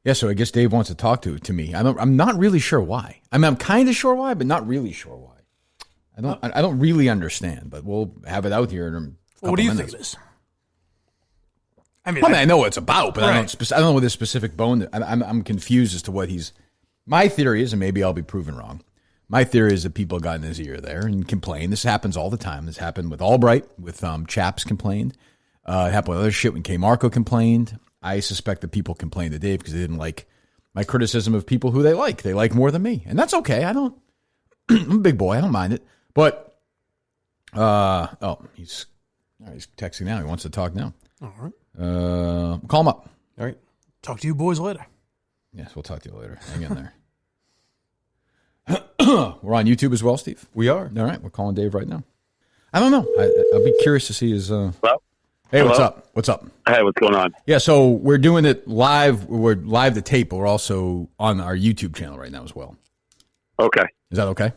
Yeah, so I guess Dave wants to talk to me. I'm not really sure why. I mean, I'm kind of sure why, but not really sure why. I don't really understand, but we'll have it out here in a couple What do you minutes. think it is? I know what it's about, but right. I don't know what this specific bone. I'm confused as to what he's. My theory is, and maybe I'll be proven wrong. My theory is that people got in his ear there and complained. This happens all the time. This happened with Albright, with Chaps complained. It happened with other shit when K. Marco complained. I suspect that people complained to Dave because they didn't like my criticism of people who they like. They like more than me, and that's okay. I'm a big boy. I don't mind it. But he's texting now. He wants to talk now. All right. Call him up. All right. Talk to you boys later. Yes, we'll talk to you later. Hang in there. We're on YouTube as well, Steve. We are. All right. We're calling Dave right now. I don't know. I'll be curious to see his. Hello? Hey, Hello? what's up? What's up? Hey, what's going on? Yeah, so we're doing it live. We're live to tape, but we're also on our YouTube channel right now as well. Okay. Is that okay?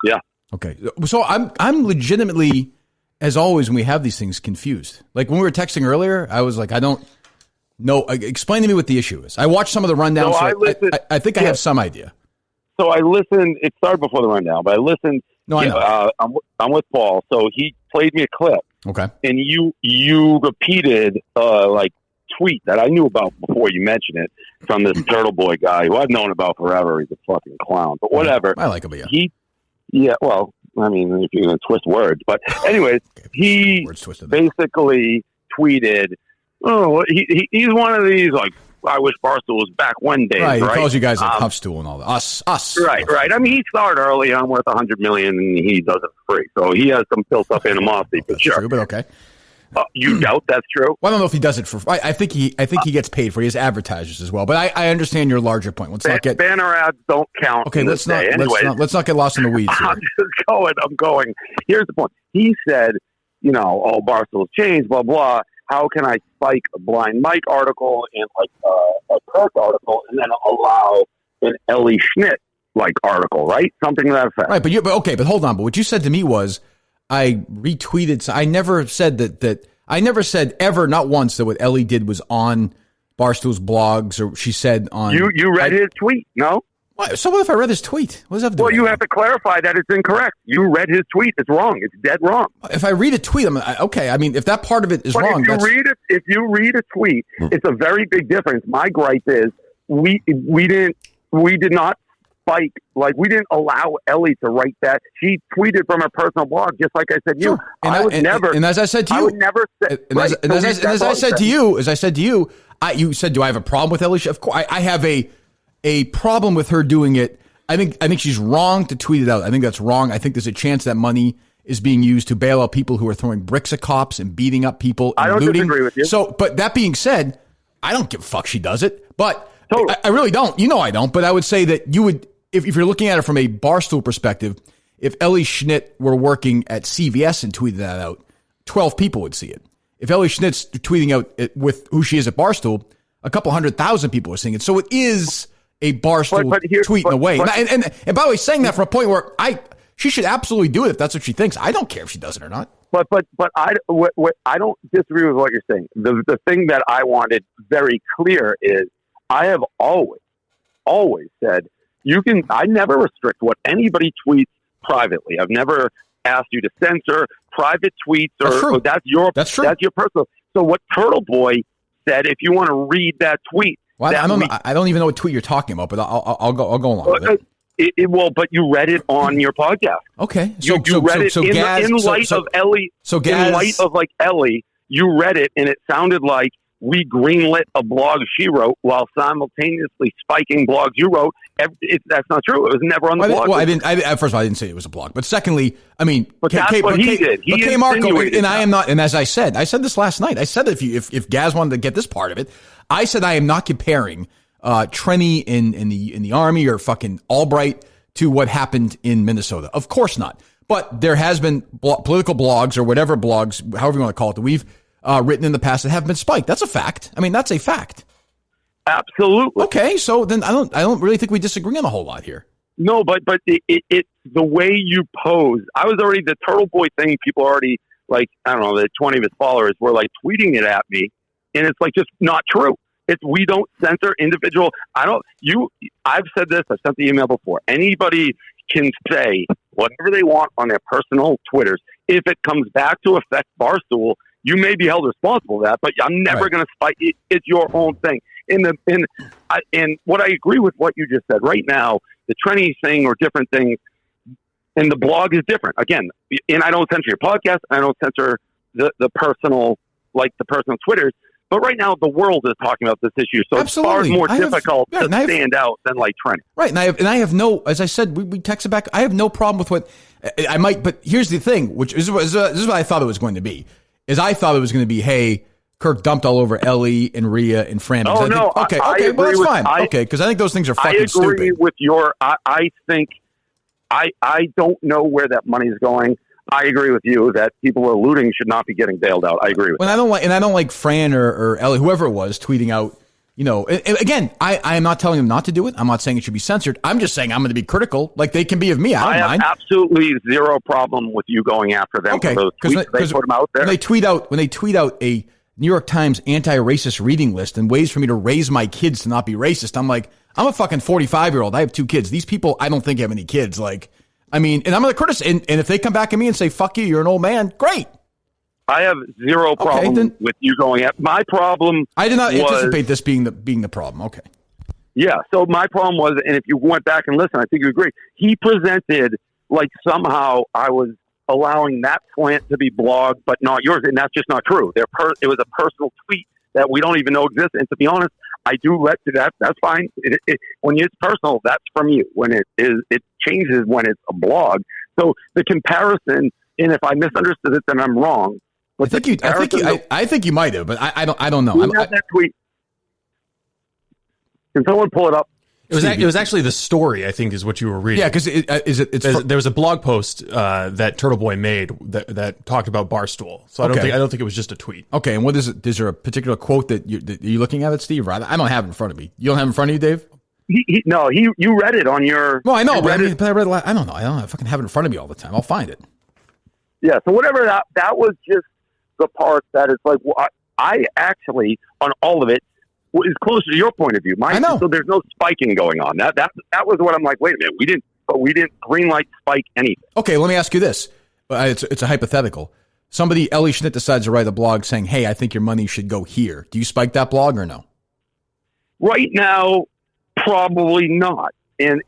Yeah. Okay. So I'm legitimately, as always, when we have these things, confused. Like when we were texting earlier, I was like, I don't know. Explain to me what the issue is. I watched some of the rundown, so I think I have some idea. So I listened. It started before the rundown, but I listened. No, I know. I'm with Paul. So he played me a clip. Okay. And you repeated tweet that I knew about before you mentioned it from this Turtle Boy guy who I've known about forever. He's a fucking clown, but whatever. I like him, yeah. Well, I mean, if you're going to twist words, but anyways, he basically tweeted, "Oh, he's one of these I wish Barstool was back one day." Right, he calls you guys a huff stool and all that. Us. Right. I mean, he started early. I'm worth $100 million, and he does it for free. So he has some built-up animosity, for sure. True, but okay. You doubt that's true? Well, I don't know if he does it for. I think he gets paid for. He has advertisers as well. But I understand your larger point. Let's not get banner ads don't count. Okay, let's not get lost in the weeds here. I'm going. Here's the point. He said, Barstool's changed, blah blah. How can I spike a Blind Mike article and a Kirk article, and then allow an Ellie Schnitt article, right? Something to that effect. Right, but hold on. But what you said to me was, I retweeted. So I never said that. I never said ever, not once, that what Ellie did was on Barstool's blogs, or she said on. You read his tweet, no? What? So what if I read his tweet? What does that have to do with you have to clarify that it's incorrect. You read his tweet. It's wrong. It's dead wrong. If I read a tweet, okay. I mean, if that part of it is wrong, if you read a tweet, it's a very big difference. My gripe is we did not spike, we didn't allow Ellie to write that. She tweeted from her personal blog, just like I said to you. And as I said to you, I would never say. As I said to you, you said, do I have a problem with Ellie? Of course, I have a problem with her doing it. I think she's wrong to tweet it out. I think that's wrong. I think there's a chance that money is being used to bail out people who are throwing bricks at cops and beating up people and I don't looting. disagree with you. So, but that being said, I don't give a fuck she does it. But totally. I really don't. I don't. But I would say that you would, if you're looking at it from a Barstool perspective, if Ellie Schnitt were working at CVS and tweeted that out, 12 people would see it. If Ellie Schnitt's tweeting out with who she is at Barstool, a couple 100,000 people are seeing it. So it is a Barstool tweet in a way. And by the way, saying that from a point where she should absolutely do it if that's what she thinks. I don't care if she does it or not. But I don't disagree with what you're saying. The thing that I wanted very clear is I have always said I never restrict what anybody tweets privately. I've never asked you to censor private tweets or that's your personal. So what Turtle Boy said, if you want to read that tweet. Well, I don't even know what tweet you're talking about, but I'll go along with it. But you read it on your podcast. Okay, you read it in light of Ellie. So in light of Ellie, you read it, and it sounded like we greenlit a blog she wrote while simultaneously spiking blogs you wrote. That's not true. It was never on the blog. Well, first of all, I didn't say it was a blog. But secondly, I mean, that's what he did. He K. Marco, and I am not. And as I said this last night. I said that if Gaz wanted to get this part of it, I said I am not comparing Trenny in the Army or fucking Albright to what happened in Minnesota. Of course not. But there has been political blogs or whatever blogs, however you want to call it, that we've written in the past that have been spiked. That's a fact. I mean, that's a fact. Absolutely. Okay, so then I don't really think we disagree on a whole lot here. No, but it's the way you pose. I was already the Turtle Boy thing. People already the 20 of his followers were tweeting it at me, and it's just not true. We don't censor individual. I've said this. I've sent the email before. Anybody can say whatever they want on their personal Twitters. If it comes back to affect Barstool, you may be held responsible for that, but I'm never going to spike it. It's your own thing. And what I agree with what you just said right now, the trendy thing or different things, and the blog is different. Again, and I don't censor your podcast. I don't censor the personal, like the personal Twitters. But right now, the world is talking about this issue, so Absolutely. It's far more difficult to stand out than like trendy. Right, and I have no, as I said, we texted back. I have no problem with what I might, but here's the thing, which is this is what I thought it was going to be. Is I thought it was going to be, hey, Kirk dumped all over Ellie and Rhea and Fran. Oh no, okay, well that's fine. Okay, because I think those things are fucking stupid. I agree with I think I don't know where that money is going. I agree with you that people who are looting should not be getting bailed out. I agree with that. I don't like Fran or Ellie, whoever it was, tweeting out, and again, I am not telling them not to do it. I'm not saying it should be censored. I'm just saying I'm going to be critical, like they can be of me. I don't mind. have absolutely zero problem with you going after them for those tweets. They put them out there. When they tweet out a New York Times anti-racist reading list and ways for me to raise my kids to not be racist, I'm like, I'm a fucking 45-year-old. I have 2 kids. These people, I don't think have any kids. Like, I mean, and I'm going to criticize. And if they come back at me and say, fuck you, you're an old man, great. I have zero problem with you going at my problem. I did not anticipate this being the problem. Okay. Yeah. So my problem was, and if you went back and listened, I think you agree. He presented like somehow I was allowing that slant to be blogged, but not yours. And that's just not true. It was a personal tweet that we don't even know exists. And to be honest, I do let you that. That's fine. When it's personal, that's from you. When it changes when it's a blog. So the comparison, and if I misunderstood it, then I'm wrong. But I think you might have, but I don't know. That tweet. Can someone pull it up? It was actually the story, I think, is what you were reading. Yeah, because there was a blog post that Turtle Boy made that talked about Barstool. So I don't think it was just a tweet. Okay, and what is it? Is there a particular quote that you're looking at it, Steve? I don't have it in front of me. You don't have it in front of you, Dave? You read it on your. Well, I know, but I read it. I don't know. I don't fucking have it in front of me all the time. I'll find it. Yeah. So whatever that was, just the part that is like, well, I actually on all of it is closer to your point of view. I know. So there's no spiking going on. That was what I'm like. Wait a minute, we didn't greenlight spike anything. Okay, let me ask you this. It's a hypothetical. Somebody, Ellie Schnitt, decides to write a blog saying, "Hey, I think your money should go here." Do you spike that blog or no? Right now, probably not. In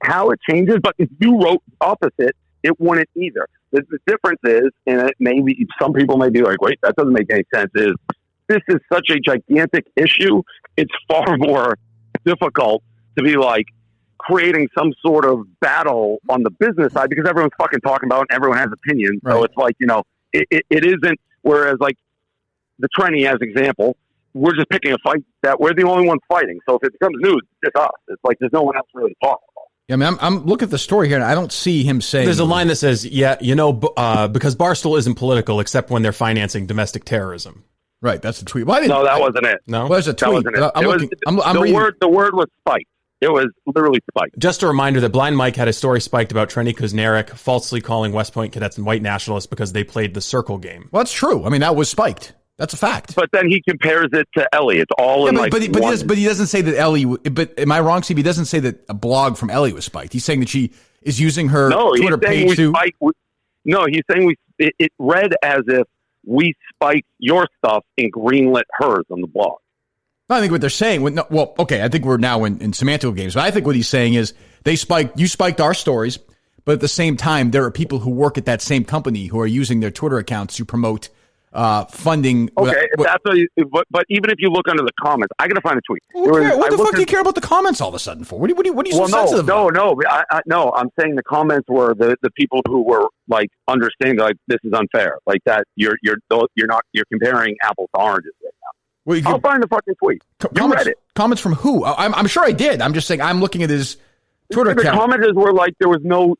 how it changes, but if you wrote opposite, it wouldn't either. The difference is, and it maybe some people may be like, "Wait, that doesn't make any sense." This is such a gigantic issue. It's far more difficult to be like creating some sort of battle on the business side because everyone's fucking talking about it and everyone has opinions. Right. So it's like, it isn't, whereas like the trendy as example, we're just picking a fight that we're the only ones fighting. So if it becomes news, it's us. It's like there's no one else really talking about. Yeah, I mean, I'm looking at the story here, and I don't see him saying... There's a line that says, because Barstool isn't political except when they're financing domestic terrorism. Right, that's the tweet. Well, no, that wasn't it. No? Well, there's a tweet. The word was spiked. It was literally spiked. Just a reminder that Blind Mike had a story spiked about Trenny Kuznarek falsely calling West Point cadets and white nationalists because they played the circle game. Well, that's true. I mean, that was spiked. That's a fact. But then he compares it to Ellie. It's all in but he doesn't say that Ellie... But am I wrong, Steve? He doesn't say that a blog from Ellie was spiked. He's saying that she is using her Twitter page to... No, he's saying it read as if we spiked your stuff and greenlit hers on the blog. I think what they're saying... I think we're now in semantical games. But I think what he's saying is you spiked our stories, but at the same time, there are people who work at that same company who are using their Twitter accounts to promote... funding. Okay, but even if you look under the comments, I gotta find a tweet. What the fuck do you care about the comments all of a sudden for? What are you so sensitive about? No. I'm saying the comments were the people who were like understanding like this is unfair, like that you're comparing apples to oranges right now. I'll find the fucking tweet. You read it. Comments from who? I'm sure I did. I'm just saying I'm looking at his Twitter account. The commenters were like there was no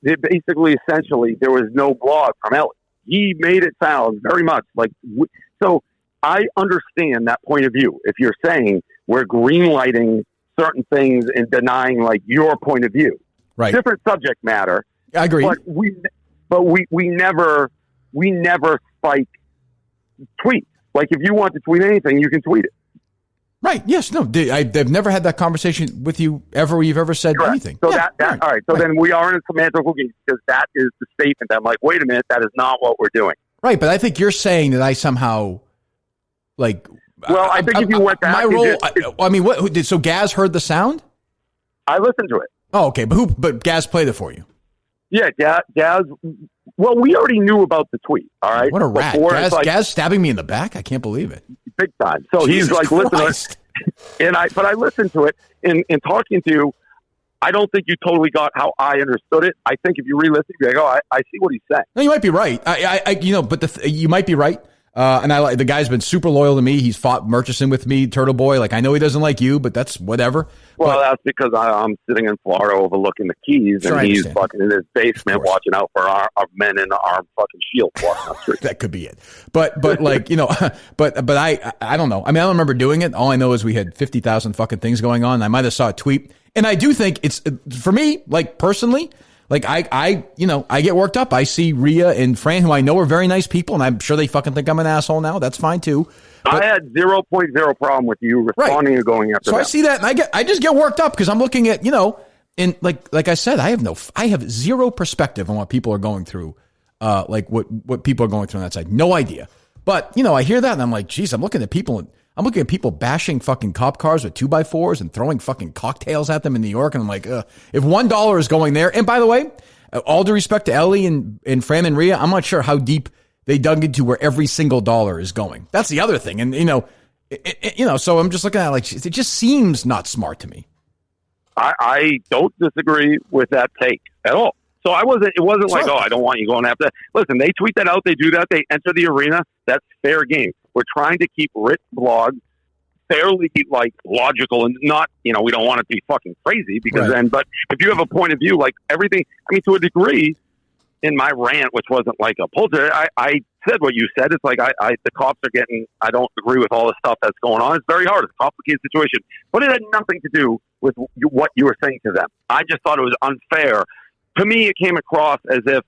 blog from Ellie. He made it sound very much like... So I understand that point of view. If you're saying we're greenlighting certain things and denying like your point of view. Right. Different subject matter. I agree. But we never spike tweets. Like if you want to tweet anything, you can tweet it. Right. Yes. No. They've never had that conversation with you ever. You've ever said anything. So yeah, all right. So then we are in a semantical game because that is the statement. I'm like, wait a minute, that is not what we're doing. Right. But I think you're saying that I somehow like. Well, I think if you went back, my role. I mean, what? So Gaz heard the sound. I listened to it. Oh, okay. But Gaz played it for you. Yeah, Gaz. Well, we already knew about the tweet. All right. What a rat. Gaz stabbing me in the back. I can't believe it. Big time. So Jesus he's like, Christ. listen, but I listened to it in talking to you. I don't think you totally got how I understood it. I think if you re-listen, you're like, oh, I see what he's saying. No, you might be right. But you might be right. And I like the guy's been super loyal to me. He's fought Murchison with me, Turtle Boy. Like I know he doesn't like you, but that's whatever. Well, that's because I'm sitting in Florida overlooking the Keys, and he's fucking in his basement watching out for our men in armed fucking shields walking up the street. That could be it. But like but I don't know. I mean, I don't remember doing it. All I know is we had 50,000 fucking things going on. I might have saw a tweet, and I do think it's for me, like personally. Like I get worked up. I see Rhea and Fran, who I know are very nice people, and I'm sure they fucking think I'm an asshole now. That's fine too. But I had 0.0 problem with you responding and going after. So I see that, and I just get worked up because I'm looking at and like I said, I have zero perspective on what people are going through, like what people are going through on that side. No idea. But I hear that, and I'm like, geez, I'm looking at people bashing fucking cop cars with 2x4s and throwing fucking cocktails at them in New York. And I'm like, if $1 is going there. And by the way, all due respect to Ellie and Fran and Rhea, I'm not sure how deep they dug into where every single dollar is going. That's the other thing. And, so I'm just looking at it like, it just seems not smart to me. I don't disagree with that take at all. So it wasn't like, I don't want you going after that. Listen, they tweet that out. They do that. They enter the arena. That's fair game. We're trying to keep written blogs fairly like logical and not, we don't want it to be fucking crazy because but if you have a point of view, like everything, I mean, to a degree in my rant, which wasn't like a poultry, I said what you said. It's like, the cops are I don't agree with all the stuff that's going on. It's very hard. It's a complicated situation, but it had nothing to do with what you were saying to them. I just thought it was unfair. To me, it came across as if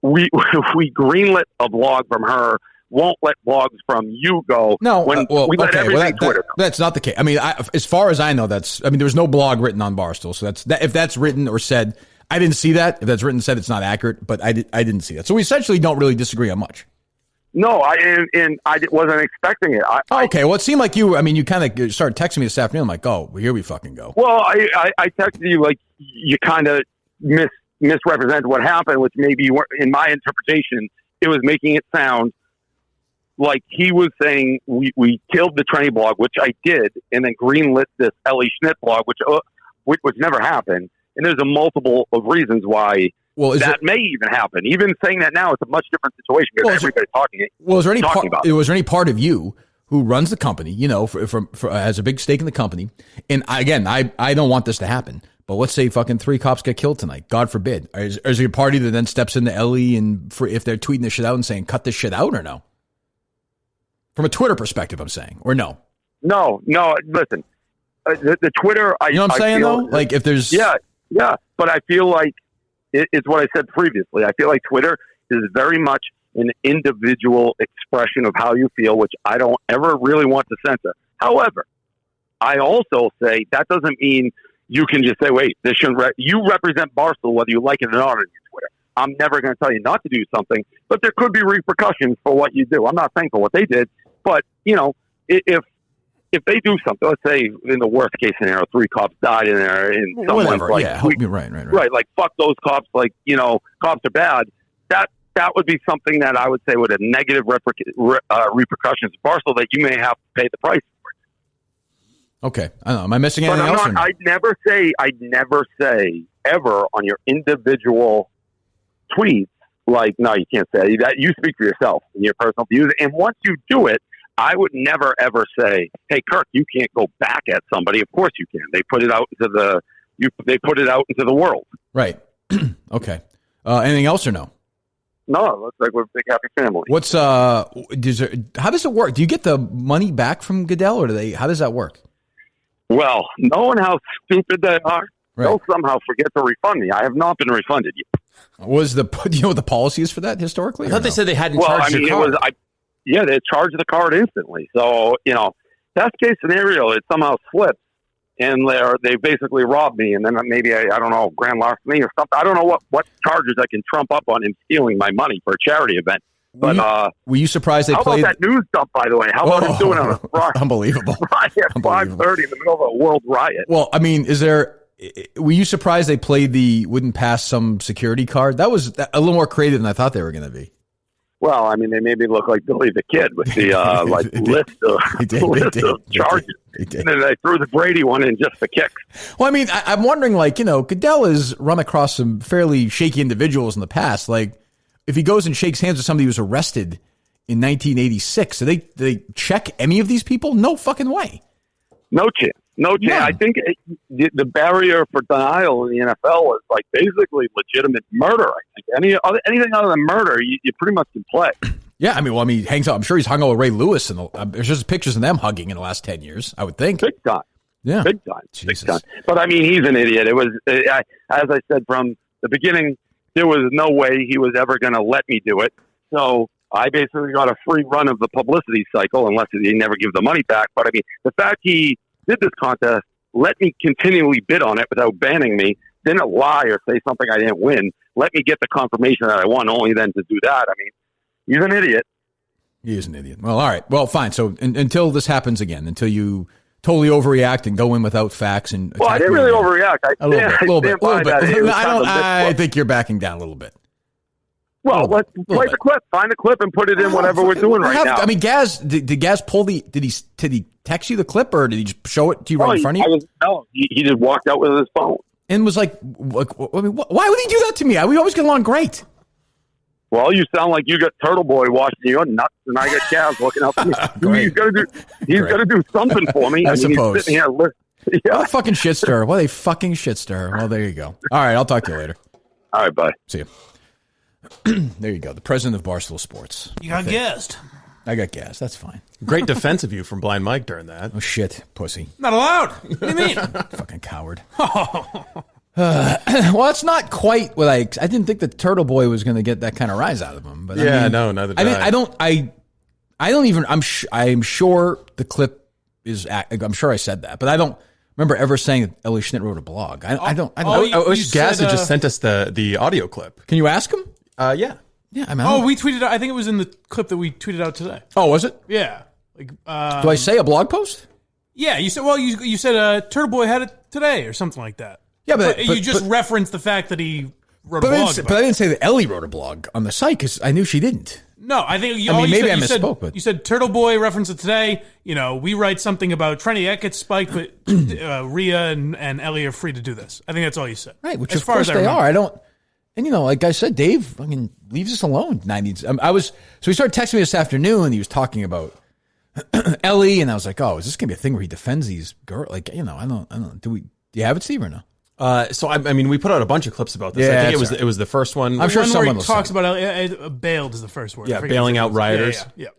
we greenlit a blog from her, won't let blogs from you go. No, we let everything Twitter go. That's not the case. I mean, as far as I know, there was no blog written on Barstool. So if that's written or said, I didn't see that. If that's written and said, it's not accurate, but I didn't see that. So we essentially don't really disagree on much. No, I wasn't expecting it. Okay, well, it seemed like you kind of started texting me this afternoon. I'm like, oh, here we fucking go. Well, I texted you like you kind of misrepresented what happened, which maybe in my interpretation, it was making it sound like he was saying we killed the tranny blog, which I did, and then greenlit this Ellie Schnitt blog, which never happened. And there's a multiple of reasons why that may even happen. Even saying that now, it's a much different situation because everybody's talking. Well, was there any part of you who runs the company, has a big stake in the company? And I don't want this to happen. But let's say fucking 3 cops get killed tonight. God forbid. Is there a party that then steps into Ellie and if they're tweeting this shit out and saying, cut this shit out or no? From a Twitter perspective, I'm saying, or no? No, listen, the Twitter, you know what I'm saying though? Like if there's... Yeah. But I feel like it's what I said previously. I feel like Twitter is very much an individual expression of how you feel, which I don't ever really want to censor. However, I also say that doesn't mean you can just say, wait, this shouldn't, you represent Barstool, whether you like it or not on your Twitter. I'm never going to tell you not to do something, but there could be repercussions for what you do. I'm not saying for what they did, but if they do something, let's say in the worst case scenario, 3 cops died in there and someone's like, right. Like, fuck those cops. Like, cops are bad. That would be something that I would say would have negative repercussions to Barstool that you may have to pay the price for. Okay. I don't know. Am I missing anything else? I'd never say ever on your individual tweets, like, no, you can't say that. You speak for yourself and your personal views. And once you do it, I would never ever say, "Hey, Kirk, you can't go back at somebody." Of course you can. They put it out into the world. Right. Okay. Anything else or no? No, it looks like we're a big happy family. How does it work? Do you get the money back from Goodell, or how does that work? Well, knowing how stupid they are, they'll somehow forget to refund me. I have not been refunded yet. Do you know what the policy is for that historically? I thought they said they hadn't charged your card. They charged the card instantly. So, best case scenario, it somehow slips and they basically robbed me, and then maybe I don't know, grand larceny or something. I don't know what charges I can trump up on him stealing my money for a charity event. But were you surprised they played? How about that news dump, by the way? How about him doing it on a Friday? Unbelievable. Friday at 5:30 in the middle of a world riot. Well, I mean, were you surprised they played the wouldn't pass some security card? That was a little more creative than I thought they were going to be. Well, I mean, they made me look like Billy the Kid with the list of charges. And then they threw the Brady one in just for kicks. Well, I mean, I'm wondering, Goodell has run across some fairly shaky individuals in the past. Like, if he goes and shakes hands with somebody who was arrested in 1986, do they check any of these people? No fucking way. No chance. No chance. I think the barrier for denial in the NFL is basically legitimate murder. I think anything other than murder, you pretty much can play. Yeah, I mean, he hangs out. I'm sure he's hung out with Ray Lewis, and there's just pictures of them hugging in the last 10 years. I would think. Big time. Yeah, big time. Jesus. Big time. But I mean, he's an idiot. It was, as I said from the beginning, there was no way he was ever going to let me do it. So I basically got a free run of the publicity cycle, unless he never gives the money back. But I mean, the fact he did this contest, let me continually bid on it without banning me, didn't lie or say something I didn't win, let me get the confirmation that I won, only then to do that. I mean, he's an idiot. He is an idiot. Well, all right. Well, fine. So until this happens again, until you totally overreact and go in without facts and I didn't really overreact. A little bit. I think you're backing down a little bit. Well, let's play the clip. Find the clip and put it in whatever we're doing right now. I mean, Gaz, did Gaz pull did he text you the clip, or did he just show it to you right in front of you? No, he just walked out with his phone. And was like, I mean, why would he do that to me? We always get along great. Well, you sound like you got Turtle Boy watching your nuts, and I got Gaz looking out for me. He's gonna do something for me. I suppose. He's sitting here listening. Yeah. What a fucking shit stir. What a fucking shit stir. Well, there you go. All right, I'll talk to you later. All right, bye. See you. There you go. The president of Barstool Sports. You got gassed. I got gas. That's fine. Great defense of you from Blind Mike during that. Oh, shit, pussy. Not allowed. What do you mean? Fucking coward. Well, it's not quite what I didn't think the Turtle Boy was going to get that kind of rise out of him. But yeah, I mean, no, neither did I don't even. I'm sure the clip is. I'm sure I said that, but I don't remember ever saying that Ellie Schnitt wrote a blog. I don't. I wish Gaz had just sent us the audio clip. Can you ask him? Yeah. Yeah, I mean, we tweeted out. I think it was in the clip that we tweeted out today. Oh, was it? Yeah. Do I say a blog post? Yeah, you said. Well, you said Turtle Boy had it today or something like that. Yeah, but you just referenced the fact that he wrote a blog. But I didn't say that Ellie wrote a blog on the site because I knew she didn't. No, I think. Maybe I misspoke. But you said Turtle Boy referenced it today. We write something about Trenny Eckett's spike, but Rhea and Ellie are free to do this. I think that's all you said. Right, which of course they are. I don't. And, like I said, Dave fucking leaves us alone. So he started texting me this afternoon, and he was talking about Ellie, and I was like, oh, is this going to be a thing where he defends these girls? I don't. Do you have it, Steve, or no? So I mean, we put out a bunch of clips about this. Yeah, I think it was the first one. I'm sure someone talks about Ellie. Bailed is the first word. Yeah, bailing out rioters. Yeah.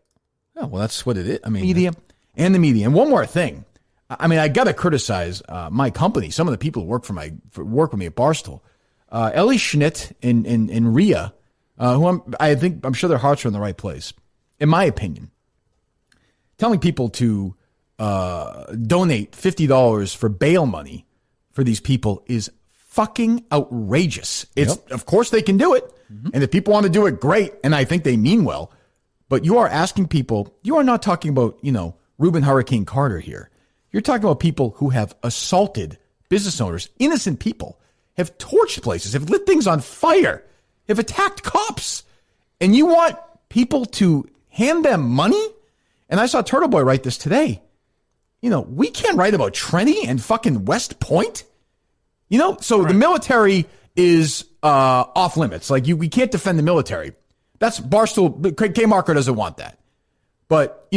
Oh, well, that's what it is. I mean, media. And one more thing. I mean, I got to criticize my company. Some of the people who work with me at Barstool. Ellie Schnitt and Rhea, who I'm sure their hearts are in the right place. In my opinion, telling people to donate $50 for bail money for these people is fucking outrageous. Of course they can do it, and if people want to do it, great, and I think they mean well. But you are asking people. You are not talking about Reuben Hurricane Carter here. You're talking about people who have assaulted business owners, innocent people. Have torched places, have lit things on fire, have attacked cops. And you want people to hand them money? And I saw Turtle Boy write this today. We can't write about Trenny and fucking West Point. So right. The military is off limits. Like we can't defend the military. That's Barstool. K-Marker doesn't want that. But,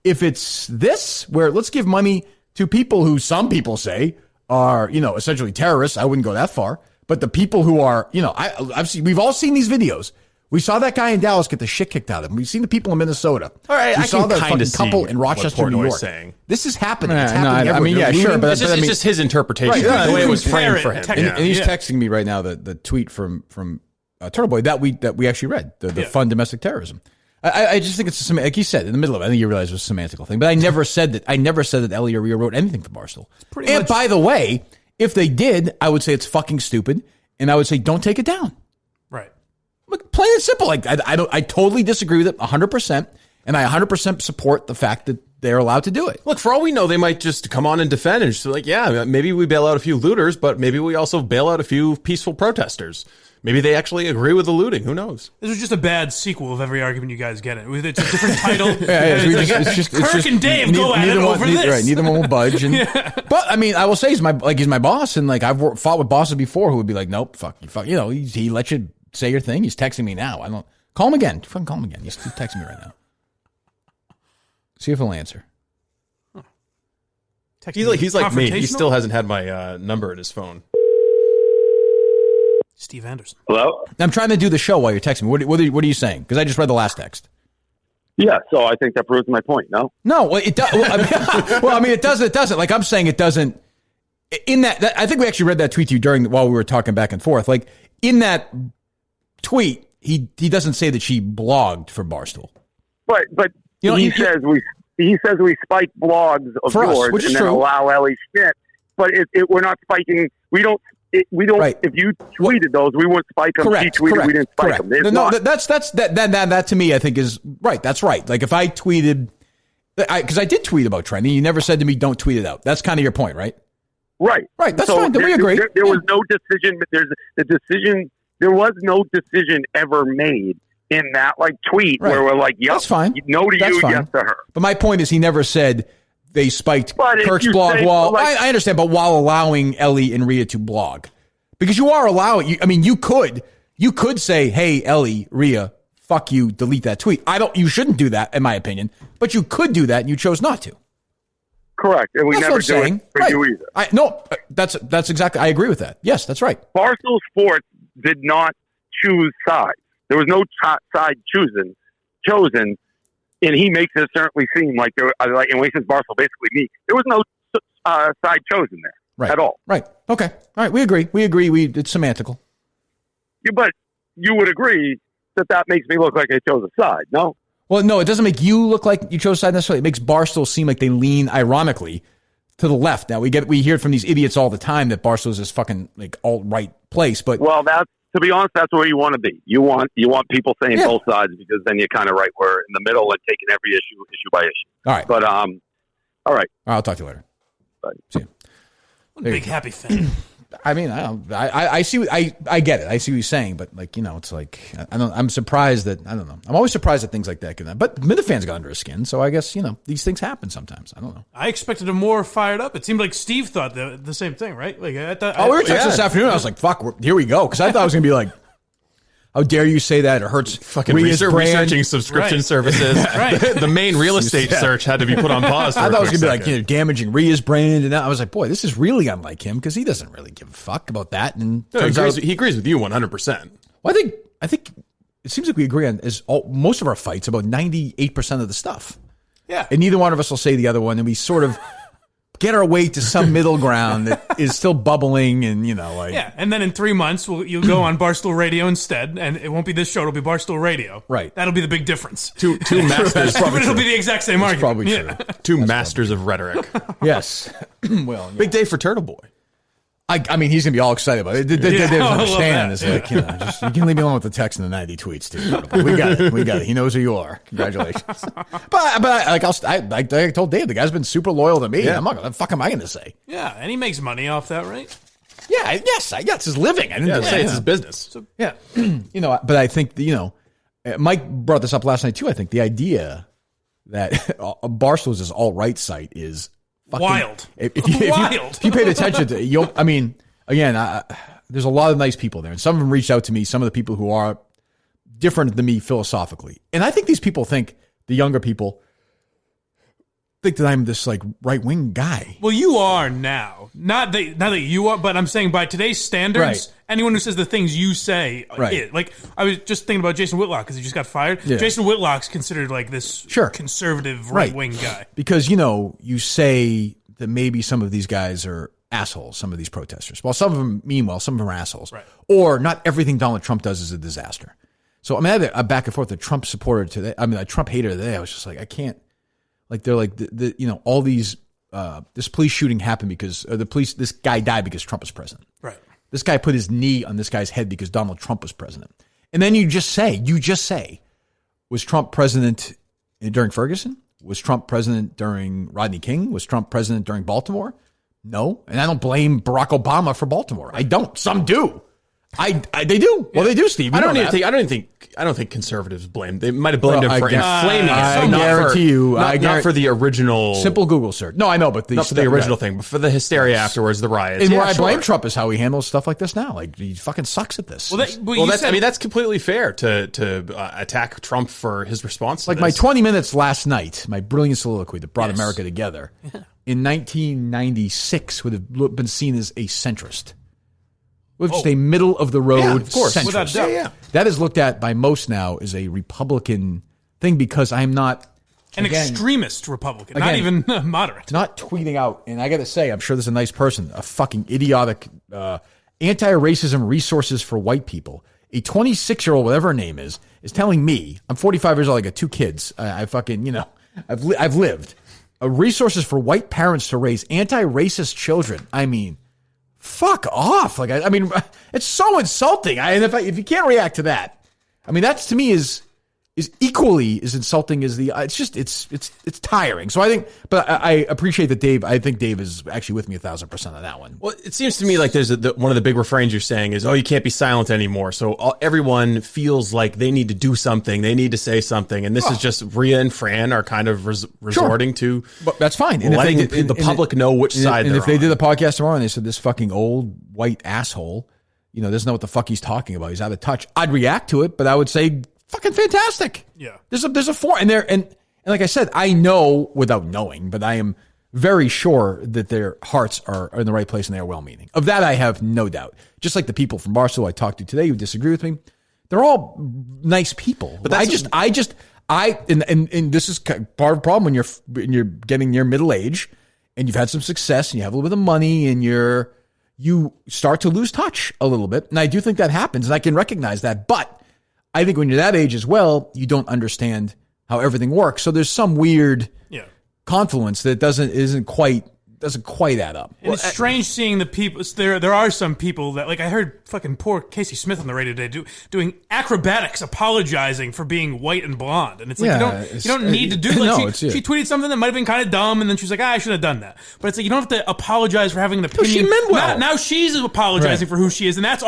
if it's this, where let's give money to people who some people say are, essentially terrorists. I wouldn't go that far. But the people who are, we've all seen these videos. We saw that guy in Dallas get the shit kicked out of him. We've seen the people in Minnesota. All right, we I saw the fucking couple in Rochester, New York. Saying. This is happening. It's happening everywhere. I mean, yeah, sure, but it's just his interpretation. Right, the way it was framed for him. And he's texting me right now the tweet from Turtle Boy that we actually read, the fund domestic terrorism. I just think it's like you said in the middle of it. I think you realize it was a semantical thing, but I never said that. I never said that Ellie or Rhea wrote anything for Barstool. And by the way, if they did, I would say it's fucking stupid, and I would say don't take it down. Right. Like, plain and simple. Like I totally disagree with it 100%, and I 100% support the fact that they're allowed to do it. Look, for all we know, they might just come on and defend and just be like, yeah, maybe we bail out a few looters, but maybe we also bail out a few peaceful protesters. Maybe they actually agree with the looting. Who knows? This was just a bad sequel of every argument you guys get it. It's a different title. It's just Kirk and Dave go at it over this. Right, neither one will budge. And, but I mean, I will say he's my boss, and like I've fought with bosses before who would be like, nope, fuck. You know, he lets you say your thing. He's texting me now. I don't call him again. Fucking call him again. He's texting me right now. See if he'll answer. He's like me. He still hasn't had my number in his phone. Steve Anderson. Hello? I'm trying to do the show while you're texting me. What are you saying? Because I just read the last text. Yeah, so I think that proves my point, no? No, well, it does. Well, I mean, it doesn't. It doesn't. Like I'm saying, it doesn't. In that, I think we actually read that tweet to you while we were talking back and forth. Like in that tweet, he doesn't say that she blogged for Barstool. But you know, he says we spike blogs of yours and then allow Ellie Schmidt. But we're not spiking. We don't. Right. If you tweeted those, we wouldn't spike them. Correct. She tweeted, we didn't spike them. That to me, I think is right. That's right. Like if I tweeted, because I did tweet about trending, you never said to me, "Don't tweet it out." That's kind of your point, right? Right. That's fine. We agree. There was no decision. There was no decision ever made in that like tweet where we're like, "Yep, that's fine. No to you, yes to her." But my point is, he never said they spiked Kirk's blog I understand, but while allowing Ellie and Rhea to blog. Because you are allowing, you could say, hey, Ellie, Rhea, fuck you, delete that tweet. You shouldn't do that, in my opinion. But you could do that, and you chose not to. Correct. And we never do it for you either. No, that's exactly, I agree with that. Yes, that's right. Barstool Sports did not choose sides. There was no side chosen. And he makes it certainly seem like and when he says Barstool, basically me. There was no side chosen there at all. Right. Okay. All right. We agree. It's semantical. Yeah, but you would agree that makes me look like I chose a side, no? Well, no, it doesn't make you look like you chose a side necessarily. It makes Barstool seem like they lean, ironically, to the left. Now, we hear from these idiots all the time that Barstool is this fucking like alt-right place. But to be honest, that's where you want to be. You want people saying both sides because then you're kind of right where in the middle and taking every issue by issue. All right. But all right. I'll talk to you later. Bye. See you. Big happy fan. I mean, I see. I get it. I see what you're saying, but like it's like I'm surprised that I don't know. I'm always surprised that things like that can happen. But Minifans got under his skin, so I guess these things happen sometimes. I don't know. I expected him more fired up. It seemed like Steve thought the same thing, right? Like I thought. We were texting this afternoon. I was like, "Fuck, here we go," because I thought I was gonna be like, how dare you say that? It hurts fucking Rhea's researching subscription services. Right. The main real estate search had to be put on pause. I thought it was going to be like, damaging Rhea's brand. And I was like, boy, this is really unlike him because he doesn't really give a fuck about that. And he agrees with you 100%. Well, I think it seems like we agree on most of our fights about 98% of the stuff. Yeah. And neither one of us will say the other one. And we sort of get our way to some middle ground that is still bubbling and, Yeah, and then in 3 months, you'll go on Barstool Radio instead, and it won't be this show, it'll be Barstool Radio. Right. That'll be the big difference. Two masters. But it'll be the exact same argument. Probably true. Two masters of rhetoric. Yes. Well, big day for Turtle Boy. I mean, he's going to be all excited about it. They understand. It's like, just, you can leave me alone with the text and the 90 tweets, too. We got it. He knows who you are. Congratulations. But I told Dave, the guy's been super loyal to me. Yeah. I'm not going to, fuck am I going to say? Yeah, and he makes money off that, right? Yeah, yes, it's his living. I didn't say it's his business. So, yeah. But I think, Mike brought this up last night, too. I think the idea that Barstool is this alt-right site is wild. If you paid attention to there's a lot of nice people there, and some of them reached out to me. Some of the people who are different than me philosophically, and I think these people think the younger people think that I'm this like right wing guy. Well, you are now. Not that you are, but I'm saying by today's standards, anyone who says the things you say, like I was just thinking about Jason Whitlock because he just got fired. Yeah. Jason Whitlock's considered like this conservative right wing guy because you say that maybe some of these guys are assholes, some of these protesters. Well, some of them mean well, some of them are assholes, or not everything Donald Trump does is a disaster. So I mean, I had a back and forth with a Trump supporter today. I mean, a Trump hater today. I was just like, I can't. Like they're like all these. This police shooting happened because this guy died because Trump was president. Right. This guy put his knee on this guy's head because Donald Trump was president. And then you just say, was Trump president during Ferguson? Was Trump president during Rodney King? Was Trump president during Baltimore? No. And I don't blame Barack Obama for Baltimore. I don't. Some do. They do. Well, they do, Steve. I don't think conservatives blame. They might have blamed him for inflaming it. I guarantee you, not for the original simple Google search. No, I know, but not for the original thing, but for the hysteria afterwards, the riots. And where I blame Trump is how he handles stuff like this now. Like he fucking sucks at this. That's completely fair to attack Trump for his response to like this. My 20 minutes last night, my brilliant soliloquy that brought America together in 1996 would have been seen as a centrist. With just a middle of the road, of course, centrist. without doubt. Yeah. That is looked at by most now as a Republican thing because I'm not an extremist Republican, not even moderate. Not tweeting out, and I got to say, I'm sure there's a nice person, a fucking idiotic anti-racism resources for white people. A 26-year-old, whatever her name is telling me, I'm 45 years old, I got 2 kids. I've lived. Resources for white parents to raise anti-racist children. I mean, fuck off. Like, I mean, it's so insulting. And if you can't react to that, I mean, that's to me is equally as insulting as it's tiring. So I think, but I appreciate that Dave, I think Dave is actually with me 1,000% on that one. Well, it seems to me like there's one of the big refrains you're saying is, oh, you can't be silent anymore. So everyone feels like they need to do something. They need to say something. And this is just Rhea and Fran are kind of resorting to. But that's fine. And letting the public know which side they're on. And if they did the podcast tomorrow and they said this fucking old white asshole, doesn't know what the fuck he's talking about. He's out of touch. I'd react to it, but I would say, fucking fantastic. Yeah. There's a form and and like I said, I know without knowing, but I am very sure that their hearts are in the right place and they are well-meaning. Of that, I have no doubt. Just like the people from Barstool I talked to today who disagree with me, they're all nice people. But and this is part of the problem when you're getting near middle age and you've had some success and you have a little bit of money and you start to lose touch a little bit. And I do think that happens and I can recognize that, but I think when you're that age as well, you don't understand how everything works. So there's some weird confluence that doesn't quite add up. And it's strange seeing the people. There are some people that, like, I heard fucking poor Casey Smith on the radio today doing acrobatics, apologizing for being white and blonde, and it's like you don't need to do. Like, she tweeted something that might have been kind of dumb, and then she's like, I shouldn't have done that. But it's like you don't have to apologize for having an opinion. She meant well. Now she's apologizing for who she is, and that's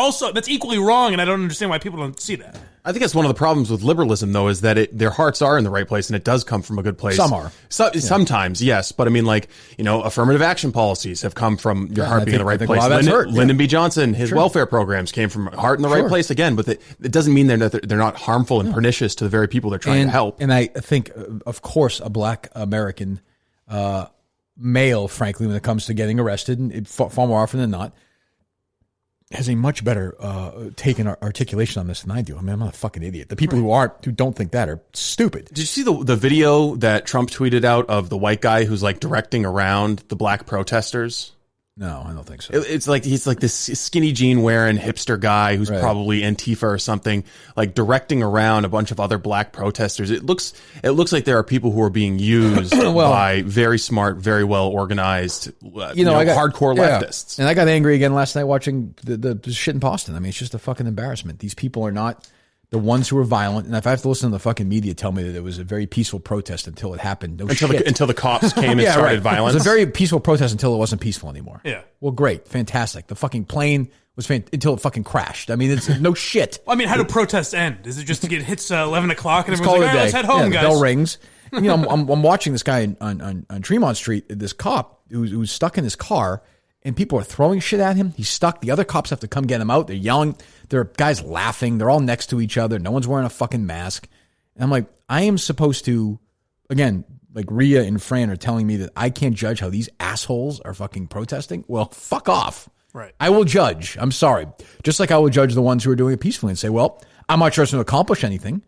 equally wrong. And I don't understand why people don't see that. I think that's one of the problems with liberalism, though, is that their hearts are in the right place and it does come from a good place. Some are. Sometimes, yes. But I mean, like, affirmative action policies have come from your heart being in the right place. Lyndon B. Johnson, his welfare programs came from heart in the right place again, but it doesn't mean they're not harmful and pernicious to the very people they're trying to help. And I think, of course, a black American male, frankly, when it comes to getting arrested, and far more often than not, has a much better take and articulation on this than I do. I mean, I'm not a fucking idiot. The people who don't think that are stupid. Did you see the video that Trump tweeted out of the white guy who's like directing around the black protesters? No, I don't think so. It's like he's like this skinny jean wearing hipster guy who's probably Antifa or something, like directing around a bunch of other black protesters. It looks like there are people who are being used by very smart, very well organized, hardcore leftists. And I got angry again last night watching the shit in Boston. I mean, it's just a fucking embarrassment. These people are not the ones who are violent. And if I have to listen to the fucking media tell me that it was a very peaceful protest until it happened. Until the cops came and started violence. It was a very peaceful protest until it wasn't peaceful anymore. Yeah. Well, great. Fantastic. The fucking plane was until it fucking crashed. I mean, it's no shit. Well, I mean, how do protests end? Is it just to get hits 11 o'clock and everyone's like, all right, let's head home, guys? The bell rings. And, I'm watching this guy on Tremont Street, this cop who's stuck in his car, and people are throwing shit at him. He's stuck. The other cops have to come get him out. They're yelling. There are guys laughing. They're all next to each other. No one's wearing a fucking mask. And I'm like, I am supposed to, again, like Rhea and Fran are telling me that I can't judge how these assholes are fucking protesting. Well, fuck off. Right. I will judge. I'm sorry. Just like I will judge the ones who are doing it peacefully and say, well, I'm not sure it's going to accomplish anything.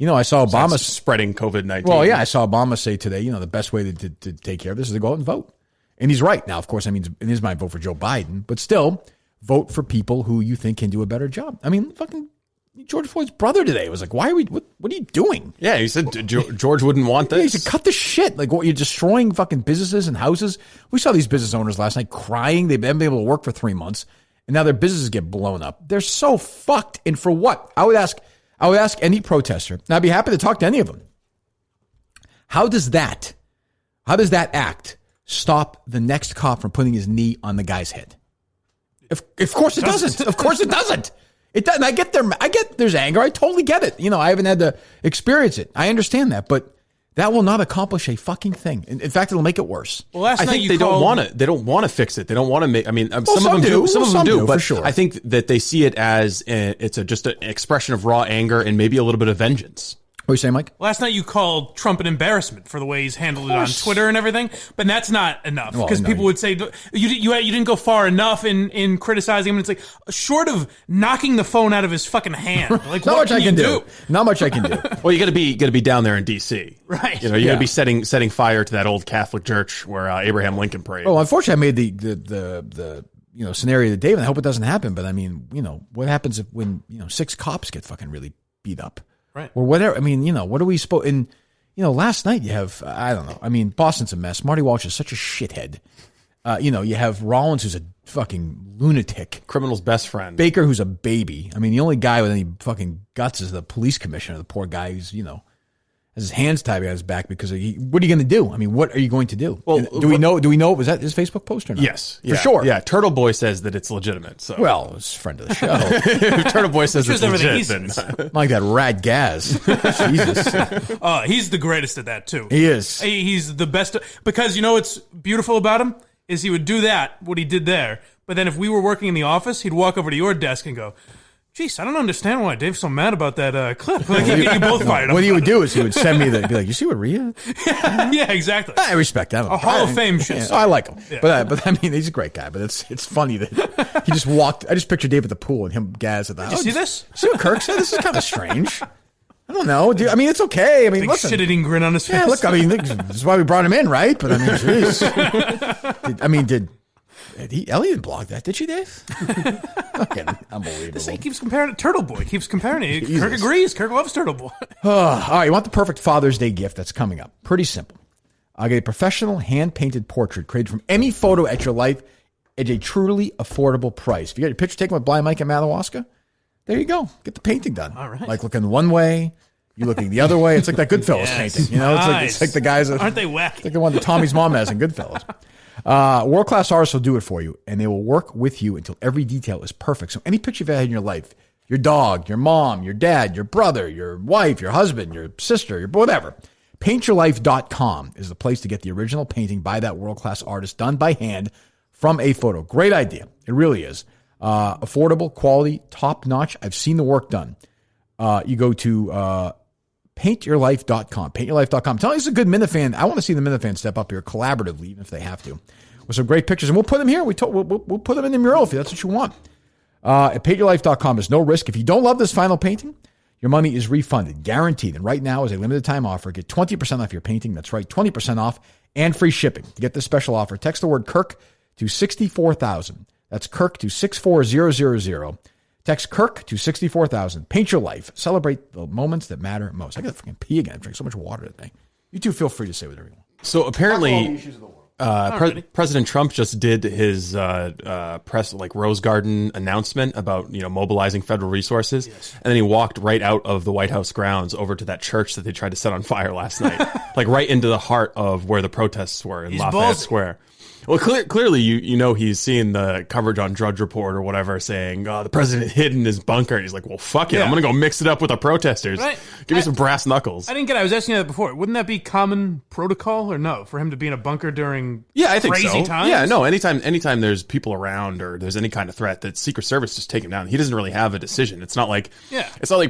I saw Obama spreading COVID-19. Well, yeah, I saw Obama say today, the best way to take care of this is to go out and vote. And he's right. Now, of course, I mean, in his mind, vote for Joe Biden, but still vote for people who you think can do a better job. I mean, fucking, George Floyd's brother today. It was like, why are we? What are you doing? Yeah, he said George wouldn't want this. Yeah, he said, cut the shit. Like, what? You're destroying fucking businesses and houses. We saw these business owners last night crying. They've been able to work for 3 months, and now their businesses get blown up. They're so fucked. And for what? I would ask any protester, and I'd be happy to talk to any of them. How does that act stop the next cop from putting his knee on the guy's head? Of course it doesn't. Of course it doesn't. It doesn't. I get there's anger. I totally get it. I haven't had to experience it. I understand that, but that will not accomplish a fucking thing. In fact, it'll make it worse. Well, I think they don't want to. They don't want to fix it. They don't want to make. I mean, some of them do. Some of them do. But for sure. I think that they see it as just an expression of raw anger and maybe a little bit of vengeance. What are you saying, Mike? Last night you called Trump an embarrassment for the way he's handled it on Twitter and everything, but that's not enough because people would say you didn't go far enough in criticizing him. And it's like short of knocking the phone out of his fucking hand. Like not much I can do. Not much I can do. Well, you got to be down there in D.C. Right? You got to be setting fire to that old Catholic church where Abraham Lincoln prayed. Oh, unfortunately, I made the scenario that Dave, and I hope it doesn't happen. But I mean, what happens when 6 cops get fucking really beat up? Right. Or whatever. I mean, what are we supposed... And, last night you have... I don't know. I mean, Boston's a mess. Marty Walsh is such a shithead. You have Rollins, who's a fucking lunatic. Criminal's best friend. Baker, who's a baby. I mean, the only guy with any fucking guts is the police commissioner, the poor guy who's, has his hands tied behind his back because what are you going to do? I mean, what are you going to do? Well, do we know was that his Facebook post or not? Yes. For sure. Yeah, Turtle Boy says that it's legitimate. So. Well, it's a friend of the show. If Turtle Boy says it's legit, then... like that rat Gaz. Jesus. He's the greatest at that, too. He is. He's the best. Because what's beautiful about him is he would do what he did there. But then if we were working in the office, he'd walk over to your desk and go, "Jeez, I don't understand why Dave's so mad about that clip." Like, he'd get you both fired up. What he would do is he would send me be like, "You see what Rhea?" Yeah, exactly. I respect that. A Hall of Fame shit. I like him, but I mean, he's a great guy. But it's funny that he just walked. I just picture Dave at the pool and him, Gaz at the house. Did you see this? See what Kirk said? This is kind of strange. I don't know. I mean, it's okay. I mean, big listen. shit-eating grin on his face. Yeah, look. I mean, this is why we brought him in, right? But I mean, jeez. Did Ellie didn't blog that, did she, Dave? Fucking unbelievable. He keeps comparing it to Turtle Boy. Keeps comparing it. Jesus. Kirk agrees. Kirk loves Turtle Boy. All right, you want the perfect Father's Day gift that's coming up. Pretty simple. I'll get a professional hand-painted portrait created from any photo at your life at a truly affordable price. If you got your picture taken with Blind Mike and Madawaska, there you go. Get the painting done. All right. Like looking one way, you looking the other way. It's like that Goodfellas painting. It's like the guys that... Aren't they wacky? It's like the one that Tommy's mom has in Goodfellas. World-class artists will do it for you, and they will work with you until every detail is perfect. So any picture you've had in your life, your dog, your mom, your dad, your brother, your wife, your husband, your sister, your whatever, paintyourlife.com is the place to get the original painting by that world-class artist done by hand from a photo. Great idea. It really is. Affordable, quality, top-notch. I've seen the work done. You go to paintyourlife.com. Paintyourlife.com. Tell me it's a good Minifan. I want to see the Minifan step up here collaboratively, even if they have to, with some great pictures. And we'll put them here. We'll put them in the mural if that's what you want. At paintyourlife.com, there's no risk. If you don't love this final painting, your money is refunded, guaranteed. And right now is a limited time offer. Get 20% off your painting. That's right, 20% off and free shipping. To get this special offer, text the word Kirk to 64,000. That's Kirk to 64000. Text Kirk to 64,000. Paint your life. Celebrate the moments that matter most. I got to fucking pee again. I'm drinking so much water today. You two feel free to say whatever you want. So apparently, President Trump just did his press Rose Garden announcement about mobilizing federal resources, and then he walked right out of the White House grounds over to that church that they tried to set on fire last night, right into the heart of where the protests were in Lafayette Square. Well, clearly, he's seeing the coverage on Drudge Report or whatever saying, the president hid in his bunker. And he's like, well, fuck it. Yeah. I'm going to go mix it up with the protesters. Right. Give me some brass knuckles. I didn't get it. I was asking you that before. Wouldn't that be common protocol or no? For him to be in a bunker during I think crazy so. times? Yeah, no. Anytime there's people around or there's any kind of threat, that Secret Service just take him down. He doesn't really have a decision. It's not like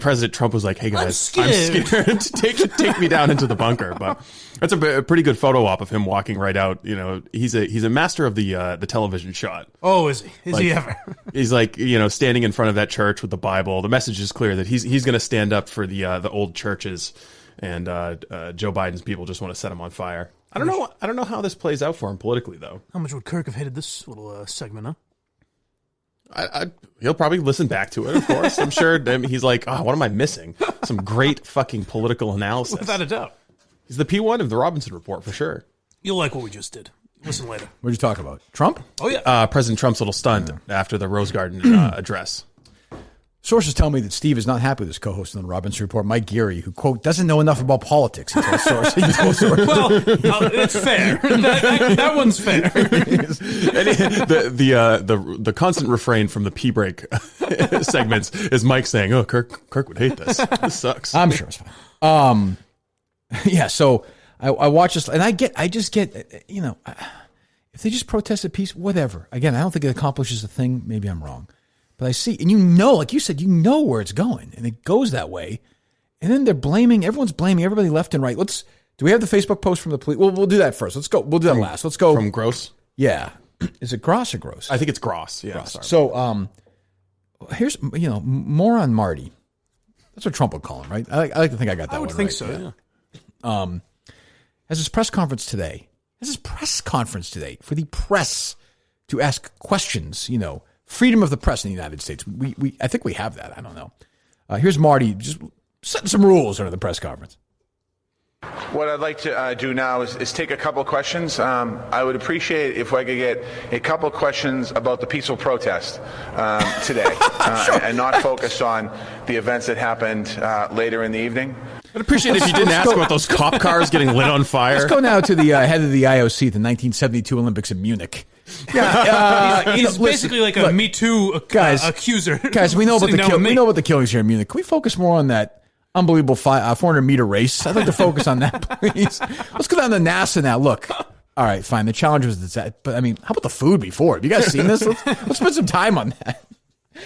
President Trump was like, hey, guys, I'm scared. take me down into the bunker. But that's a pretty good photo op of him walking right out. He's a master of the television shot. Oh, is he? Is he ever? He's standing in front of that church with the Bible. The message is clear that he's going to stand up for the old churches, and Joe Biden's people just want to set him on fire. I don't know how this plays out for him politically, though. How much would Kirk have hated this little segment, huh? He'll probably listen back to it, of course. I'm sure he's like, oh, what am I missing? Some great fucking political analysis. Without a doubt. He's the P1 of the Robinson Report, for sure. You'll like what we just did. Listen later. What are you talking about? Trump? Oh, yeah. President Trump's little stunt after the Rose Garden address. Sources tell me that Steve is not happy with his co-host on the Robinson Report, Mike Geary, who, quote, doesn't know enough about politics. He told sources. Well, it's fair. That one's fair. The constant refrain from the pee break segments is Mike saying, "Oh, Kirk would hate this. This sucks." I'm sure it's fine. Yeah. So I watch this, and I just get, if they just protest at peace, whatever. Again, I don't think it accomplishes a thing. Maybe I'm wrong. But I see, and like you said, where it's going, and it goes that way. And then everyone's blaming everybody left and right. Do we have the Facebook post from the police? We'll do that first. Let's go. We'll do that last. Let's go. From Gross? Yeah. Is it Gross or Gross? I think it's Gross. Yeah. Gross. So, here's, more on Marty. That's what Trump would call him, right? I like to think I got that one right. I would think so, yeah. Has his press conference today for the press to ask questions, freedom of the press in the United States. I think we have that. I don't know. Here's Marty just setting some rules under the press conference. What I'd like to do now is take a couple questions. I would appreciate if I could get a couple questions about the peaceful protest today, sure. And not focus on the events that happened later in the evening. I'd appreciate it if you didn't ask about those cop cars getting lit on fire. Let's go now to the head of the IOC at the 1972 Olympics in Munich. Yeah, he's basically like a Me Too accuser. Guys, we know about the killings here in Munich. Can we focus more on that unbelievable 400-meter race? I'd like to focus on that, please. Let's go down to NASA now. Look, all right, fine. The challenge was that, but I mean, how about the food before? Have you guys seen this? Let's spend some time on that.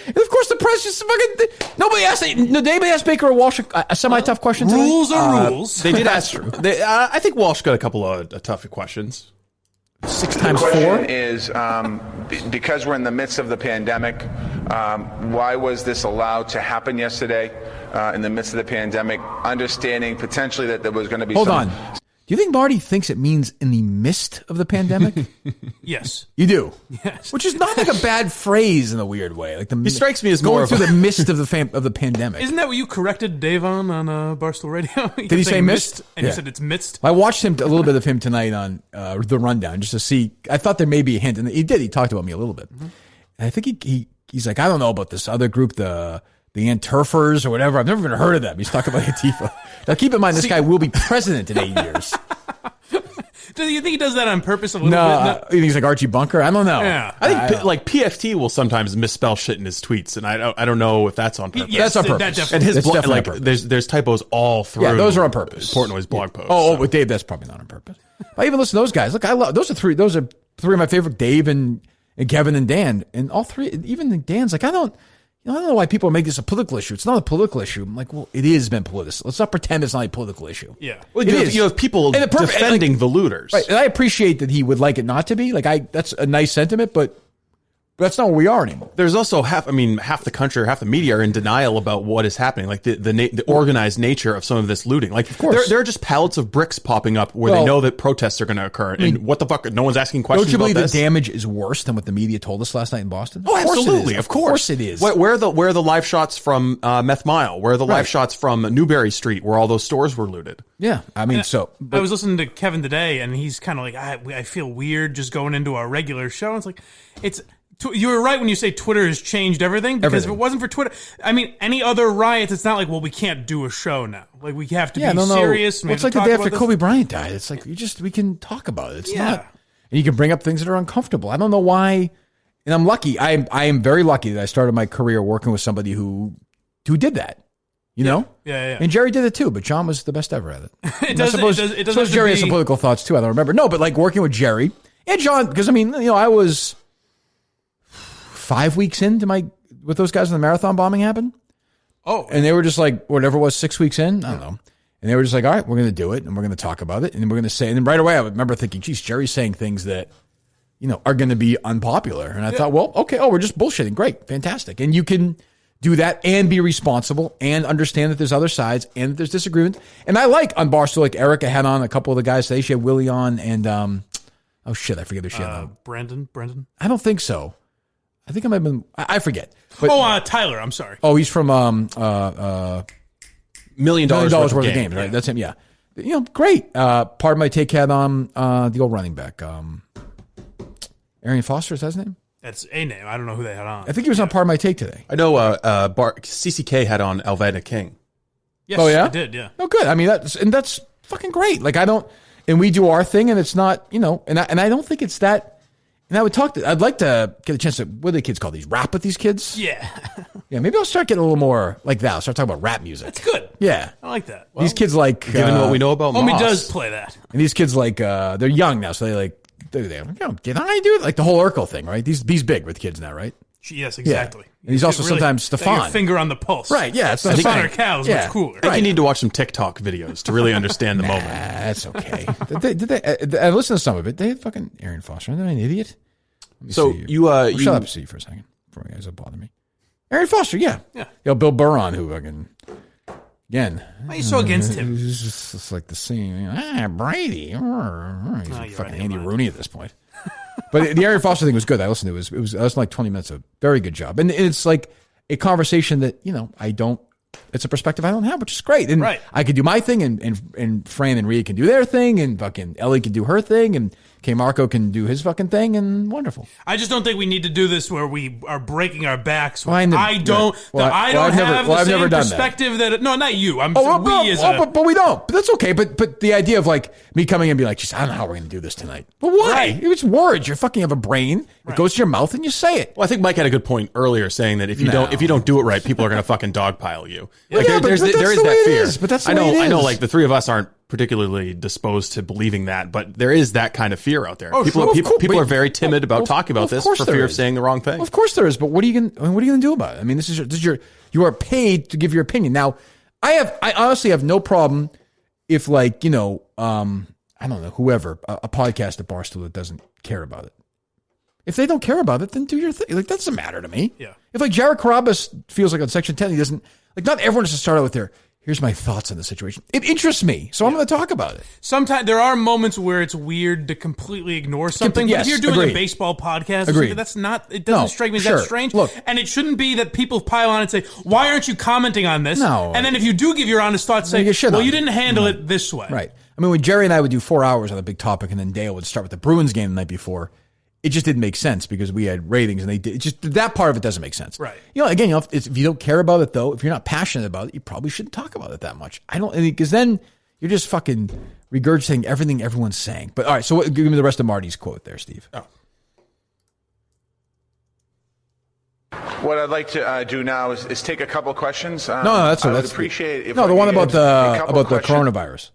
And of course, the press just fucking nobody asked Baker or Walsh a semi-tough question. Rules are rules. They did ask. I think Walsh got a couple of tough questions. 6 times 4 is because we're in the midst of the pandemic. Why was this allowed to happen yesterday in the midst of the pandemic? Understanding potentially that there was going to be. Hold on. Do you think Marty thinks it means in the midst of the pandemic? Yes, you do. Yes, which is not like a bad phrase in a weird way. Like he strikes me as going more through the mist of the pandemic. Isn't that what you corrected Dave on Barstool Radio? Did he say mist? And you said it's midst. I watched a little bit of him tonight on the Rundown just to see. I thought there may be a hint, and he did. He talked about me a little bit. Mm-hmm. And I think he's like, I don't know about this other group, the Anturfers or whatever. I've never even heard of them. He's talking about Antifa. Now keep in mind, this guy will be president in 8 years. Do you think he does that on purpose a little bit? No, you think he's like Archie Bunker? I don't know. Yeah. I think like PFT will sometimes misspell shit in his tweets, and I don't know if that's on purpose. Yes, that's on purpose. And his there's typos all through. Yeah, those are on purpose. Portnoy's blog post. With Dave, that's probably not on purpose. I even listen to those guys. Look, I love those are three of my favorite. Dave and Kevin and Dan, and all three. Even Dan's like, I don't know why people make this a political issue. It's not a political issue. I'm like, well, it has been political. Let's not pretend it's not a political issue. Yeah. Well, you have people defending the looters. Right. And I appreciate that he would like it not to be. Like, that's a nice sentiment, but that's not where we are anymore. There's also half the country, half the media are in denial about what is happening, like the organized nature of some of this looting. Like, of course, there are just pallets of bricks popping up where they know that protests are going to occur. And what the fuck? No one's asking questions. Don't you believe about this? The damage is worse than what the media told us last night in Boston? Oh, absolutely. Of course it is. Where are the live shots from Meth Mile? Where are the live shots from Newberry Street, where all those stores were looted? Yeah, I mean, I was listening to Kevin today, and he's kind of like, I feel weird just going into our regular show. It's like, you were right when you say Twitter has changed everything, because if it wasn't for Twitter, I mean, any other riots, it's not like, well, we can't do a show now. Like, we have to be serious. Well, it's like the day after Kobe Bryant died. It's like, we can talk about it. It's not, and you can bring up things that are uncomfortable. I don't know why, and I'm lucky. I am very lucky that I started my career working with somebody who did that. You know? Yeah. And Jerry did it too, but John was the best ever at it. I suppose Jerry has some political thoughts too. I don't remember. No, but like working with Jerry and John, because I mean, I was 5 weeks into with those guys when the marathon bombing happened. Oh. And they were just like, whatever it was, 6 weeks in, I don't know. And they were just like, all right, we're going to do it, and we're going to talk about it, and we're going to say, and then right away I remember thinking, geez, Jerry's saying things that, are going to be unpopular. And I thought, well, okay, we're just bullshitting. Great, fantastic. And you can do that and be responsible and understand that there's other sides and that there's disagreement. And I like on Barstool, like Erica had on a couple of the guys today. She had Willie on and, oh shit, I forget who she had on. Brandon? I don't think so. I think I might have been. I forget. But, Tyler. I'm sorry. Oh, he's from $1 million worth of games, right? That's him. Yeah. Great. Pardon my take had on the old running back, Arian Foster. Is that his name? That's a name. I don't know who they had on. I think he was on Pardon My Take today. I know CCK had on Alveda King. Yes, oh, yeah? I did, yeah. Oh, good. I mean, that's fucking great. Like, and we do our thing, and it's not, and I don't think it's that, and I'd like to get a chance to, what do the kids call these? Rap with these kids? Yeah. Yeah, maybe I'll start getting a little more like that. I'll start talking about rap music. That's good. Yeah. I like that. These kids like... Given what we know about Homie Moss. does play that. And these kids like, they're young now, so they like, did I do it? Like the whole Urkel thing, right? He's big with kids now, right? Yes, exactly. Yeah. And he's also really, sometimes Stefan. Your finger on the pulse. Right, yeah. It's Stefan or Cow is much cooler. I think you need to watch some TikTok videos to really understand the moment. That's okay. I listened to some of it. They had fucking Arian Foster. Am I an idiot? So you shut up, Steve, for a second before you guys bother me. Arian Foster, yeah. Bill Burr on who fucking again. Why are you so against him? It's just like the scene. Brady. He's fucking Andy Rooney at this point. But the Arian Foster thing was good. I listened to it. It was like 20 minutes. A very good job. And it's like a conversation that, it's a perspective I don't have, which is great. And I could do my thing, and Fran and Rhea can do their thing, and fucking Ellie can do her thing, and K. Marco can do his fucking thing, and wonderful. I just don't think we need to do this where we are breaking our backs. Well, I don't have the same perspective that. No, not you. But we don't. But that's okay. But the idea of like me coming in and be like, I don't know how we're going to do this tonight. But why? Right. It's words. You fucking have a brain. It goes to your mouth and you say it. Well, I think Mike had a good point earlier, saying that if you don't do it right, people are going to fucking dogpile you. There is that fear. But that's the way it is. I know. Like the three of us aren't particularly disposed to believing that, but there is that kind of fear out there. People are very timid about talking about this for fear of saying the wrong thing. Of course there is, but what are you going to do about it? I mean, you are paid to give your opinion. Now, I honestly have no problem if I don't know, whoever, a podcast at Barstool that doesn't care about it. If they don't care about it, then do your thing. Like, that doesn't matter to me. Yeah. If like Jared Carabas feels like on Section 10, he doesn't, like, not everyone has to start out with here's my thoughts on the situation. It interests me, so I'm going to talk about it. Sometimes there are moments where it's weird to completely ignore something. Yes, but if you're doing agreed. a baseball podcast, Agreed. that's not. It doesn't strike me as that strange. Look, and it shouldn't be that people pile on and say, "Why aren't you commenting on this?" No. And then if you do give your honest thoughts, say, "Well, you didn't handle it this way." Right. I mean, when Jerry and I would do 4 hours on a big topic, and then Dale would start with the Bruins game the night before, it just didn't make sense because we had ratings, and they did. Just that part of it doesn't make sense. Right. Again, if you don't care about it, though, if you're not passionate about it, you probably shouldn't talk about it that much. Because then you're just fucking regurgitating everything everyone's saying. But all right, so give me the rest of Marty's quote there, Steve. Oh. What I'd like to do now is take a couple questions. That's appreciate if the one about the questions. coronavirus.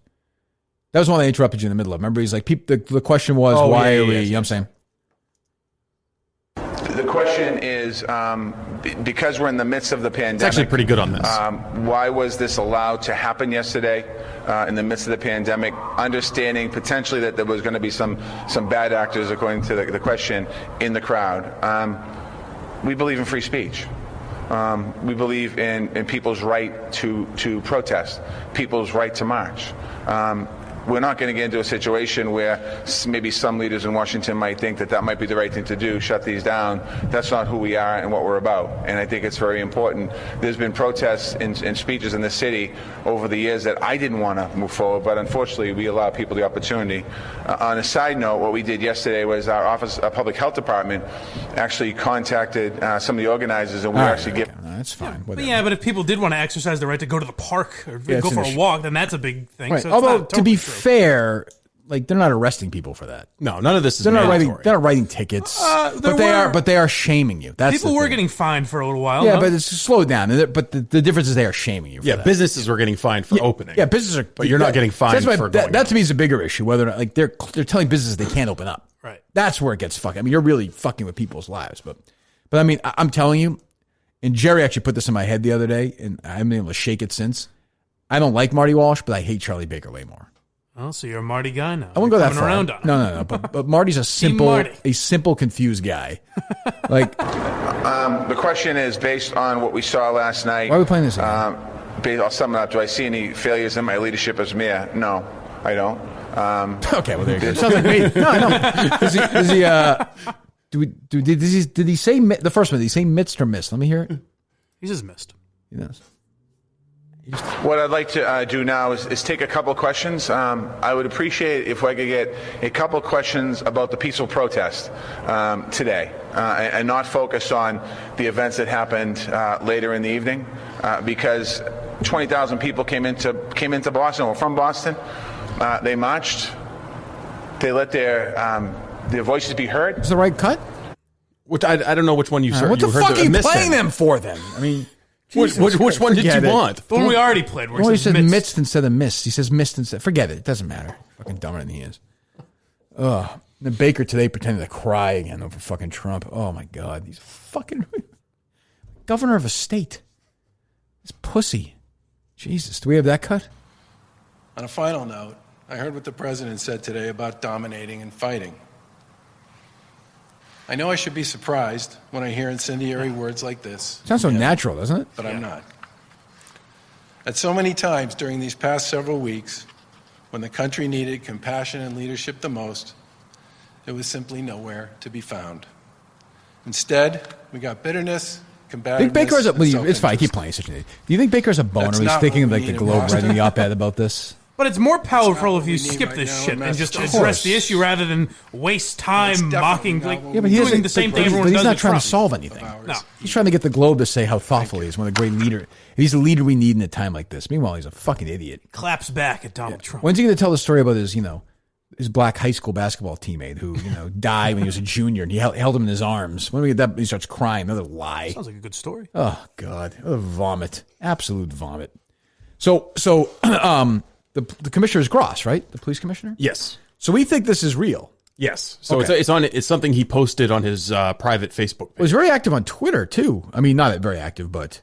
That was one I interrupted you in the middle of. Remember, he's like, the question was, why are we? You know what I'm saying? The question is, because we're in the midst of the pandemic. It's actually pretty good on this. Why was this allowed to happen yesterday in the midst of the pandemic, understanding potentially that there was going to be some bad actors, according to the question, in the crowd? We believe in free speech. We believe in people's right to protest, people's right to march. We're not going to get into a situation where maybe some leaders in Washington might think that might be the right thing to do, shut these down. That's not who we are and what we're about. And I think it's very important. There's been protests and speeches in the city over the years that I didn't want to move forward, but unfortunately we allow people the opportunity. On a side note, what we did yesterday was our public health department actually contacted some of the organizers, and we actually get. That's fine. But if people did want to exercise the right to go to the park or go for a walk, then that's a big thing. Right. So although, to be fair, like, they're not arresting people for that. No, none of this is. They're not writing tickets. But they are shaming you. That's people were getting fined for a little while. Yeah, but it's slowed down. But the difference is they are shaming you. For that. Businesses were getting fined for opening. Yeah, businesses are. But you're not getting fined for going. That to me is a bigger issue. Whether or not, like, they're telling businesses they can't open up. Right. That's where it gets fucking. I mean, you're really fucking with people's lives. But I mean, I'm telling you, and Jerry actually put this in my head the other day, and I haven't been able to shake it since. I don't like Marty Walsh, but I hate Charlie Baker way more. Oh, so you're a Marty guy now. I won't go that far. Around on no. But Marty's a simple, confused guy. Like, the question is based on what we saw last night. Why are we playing this? I'll sum it up. Do I see any failures in my leadership as mayor? No, I don't. Okay, well there you go. Sounds like me. No. Did he say the first one? Did he say missed or missed? Let me hear it. He says missed. He does. What I'd like to do now is take a couple questions. I would appreciate if I could get a couple questions about the peaceful protest today and not focus on the events that happened later in the evening because 20,000 people came into Boston or from Boston. They marched. They let their voices be heard. Is the right cut? Which I don't know which one you heard. What the fuck are you playing them for then? I mean, which one did you want? The one we already played. Where he said missed instead of missed. He says missed instead. Forget it. It doesn't matter. Fucking dumber than he is. Ugh. The Baker today pretended to cry again over fucking Trump. Oh my God. He's fucking governor of a state. This pussy. Jesus. Do we have that cut? On a final note, I heard what the president said today about dominating and fighting. I know I should be surprised when I hear incendiary words like this. Sounds so natural, doesn't it? But I'm not. At so many times during these past several weeks, when the country needed compassion and leadership the most, it was simply nowhere to be found. Instead, we got bitterness, combativeness. Baker has it's fine. Keep playing such an idiot. Do you think Baker's a boner? He's thinking of like the Globe writing the op-ed about this. But it's more powerful if you skip this shit and just address the issue rather than waste time mocking, doing the same thing everyone does. But he's not trying to solve anything. No. He's trying to get the Globe to say how thoughtful he is, one of the great leader. He's the leader we need in a time like this. Meanwhile, he's a fucking idiot. Claps back at Donald Trump. When's he going to tell the story about his black high school basketball teammate who died when he was a junior and he held him in his arms? When we get that, he starts crying. Another lie. Sounds like a good story. Oh God, vomit, absolute vomit. So, The commissioner is Gross, right? The police commissioner? Yes. So we think this is real. Yes. So it's something he posted on his private Facebook page. Well, he's very active on Twitter too. I mean, not very active, but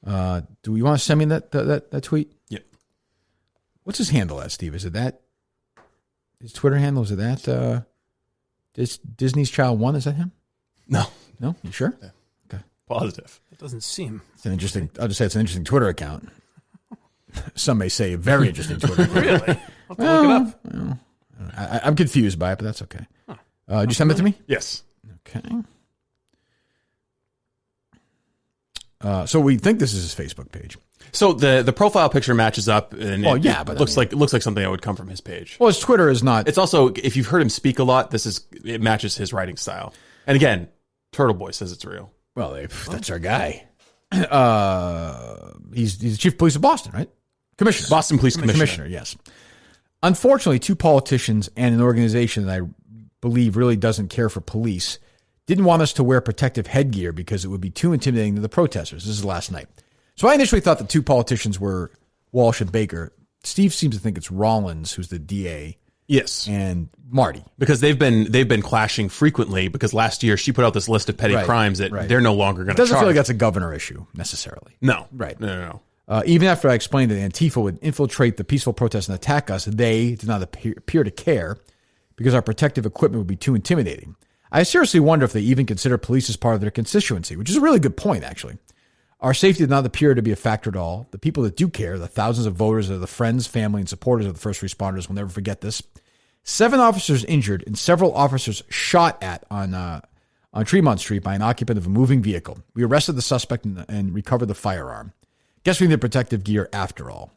do we want to send me that tweet? Yep. What's his handle at, Steve? Is it that? His Twitter handle, is it that Disney's Child 1? Is that him? No. No? You sure? Yeah. Okay. Positive. It doesn't seem. It's an interesting, I'll just say it's an interesting Twitter account. Some may say a very interesting Twitter account. Really? I'll have to look it up. I'm confused by it, but that's okay. Huh. Did you send it to me? Yes. Okay. So we think this is his Facebook page. So the profile picture matches up, and but it looks like something that would come from his page. Well, his Twitter is not. It's also, if you've heard him speak a lot, it matches his writing style. And again, Turtle Boy says it's real. Well, that's our guy. He's the chief of police of Boston, right? Commissioner. Boston Police Commissioner. Yes. Unfortunately, two politicians and an organization that I believe really doesn't care for police didn't want us to wear protective headgear because it would be too intimidating to the protesters. This is last night. So I initially thought the two politicians were Walsh and Baker. Steve seems to think it's Rollins, who's the DA. Yes. And Marty. Because they've been clashing frequently because last year she put out this list of petty crimes that they're no longer going to charge. It doesn't feel like that's a governor issue necessarily. No. Right. No. Even after I explained that Antifa would infiltrate the peaceful protest and attack us, they did not appear to care because our protective equipment would be too intimidating. I seriously wonder if they even consider police as part of their constituency, which is a really good point, actually. Our safety did not appear to be a factor at all. The people that do care, the thousands of voters that are the friends, family, and supporters of the first responders will never forget this. 7 officers injured and several officers shot at on Tremont Street by an occupant of a moving vehicle. We arrested the suspect and recovered the firearm. Guess we need protective gear after all.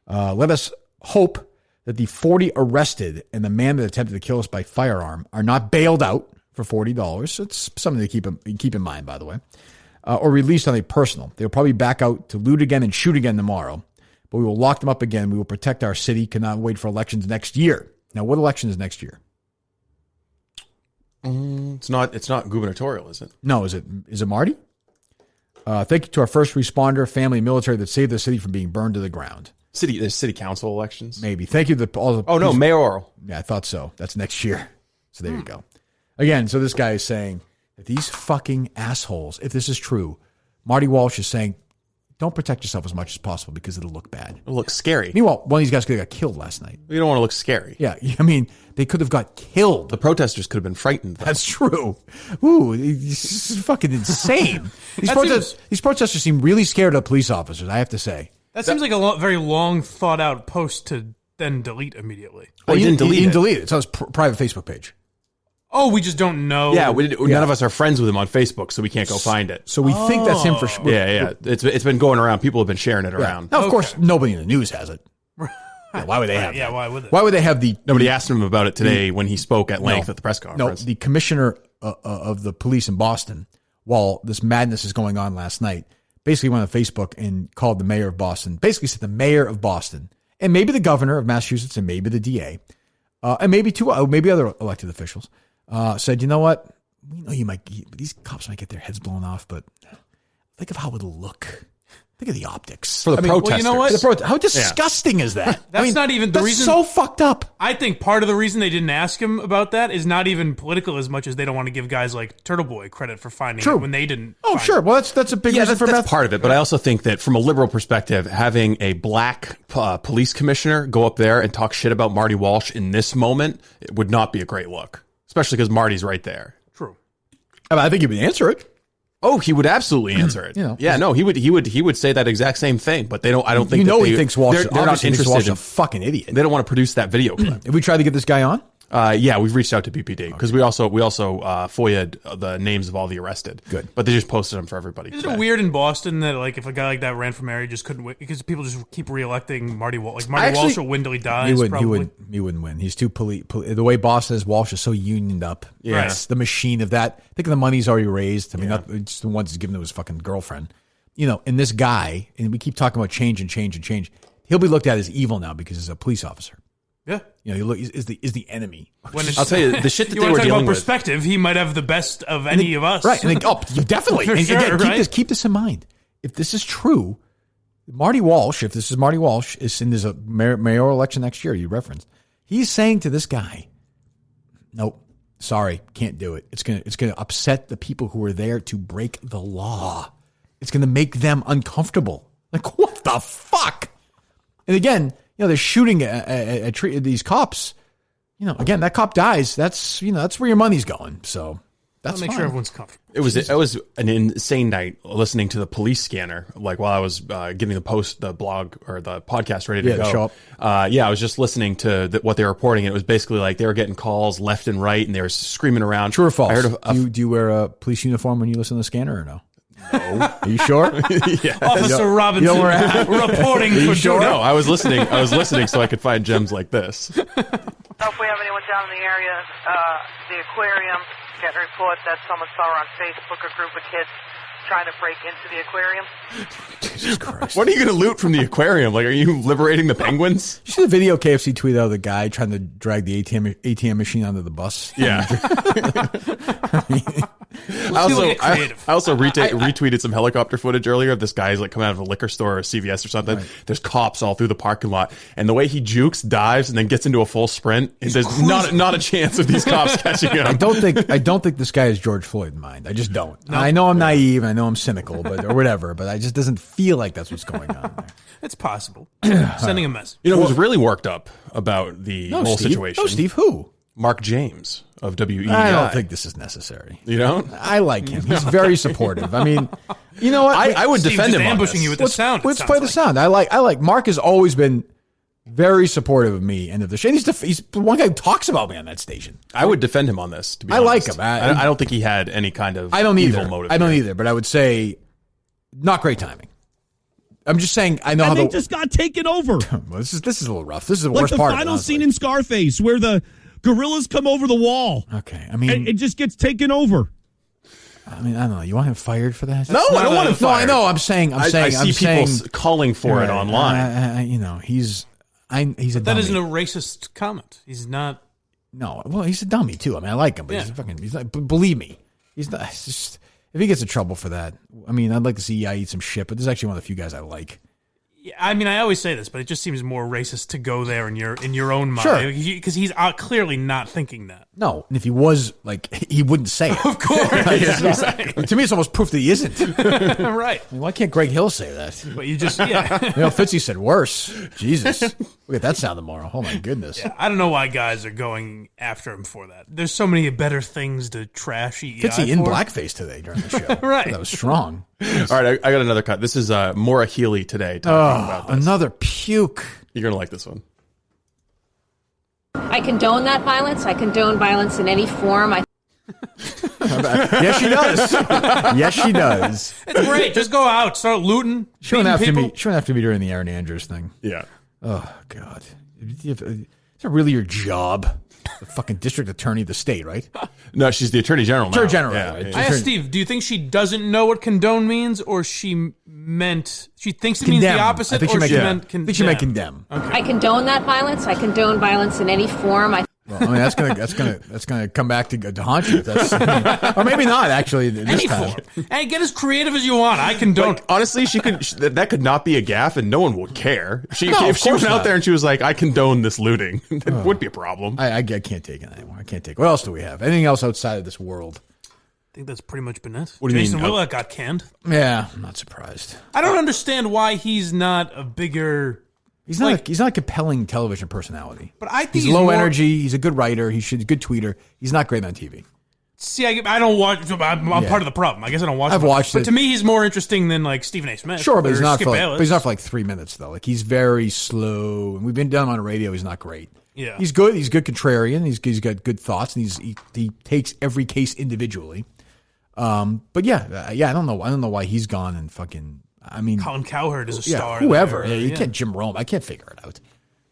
Let us hope that the 40 arrested and the man that attempted to kill us by firearm are not bailed out for $40. It's something to keep in mind, by the way. Or released on a personal. They'll probably back out to loot again and shoot again tomorrow. But we will lock them up again. We will protect our city. Cannot wait for elections next year. Now, what election is next year? It's not gubernatorial, is it? No, is it Marty? Thank you to our first responder, family, military that saved the city from being burned to the ground. There's city council elections. Maybe. Thank you to all the. Oh no, mayoral. Yeah, I thought so. That's next year. So there you go. Again, so this guy is saying that these fucking assholes, if this is true, Marty Walsh is saying, don't protect yourself as much as possible because it'll look bad. It'll look scary. Meanwhile, one of these guys could have got killed last night. You don't want to look scary. Yeah, I mean, they could have got killed. The protesters could have been frightened, though. That's true. Ooh, this is fucking insane. These protesters seem really scared of police officers, I have to say. That seems like a very long thought out post to then delete immediately. Well, he didn't delete it. It's on his private Facebook page. Oh, we just don't know. Yeah, none of us are friends with him on Facebook, so we can't go find it. So we think that's him for sure. Yeah. It's been going around. People have been sharing it around. Now, of course, nobody in the news has it. Yeah, why would they have? Yeah, why would they? Why would they have the? Nobody asked him about it today when he spoke at length at the press conference. No, the commissioner of the police in Boston, while this madness is going on last night, basically went on Facebook and called the mayor of Boston. Basically said the mayor of Boston and maybe the governor of Massachusetts and maybe the DA and maybe maybe other elected officials. Said, you know what? We know these cops might get their heads blown off, but think of how it'll look. Think of the optics. For the protesters. Well, you know what? How disgusting is that? That's not even the reason. That's so fucked up. I think part of the reason they didn't ask him about that is not even political as much as they don't want to give guys like Turtle Boy credit for finding it when they didn't. Oh, sure. Well, that's a big reason for that's part of it. But I also think that from a liberal perspective, having a black police commissioner go up there and talk shit about Marty Walsh in this moment, it would not be a great look. Especially because Marty's right there. True. I think he would answer it. Oh, he would absolutely answer it. He would say that exact same thing. But they don't. I don't think he thinks Walsh. They're not interested Walsh in a fucking idiot. They don't want to produce that video clip. Have we tried to get this guy on? Yeah, we've reached out to BPD because we also FOIA'd the names of all the arrested. Good, but they just posted them for everybody. Isn't it weird in Boston that like if a guy like that ran for mayor, he just couldn't win because people just keep reelecting Marty Walsh? Like Marty Walsh will win till he dies. He wouldn't win. He's too the way Boston is. Walsh is so unioned up. Yeah, it's the machine of that. Think of the money he's already raised. I mean, it's the ones he's given to his fucking girlfriend. And this guy, and we keep talking about change. He'll be looked at as evil now because he's a police officer. Yeah, is the enemy. I'll tell you the shit that you they were dealing with. Perspective, he might have the best of any of us. Right? And definitely. For sure, again, keep this in mind. If this is true, Marty Walsh. If this is Marty Walsh, there's a mayoral election next year. You referenced. He's saying to this guy, "Nope, sorry, can't do it. It's gonna upset the people who are there to break the law. It's gonna make them uncomfortable. Like what the fuck?" And again. They're shooting at these cops. Again, that cop dies. That's where your money's going. So that's make sure everyone's comfortable. It was an insane night listening to the police scanner. Like while I was getting the blog or the podcast ready to go. Show up. I was just listening to what they were reporting. And it was basically like they were getting calls left and right, and they were screaming around. True or false? I heard do you wear a police uniform when you listen to the scanner or no? No. Are you sure? Yeah. Officer Robinson reporting for sure. No, I was listening so I could find gems like this. So if we have anyone down in the area, the aquarium, getting reports that someone saw on Facebook a group of kids trying to break into the aquarium. Jesus Christ. What are you going to loot from the aquarium? Like, are you liberating the penguins? You see the video KFC tweeted out of the guy trying to drag the ATM machine onto the bus? Yeah. I also retweeted some helicopter footage earlier of this guy's like coming out of a liquor store or CVS or something. Right. There's cops all through the parking lot, and the way he jukes, dives, and then gets into a full sprint, there's not a chance of these cops catching him. I don't think this guy is George Floyd in mind. I just don't. No. I know I'm naive. I know I'm cynical, or whatever. But I just doesn't feel like that's what's going on there. It's possible. Sending a message. Who's really worked up about the whole situation? No, Steve. Who? Mark James of WEEI. I don't think this is necessary. You don't? I like him. He's very supportive. I mean, you know what? I would defend him. Ambushing you with the sound. Let's play the sound. I like. Mark has always been very supportive of me and of the show. He's the one guy who talks about me on that station. I would defend him on this. To be honest. Like him. I don't think he had any kind of evil motive. I don't either. But I would say, not great timing. I'm just saying. I know how they just got taken over. Well, this is a little rough. This is the worst part. Like the final scene in Scarface, where the gorillas come over the wall. Okay, I mean, it just gets taken over. I mean, I don't know. You want him fired for that? No, I don't want him fired. No, I know. I'm saying. I see people calling for it online. He's a dummy. That isn't a racist comment. He's not. No, well, he's a dummy too. I mean, I like him, but he's not. Believe me, he's not. It's just, if he gets in trouble for that, I mean, I'd like to see EI eat some shit. But this is actually one of the few guys I like. Yeah, I mean, I always say this, but it just seems more racist to go there in your own mind. Sure, because he's clearly not thinking that. No, and if he was, like, he wouldn't say it. Of course. To me, it's almost proof that he isn't. Right. Why can't Greg Hill say that? But you just, Fitzy said worse. Jesus. We'll get that sound tomorrow. Oh, my goodness. Yeah, I don't know why guys are going after him for that. There's so many better things to trash EI Fitzy in blackface today during the show. Right. That was strong. All right, I got another cut. This is Maura Healey today talking about this. Another puke. You're going to like this one. I condone that violence. I condone violence in any form. Yes, she does. Yes, she does. It's great. Just go out, start looting. She won't have to be during the Aaron Andrews thing. Yeah. Oh God. Is that really your job? The fucking district attorney of the state, right? No, she's the attorney general now. Attorney general. Yeah, Right? yeah. I asked Steve, do you think she doesn't know what condone means, or she thinks it means the opposite, I think she meant condemn? I think she meant condemn. Okay. I condone that violence. I condone violence in any form. Well, I mean, that's gonna come back to haunt you. Or maybe not. Actually, this time. Hey, get as creative as you want. I condone. Like, honestly, that could not be a gaffe, and no one would care. If she went out there and she was like, "I condone this looting," it would be a problem. I can't take it anymore. I can't take it. What else do we have? Anything else outside of this world? I think that's pretty much been it. What do you Jason mean? Whitlock got canned. Yeah, I'm not surprised. I don't understand why he's not a bigger. He's not a compelling television personality. But I think he's low energy. He's a good writer. He's a good tweeter. He's not great on TV. See, I don't watch. I'm part of the problem. I guess I don't watch. I've watched it, but to me, he's more interesting than like Stephen A. Smith. Sure, but he's not Skip Bayless. but he's not for like 3 minutes though. Like he's very slow, and we've been down on the radio. He's not great. Yeah, he's good. He's good contrarian. He's got good thoughts, and he takes every case individually. But yeah, I don't know. I don't know why he's gone and fucking. I mean, Colin Cowherd is a star. Whoever. You can't Jim Rome. I can't figure it out.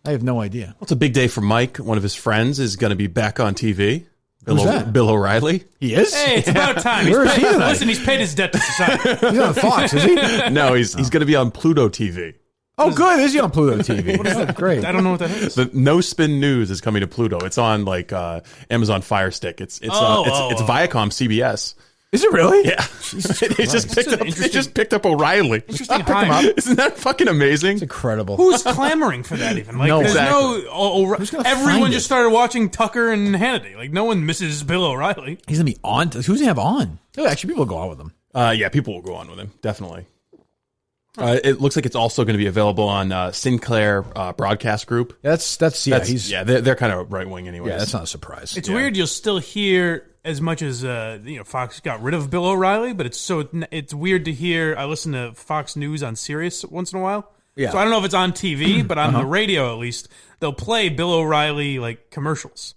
I have no idea. Well, it's a big day for Mike. One of his friends is going to be back on TV. Who's that? Bill O'Reilly. He is? Hey, it's about time. Where is he tonight? Listen, he's paid his debt to society. He's on Fox, is he? No, he's going to be on Pluto TV. Oh, good. Is he on Pluto TV? What is that? Great. I don't know what that is. The No Spin News is coming to Pluto. It's on like Amazon Fire Stick. It's Viacom CBS. Is it really? Yeah. They just picked up O'Reilly. Interesting time. Isn't that fucking amazing? It's incredible. Who's clamoring for that even? Like, No, there's exactly. Who's gonna everyone find just it? started watching Tucker and Hannity. Like, no one misses Bill O'Reilly. He's going to be on. Who's he have on? Oh, actually, people will go on with him. Yeah, people will go on with him. Definitely. It looks like it's also going to be available on Sinclair Broadcast Group. They're kind of right wing anyway. Yeah, that's not a surprise. It's weird. You'll still hear as much as Fox got rid of Bill O'Reilly, but it's weird to hear. I listen to Fox News on Sirius once in a while. Yeah. So I don't know if it's on TV, but on the radio at least, they'll play Bill O'Reilly like commercials.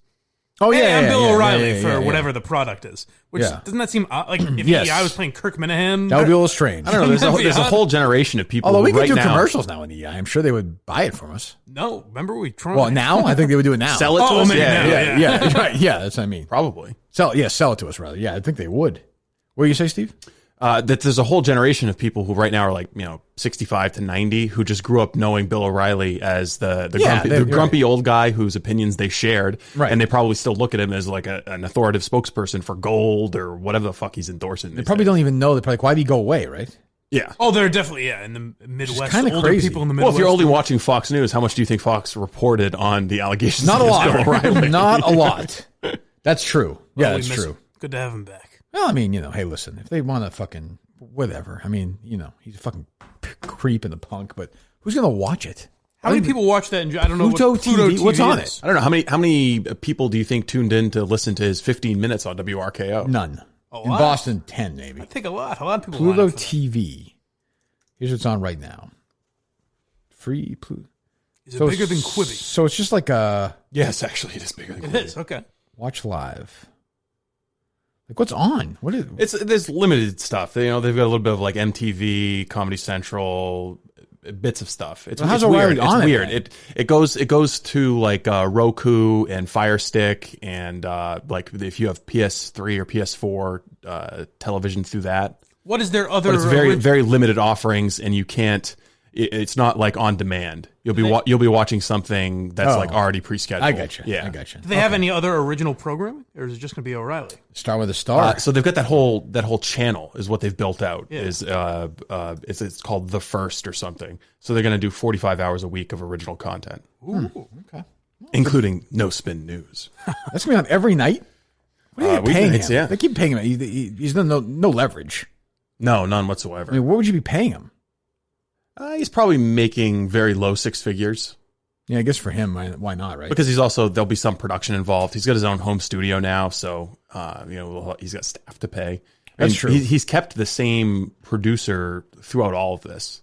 Oh yeah, hey, I'm Bill O'Reilly for yeah. whatever the product is. Which doesn't that seem odd? Like if Yes. I was playing Kirk Minihane, That would be a little strange. I don't know. There's a whole generation of people. Although we could right do now, commercials now in the EI. I'm sure they would buy it from us. No, remember we tried. Well, now I think they would do it now. Sell it to us. maybe now, yeah, right. Yeah, that's what I mean. Probably. Sell it to us rather. Yeah, I think they would. What do you say, Steve? That there's a whole generation of people who right now are like 65 to 90 who just grew up knowing Bill O'Reilly as the grumpy old guy whose opinions they shared, right. And they probably still look at him as like an authoritative spokesperson for gold or whatever the fuck he's endorsing. They probably don't even know. They're probably like, why did he go away? Right? Yeah. Oh, they're definitely in the Midwest. Kind of older crazy. people in the Midwest. Well, if you're only watching Fox News, how much do you think Fox reported on the allegations? Not a against lot. Bill O'Reilly? Not a lot That's true. Yeah, that's true. Good to have him back. Well, I mean, hey, listen, if they want to fucking whatever, I mean, he's a fucking creep in the punk, but who's going to watch it? How many people watch that? I don't know Pluto what Pluto TV what's on is. it? I don't know how many people do you think tuned in to listen to his 15 minutes on WRKO? None. A In lot. Boston, 10 maybe. I think a lot. A lot of people. Pluto line up for that. TV. Here's what's on right now. Free Pluto. Is it bigger than Quibi? So it's just like a Yes, actually, it is bigger than It Quibi. is. Okay. watch live. Like what's on? What is? There's limited stuff. They've got a little bit of like MTV, Comedy Central, bits of stuff. It's, Well, how's it's weird. O'Reilly on It's it weird. then? It goes to like Roku and Fire Stick and like if you have PS3 or PS4 television through that. What is their other? But it's very very limited offerings, and you can't. It's not like on demand. You'll be watching something that's like already pre-scheduled. I got you. Yeah, I got you. Do they have any other original programming, or is it just going to be O'Reilly? Start with a star. So they've got that whole channel is what they've built out. Yeah. It's called The First or something. So they're going to do 45 hours a week of original content. Ooh, okay. Including No Spin News. That's going to be on every night. What are they paying him? weeknights, yeah. They keep paying him. He's no leverage. No, none whatsoever. I mean, what would you be paying him? He's probably making very low six figures. Yeah, I guess for him, why not, right? Because there'll be some production involved. He's got his own home studio now, so he's got staff to pay. That's true. He's kept the same producer throughout all of this.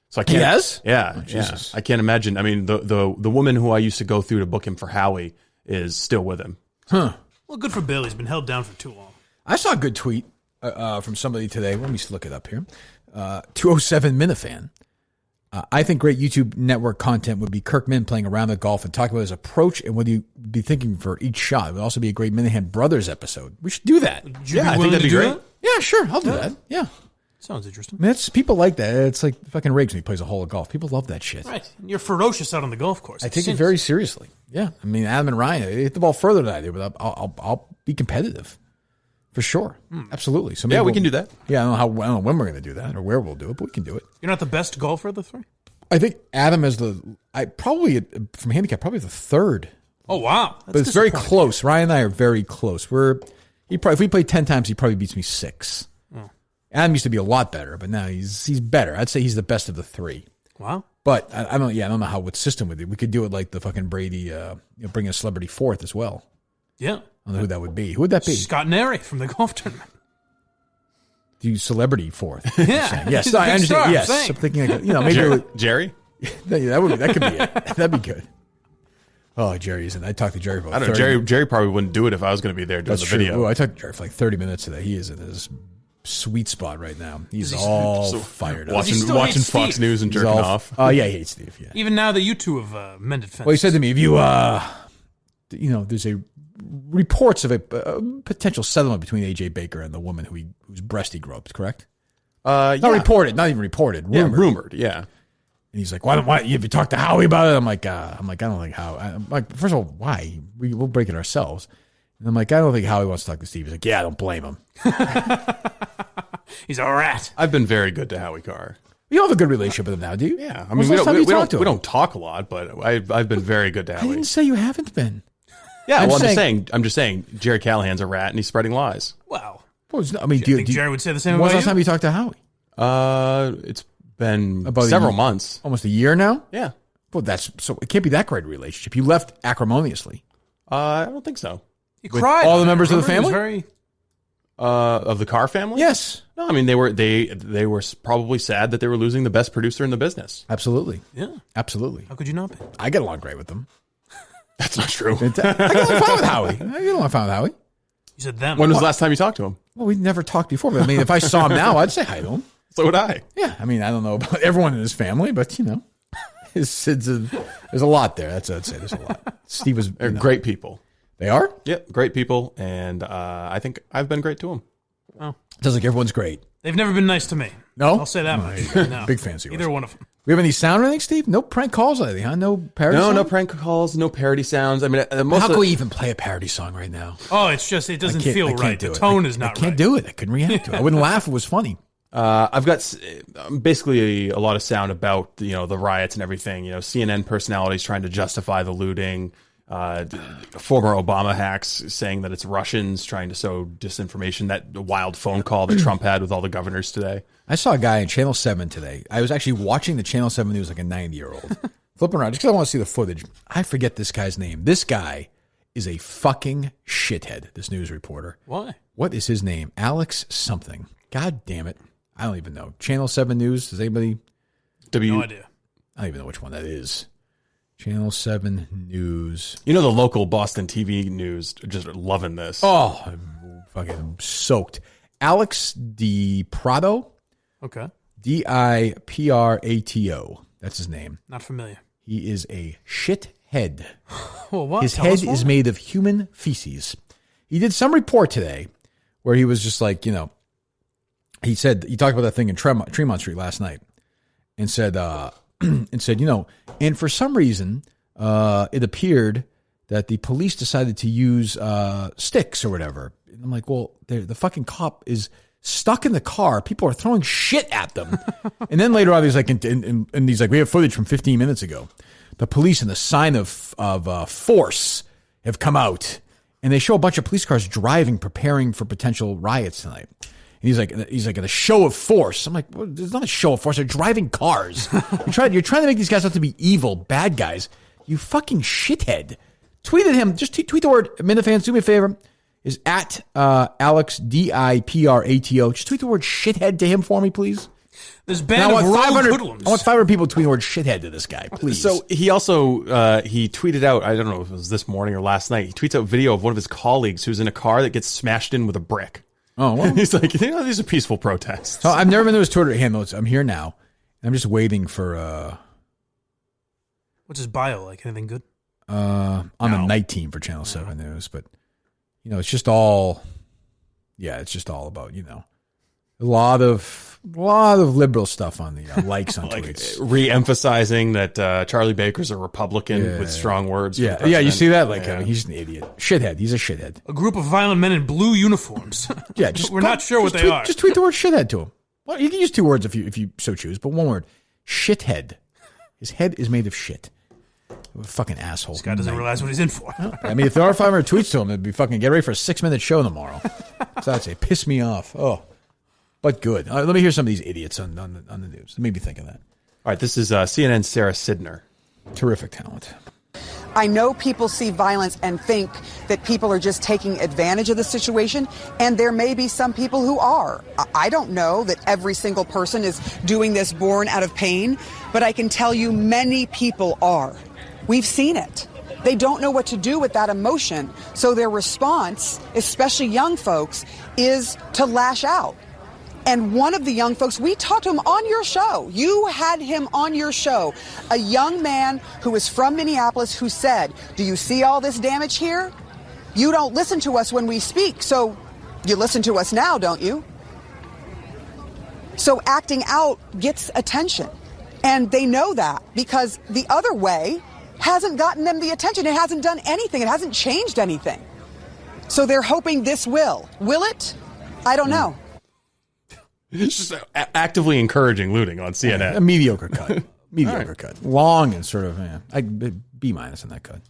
So I can't. Yes? Yeah, Jesus. I can't imagine. I mean, the woman who I used to go through to book him for Howie is still with him. Huh. Well, good for Bill. He's been held down for too long. I saw a good tweet from somebody today. Let me look it up here. 207 Minifan. I think great YouTube network content would be Kirk Min playing around the golf and talking about his approach and what he'd be thinking for each shot. It would also be a great Minihane Brothers episode. We should do that. Yeah, I think that'd be great. That? Yeah, sure. I'll do that. Yeah. Sounds interesting. I mean, people like that. It's like fucking Riggs when he plays a hole of golf. People love that shit. Right. You're ferocious out on the golf course. I take it very seriously. Yeah. I mean, Adam and Ryan, they hit the ball further than I do, but I'll be competitive. For sure. Absolutely. So we can do that. Yeah, I don't know when we're going to do that or where we'll do it, but we can do it. You're not the best golfer of the three? I think Adam is from handicap, probably the third. Oh, wow. But it's very close. Ryan and I are very close. If we play 10 times, he probably beats me 6. Oh. Adam used to be a lot better, but now he's better. I'd say he's the best of the three. Wow. But I don't know what system with it. We could do it like the fucking Brady, bring a celebrity fourth as well. Yeah. I don't know who that would be. Who would that be? Scott Neri from the golf tournament. Do celebrity fourth? Yeah. Yes, I understand. Yes, I'm thinking maybe Jerry. that could be it. That'd be good. Oh, Jerry isn't. I talked to Jerry for I don't know. Jerry probably wouldn't do it if I was going to be there doing the video. Ooh, I talked to Jerry for like 30 minutes today. He is in his sweet spot right now. He's all fired up. Watching Fox News and jerking off. Oh, yeah, he hates Steve. Yeah. Even now that you two have mended fences. Well, he said to me, if you, there's reports of a potential settlement between AJ Baker and the woman whose breast he groped, correct? Not even reported. Rumored, yeah. And he's like, why have you talked to Howie about it? I'm like, I don't think Howie. I'm like, first of all, why? We'll break it ourselves. And I'm like, I don't think Howie wants to talk to Steve. He's like, yeah, I don't blame him. He's a rat. I've been very good to Howie Carr. You have a good relationship with him now, do you? Yeah. I mean, we don't talk a lot, but I've been very good to Howie. I didn't say you haven't been. Yeah, I'm just saying, Jerry Callahan's a rat and he's spreading lies. Wow. Well, I mean, do you think Jerry would say the same about you? When's the last time you talked to Howie? It's been about several months. Almost a year now? Yeah. Well, it can't be that great a relationship. You left acrimoniously. I don't think so. You cried. All the members of the family? Of the Carr family? Yes. No, I mean, they were probably sad that they were losing the best producer in the business. Absolutely. Yeah. Absolutely. How could you not be? I get along great with them. That's not true. I get along fine with Howie. You said them. When was the last time you talked to him? Well, we never talked before. But I mean, if I saw him now, I'd say hi to him. So would I. Yeah. I mean, I don't know about everyone in his family, but, there's a lot there. That's what I'd say. There's a lot. Steve was... They're great people. They are? Yep, great people. And I think I've been great to them. Oh. Sounds like everyone's great. They've never been nice to me. No? I'll say that much. No. Big fans of yours. Either one of them. We have any sound or anything, Steve? No prank calls lately, huh? No parody songs? No prank calls, no parody sounds. I mean, how can we even play a parody song right now? Oh, it's just, it doesn't feel right. The tone is not right. I can't do it. I couldn't react to it. I wouldn't laugh if it was funny. I've got basically a lot of sound about, the riots and everything. CNN personalities trying to justify the looting. Former Obama hacks saying that it's Russians trying to sow disinformation. That wild phone call that Trump had with all the governors today. I saw a guy on Channel 7 today. I was actually watching the Channel 7 news like a 90-year-old. Flipping around just because I want to see the footage. I forget this guy's name. This guy is a fucking shithead, this news reporter. Why? What is his name? Alex something. God damn it. I don't even know. Channel 7 News. Does anybody? No idea. I don't even know which one that is. Channel 7 News. The local Boston TV news just loving this. Oh, I'm fucking soaked. Alex DiPrato. Okay. DiPrato. That's his name. Not familiar. He is a shithead. Well, what? His head is made of human feces. He did some report today where he was just like, he talked about that thing in Tremont Street last night and said, and for some reason, it appeared that the police decided to use sticks or whatever. And I'm like, well, the fucking cop is stuck in the car. People are throwing shit at them. And then later on, he's like, and he's like, we have footage from 15 minutes ago. The police in the sign of force have come out, and they show a bunch of police cars driving, preparing for potential riots tonight. And he's like in a show of force. I'm like, well, there's not a show of force. They're driving cars. You're trying to make these guys out to be evil, bad guys. You fucking shithead. Tweet at him. Just tweet the word Minifans. Do me a favor. Is at Alex DiPrato. Just tweet the word shithead to him for me, please. This band of rogue hoodlums. I want 500 people tweeting the word shithead to this guy, please. So he also he tweeted out, I don't know if it was this morning or last night, he tweets out a video of one of his colleagues who's in a car that gets smashed in with a brick. Oh, well. He's like, these are peaceful protests. So I've never been to his Twitter handle. I'm here now. I'm just waiting for... What's his bio like? Anything good? On the night team for Channel 7 News. But, it's just all... Yeah, it's just all about, a lot of liberal stuff on the likes on tweets. Re-emphasizing that Charlie Baker's a Republican with strong words. Yeah, you see that? He's an idiot. Shithead. He's a shithead. A group of violent men in blue uniforms. Yeah, we're not sure what they are. Just tweet the word shithead to him. Well, you can use 2 words if you so choose, but 1 word. Shithead. His head is made of shit. What a fucking asshole. This guy doesn't realize what he's in for. I mean, if there are 500 tweets to him, it'd be fucking get ready for a 6-minute show tomorrow. So I'd say, piss me off. Oh, but good. Let me hear some of these idiots on the news. It made me think of that. All right, this is CNN's Sarah Sidner. Terrific talent. I know people see violence and think that people are just taking advantage of the situation, and there may be some people who are. I don't know that every single person is doing this born out of pain, but I can tell you many people are. We've seen it. They don't know what to do with that emotion, so their response, especially young folks, is to lash out. And one of the young folks, we talked to him on your show. You had him on your show. A young man who is from Minneapolis who said, do you see all this damage here? You don't listen to us when we speak, so you listen to us now, don't you? So acting out gets attention. And they know that because the other way hasn't gotten them the attention. It hasn't done anything. It hasn't changed anything. So they're hoping this will. Will it? I don't know. It's just actively encouraging looting on CNN. A mediocre cut. Mediocre cut. Long and sort of, B- on that cut.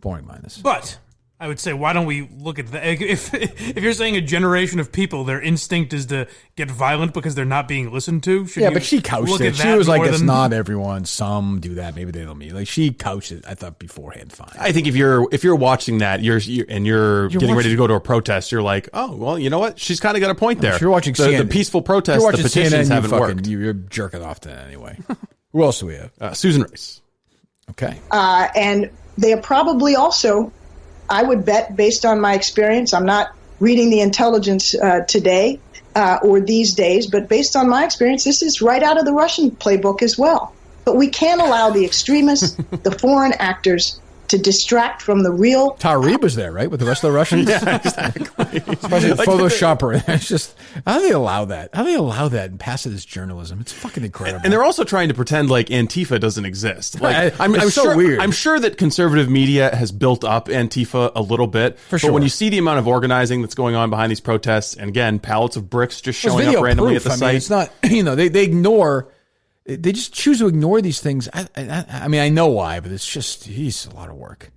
Boring minus. But I would say, why don't we look at that? If you're saying a generation of people, their instinct is to get violent because they're not being listened to. But she couched it. She was like, it's not everyone. Some do that. Maybe they don't mean. Like, she couched it, I thought, beforehand fine. I think if you're watching that, you're getting ready to go to a protest, you're like, oh, well, you know what? She's kind of got a point there. If you're watching the peaceful protest, the petitions haven't worked. You're jerking off to that anyway. Who else do we have? Susan Rice. Okay. And they are probably also... I would bet, based on my experience, I'm not reading the intelligence today or these days, but based on my experience, this is right out of the Russian playbook as well. But we can't allow the extremists, the foreign actors, to distract from the real... Tariq was there, right, with the rest of the Russians? Yeah, exactly. Especially the Photoshopper. It's just, how do they allow that? How do they allow that and pass it as journalism? It's fucking incredible. And they're also trying to pretend like Antifa doesn't exist. Like, I'm so sure, weird. I'm sure that conservative media has built up Antifa a little bit. For sure. But when you see the amount of organizing that's going on behind these protests, and again, pallets of bricks just showing up randomly at the site. It's not, they ignore... They just choose to ignore these things. I mean, I know why, but it's just, it's a lot of work.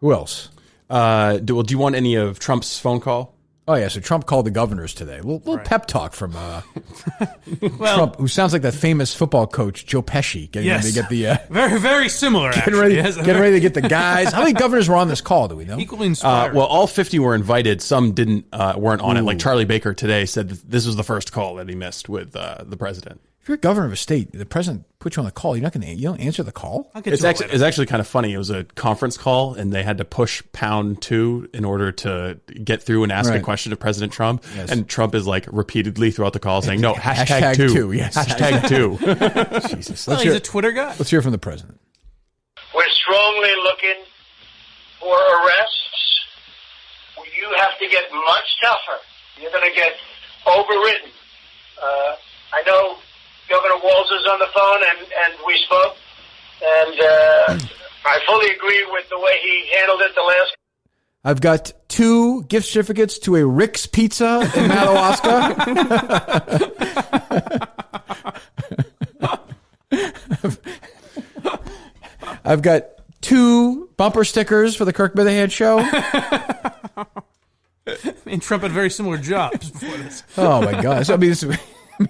Who else? Do you want any of Trump's phone call? Oh, yeah. So Trump called the governors today. A little pep talk from Trump, who sounds like that famous football coach, Joe Pesci. Getting ready to get the... very, very similar, getting ready to get the guys. How many governors were on this call, do we know? Equally inspired. Well, all 50 were invited. Some weren't on it. Like Charlie Baker today said that this was the first call that he missed with the president. If you're a governor of a state, the president puts you on the call. You don't answer the call. It's actually kind of funny. It was a conference call, and they had to push #2 in order to get through and ask a question to President Trump. Yes. And Trump is like repeatedly throughout the call saying, "No, #2, yes, #2." Jesus, he's a Twitter guy. Let's hear from the president. We're strongly looking for arrests. You have to get much tougher. You're going to get overridden. I know Governor Walsh is on the phone, and we spoke, and I fully agree with the way he handled it the last. I've got 2 gift certificates to a Rick's Pizza in Madawaska. I've got 2 bumper stickers for the Kirk Minihane show. And Trump had very similar jobs before this. Oh, my God. So, I mean,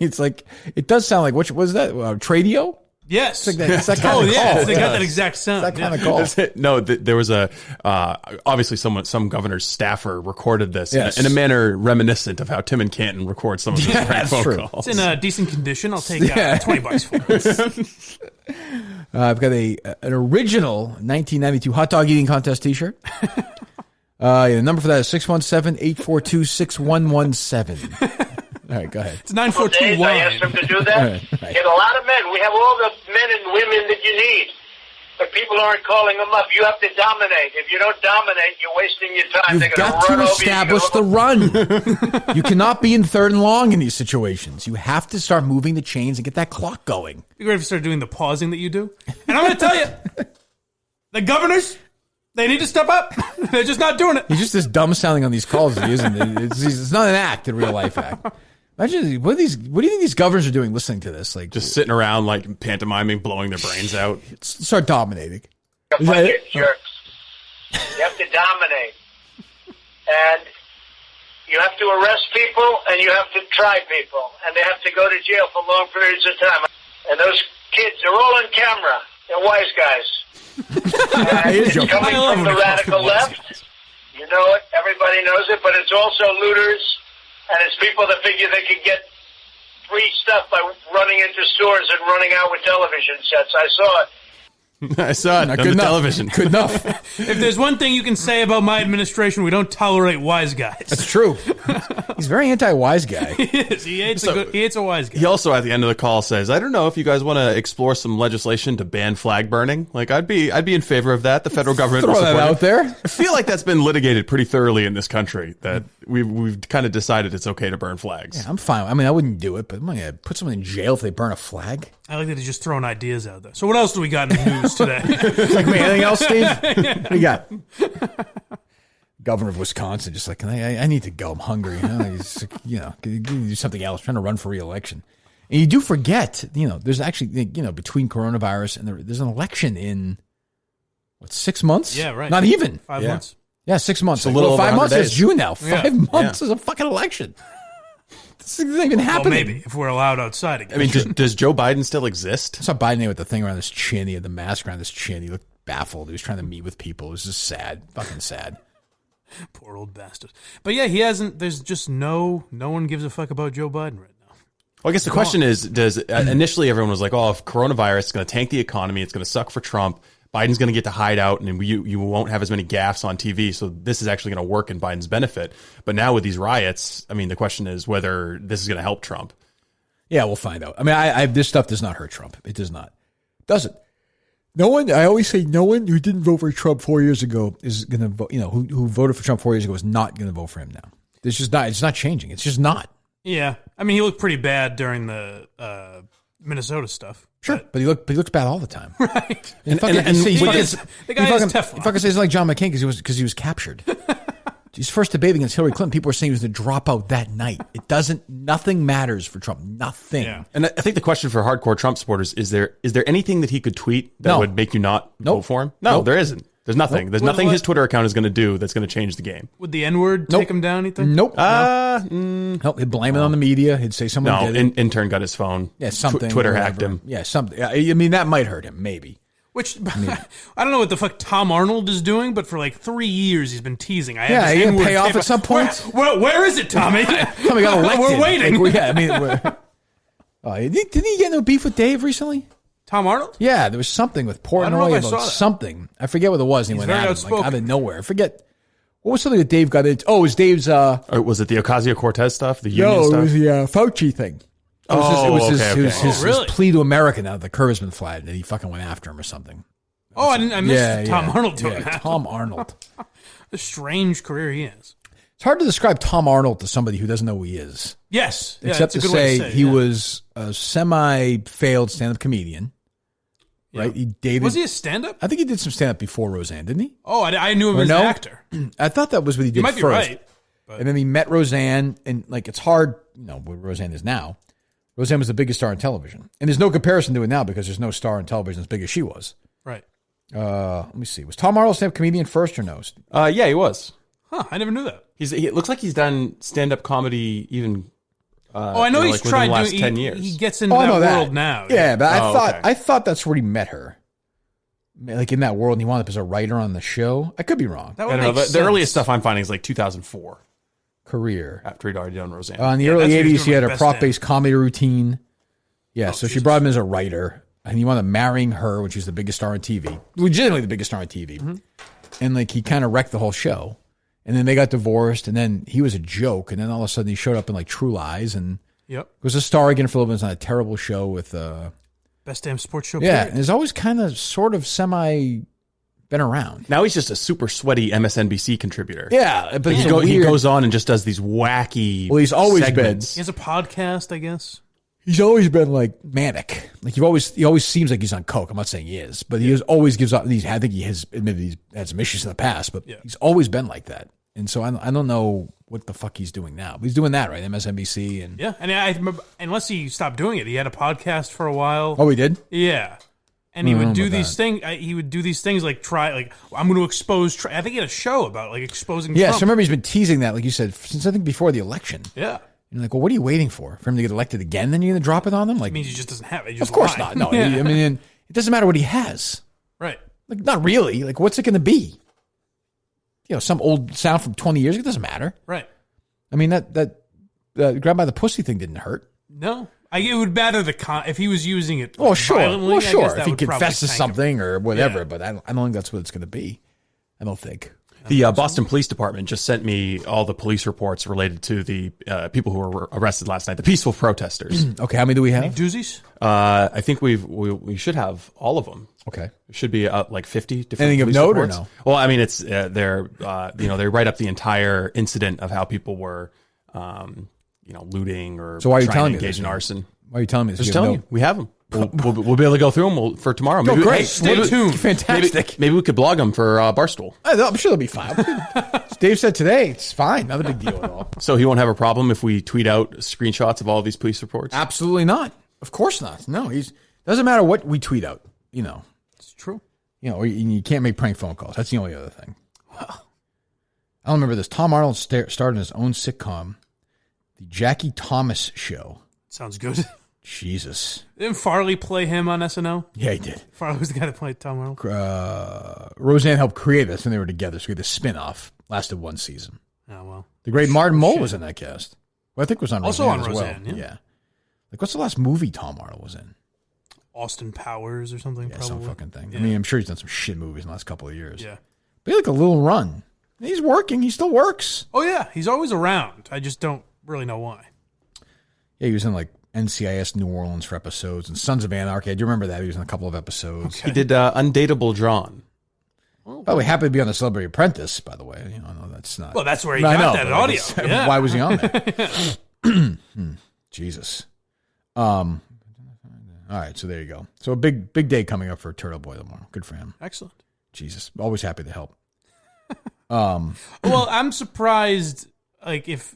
it's like, it does sound like, what was that? Tradio? Yes. It's that kind of call. They got that exact sound. That kind of call. No, there was obviously some governor's staffer recorded this in a manner reminiscent of how Tim and Canton record some of his prank phone calls. It's in a decent condition. I'll take $20 for it. I've got an original 1992 hot dog eating contest T-shirt. The number for that is 617-842-6117. All right, go ahead. It's 942. I asked them to do that. Right. Get a lot of men. We have all the men and women that you need. But people aren't calling them up. You have to dominate. If you don't dominate, you're wasting your time. You've got to establish the run. You cannot be in third and long in these situations. You have to start moving the chains and get that clock going. Be great if you start doing the pausing that you do. And I'm going to tell you, the governors, they need to step up. They're just not doing it. He's just as dumb sounding on these calls as he is. It's not an act, a real life act. Imagine what do you think these governors are doing listening to this? Like just sitting around like pantomiming, blowing their brains out. Start dominating. A bunch of jerks. You have to dominate. And you have to arrest people and you have to try people. And they have to go to jail for long periods of time. And those kids are all on camera. They're wise guys. It's coming from the radical left. You know it. Everybody knows it. But it's also looters. And it's people that figure they can get free stuff by running into stores and running out with television sets. I saw it. I saw it on the television. Good enough. If there's one thing you can say about my administration, we don't tolerate wise guys. That's true. He's very anti-wise guy. He is. He hates a wise guy. He also, at the end of the call, says, "I don't know if you guys want to explore some legislation to ban flag burning. Like, I'd be in favor of that. The federal government throw that out there. I feel like that's been litigated pretty thoroughly in this country. That we've kind of decided it's okay to burn flags. Yeah, I'm fine. I mean, I wouldn't do it, but I'm gonna put someone in jail if they burn a flag. I like that he's just throwing ideas out there. So what else do we got in the news today? It's like, man, anything else, Steve? What do you got? Governor of Wisconsin, just like, I need to go. I'm hungry. Do something else. I'm trying to run for re-election. And you do forget, there's actually, between coronavirus and there's an election in, 6 months? Yeah, right. Not even. 5 months. Yeah, 6 months. It's a little over 5 months. days. It's June now. 5 months is a fucking election. This isn't even happening. Well, maybe if we're allowed outside again. I mean, does Joe Biden still exist? I saw Biden with the thing around his chin. He had the mask around his chin. He looked baffled. He was trying to meet with people. It was just sad. Fucking sad. Poor old bastard. But yeah, he hasn't. There's just no one gives a fuck about Joe Biden right now. Well, I guess the question is, initially everyone was like, oh, if coronavirus is going to tank the economy, it's going to suck for Trump. Biden's going to get to hide out, and you won't have as many gaffes on TV. So this is actually going to work in Biden's benefit. But now with these riots, I mean, the question is whether this is going to help Trump. Yeah, we'll find out. I mean, this stuff does not hurt Trump. It does not. Doesn't. No one. I always say no one who didn't vote for Trump 4 years ago is going to vote. Who voted for Trump 4 years ago is not going to vote for him now. It's just not. It's not changing. It's just not. Yeah, I mean, he looked pretty bad during the Minnesota stuff. Sure, but he looks bad all the time. Right. And the guy is Teflon. He fucking says like John McCain because he was captured. His first debate against Hillary Clinton, people were saying he was going to drop out that night. Nothing matters for Trump. Nothing. Yeah. And I think the question for hardcore Trump supporters is there anything that he could tweet that would make you not vote for him? No, there isn't. There's nothing. Nope. There's nothing his Twitter account is going to do that's going to change the game. Would the N-word take him down, you think? Nope. Nope. He'd blame it on the media. He'd say someone did it. Intern got his phone. Yeah, something. Twitter hacked him. Yeah, something. I mean, that might hurt him, maybe. Which, I don't know what the fuck Tom Arnold is doing, but for like 3 years he's been teasing. He going to pay off at some point. Where is it, Tommy? Tommy got elected. We're waiting. Didn't he get no beef with Dave recently? Tom Arnold? Yeah, there was something with Portnoy about something. I forget what it was. And he went at him, like, out of nowhere. I forget. What was something that Dave got into? Oh, it was Dave's... was it the Ocasio-Cortez stuff? The union stuff? No, it was the Fauci thing. It was his plea to America now that the curve has been flattened, and he fucking went after him or something. Oh, I missed Tom Arnold doing that. Tom Arnold. A strange career he has. It's hard to describe Tom Arnold to somebody who doesn't know who he is. Yes. Except to say he was a semi-failed stand-up comedian. Yeah. Right? Was he a stand-up? I think he did some stand-up before Roseanne, didn't he? Oh, I knew him as an actor. I thought that was what he did first. You might be right. But. And then he met Roseanne, and like it's hard, what Roseanne is now. Roseanne was the biggest star on television. And there's no comparison to it now because there's no star on television as big as she was. Right. Let me see. Was Tom Arnold stand-up comedian first or no? Yeah, he was. Huh, I never knew that. It looks like he's done stand-up comedy even I know he's tried last doing 10 years. He gets into that world now. Yeah, but I thought that's where he met her. Like in that world, and he wound up as a writer on the show. I could be wrong. That would make sense. The earliest stuff I'm finding is like 2004. Career. After he'd already done Roseanne. In the early 80s, he had a prop-based comedy routine. Yeah, so she brought him as a writer, and he wound up marrying her when she was the biggest star on TV. Legitimately the biggest star on TV. Mm-hmm. And like he kind of wrecked the whole show. And then they got divorced, and then he was a joke, and then all of a sudden he showed up in like True Lies, and was a star again for a little bit on a terrible show with... Best damn sports show. Yeah, and he's always kind of sort of semi been around. Now he's just a super sweaty MSNBC contributor. Yeah, but he goes on and just does these wacky. Well, he's always segments. He has a podcast, I guess. He's always been like manic. Like he always seems like he's on coke. I'm not saying he is, but he always gives up. I think he has admitted he's had some issues in the past, but he's always been like that. And so I don't know what the fuck he's doing now. But he's doing that, right? MSNBC and and I remember, unless he stopped doing it, he had a podcast for a while. Oh, he did? Yeah. And he would do these things. He would do these things like I'm going to expose. I think he had a show about like exposing. Yeah, Trump. so I remember he's been teasing that, like you said, since I think before the election. Yeah. You're like, well, what are you waiting for? For him to get elected again? Then you're going to drop it on them? Like, it means he just doesn't have it. Of course not. No, I mean, it doesn't matter what he has. Right. Like, not really. Like, what's it going to be? Some old sound from 20 years ago, it doesn't matter. Right. I mean, that grab by the pussy thing didn't hurt. No. It would matter if he was using it. Violently, I guess if he confesses something or whatever, but I don't think that's what it's going to be. I don't think. The Boston Police Department just sent me all the police reports related to the people who were arrested last night, the peaceful protesters. Okay, how many do we have? Any doozies? I think we should have all of them. Okay, it should be like 50 different. Anything of note reports. Or no? Well, I mean, it's they're they write up the entire incident of how people were looting or so why are you trying telling to engage this in arson. Why are you telling me this? Just telling you, we have them. We'll be able to go through them for tomorrow. Maybe, great. Stay tuned. Fantastic. Maybe we could blog them for Barstool. I'm sure they'll be fine. Dave said today, it's fine. Not a big deal at all. So he won't have a problem if we tweet out screenshots of all of these police reports? Absolutely not. Of course not. No, doesn't matter what we tweet out. It's true. Or you can't make prank phone calls. That's the only other thing. I don't remember this. Tom Arnold started his own sitcom, The Jackie Thomas Show. Sounds good. Jesus. Didn't Farley play him on SNL? Yeah, he did. Farley was the guy that played Tom Arnold. Roseanne helped create this when they were together, so we had the spin-off. Lasted one season. Oh, well. The great Martin Mull was in that cast. Well, I think was on also Roseanne on as Roseanne, well. Yeah. Like, what's the last movie Tom Arnold was in? Austin Powers or something, yeah, probably. Some fucking thing. Yeah. I mean, I'm sure he's done some shit movies in the last couple of years. Yeah. But he had like a little run. He's working. He still works. Oh, yeah. He's always around. I just don't really know why. Yeah, he was in like NCIS New Orleans for episodes and Sons of Anarchy. I do remember that. He was in a couple of episodes. Okay. He did Undateable John. By the way, happy to be on The Celebrity Apprentice, by the way. No, that's not. Well, that's where he got that audio. Yeah. Why was he on there? Jesus. All right, so there you go. So a big day coming up for Turtle Boy tomorrow. Good for him. Excellent. Jesus. Always happy to help. Well, I'm surprised, like, if...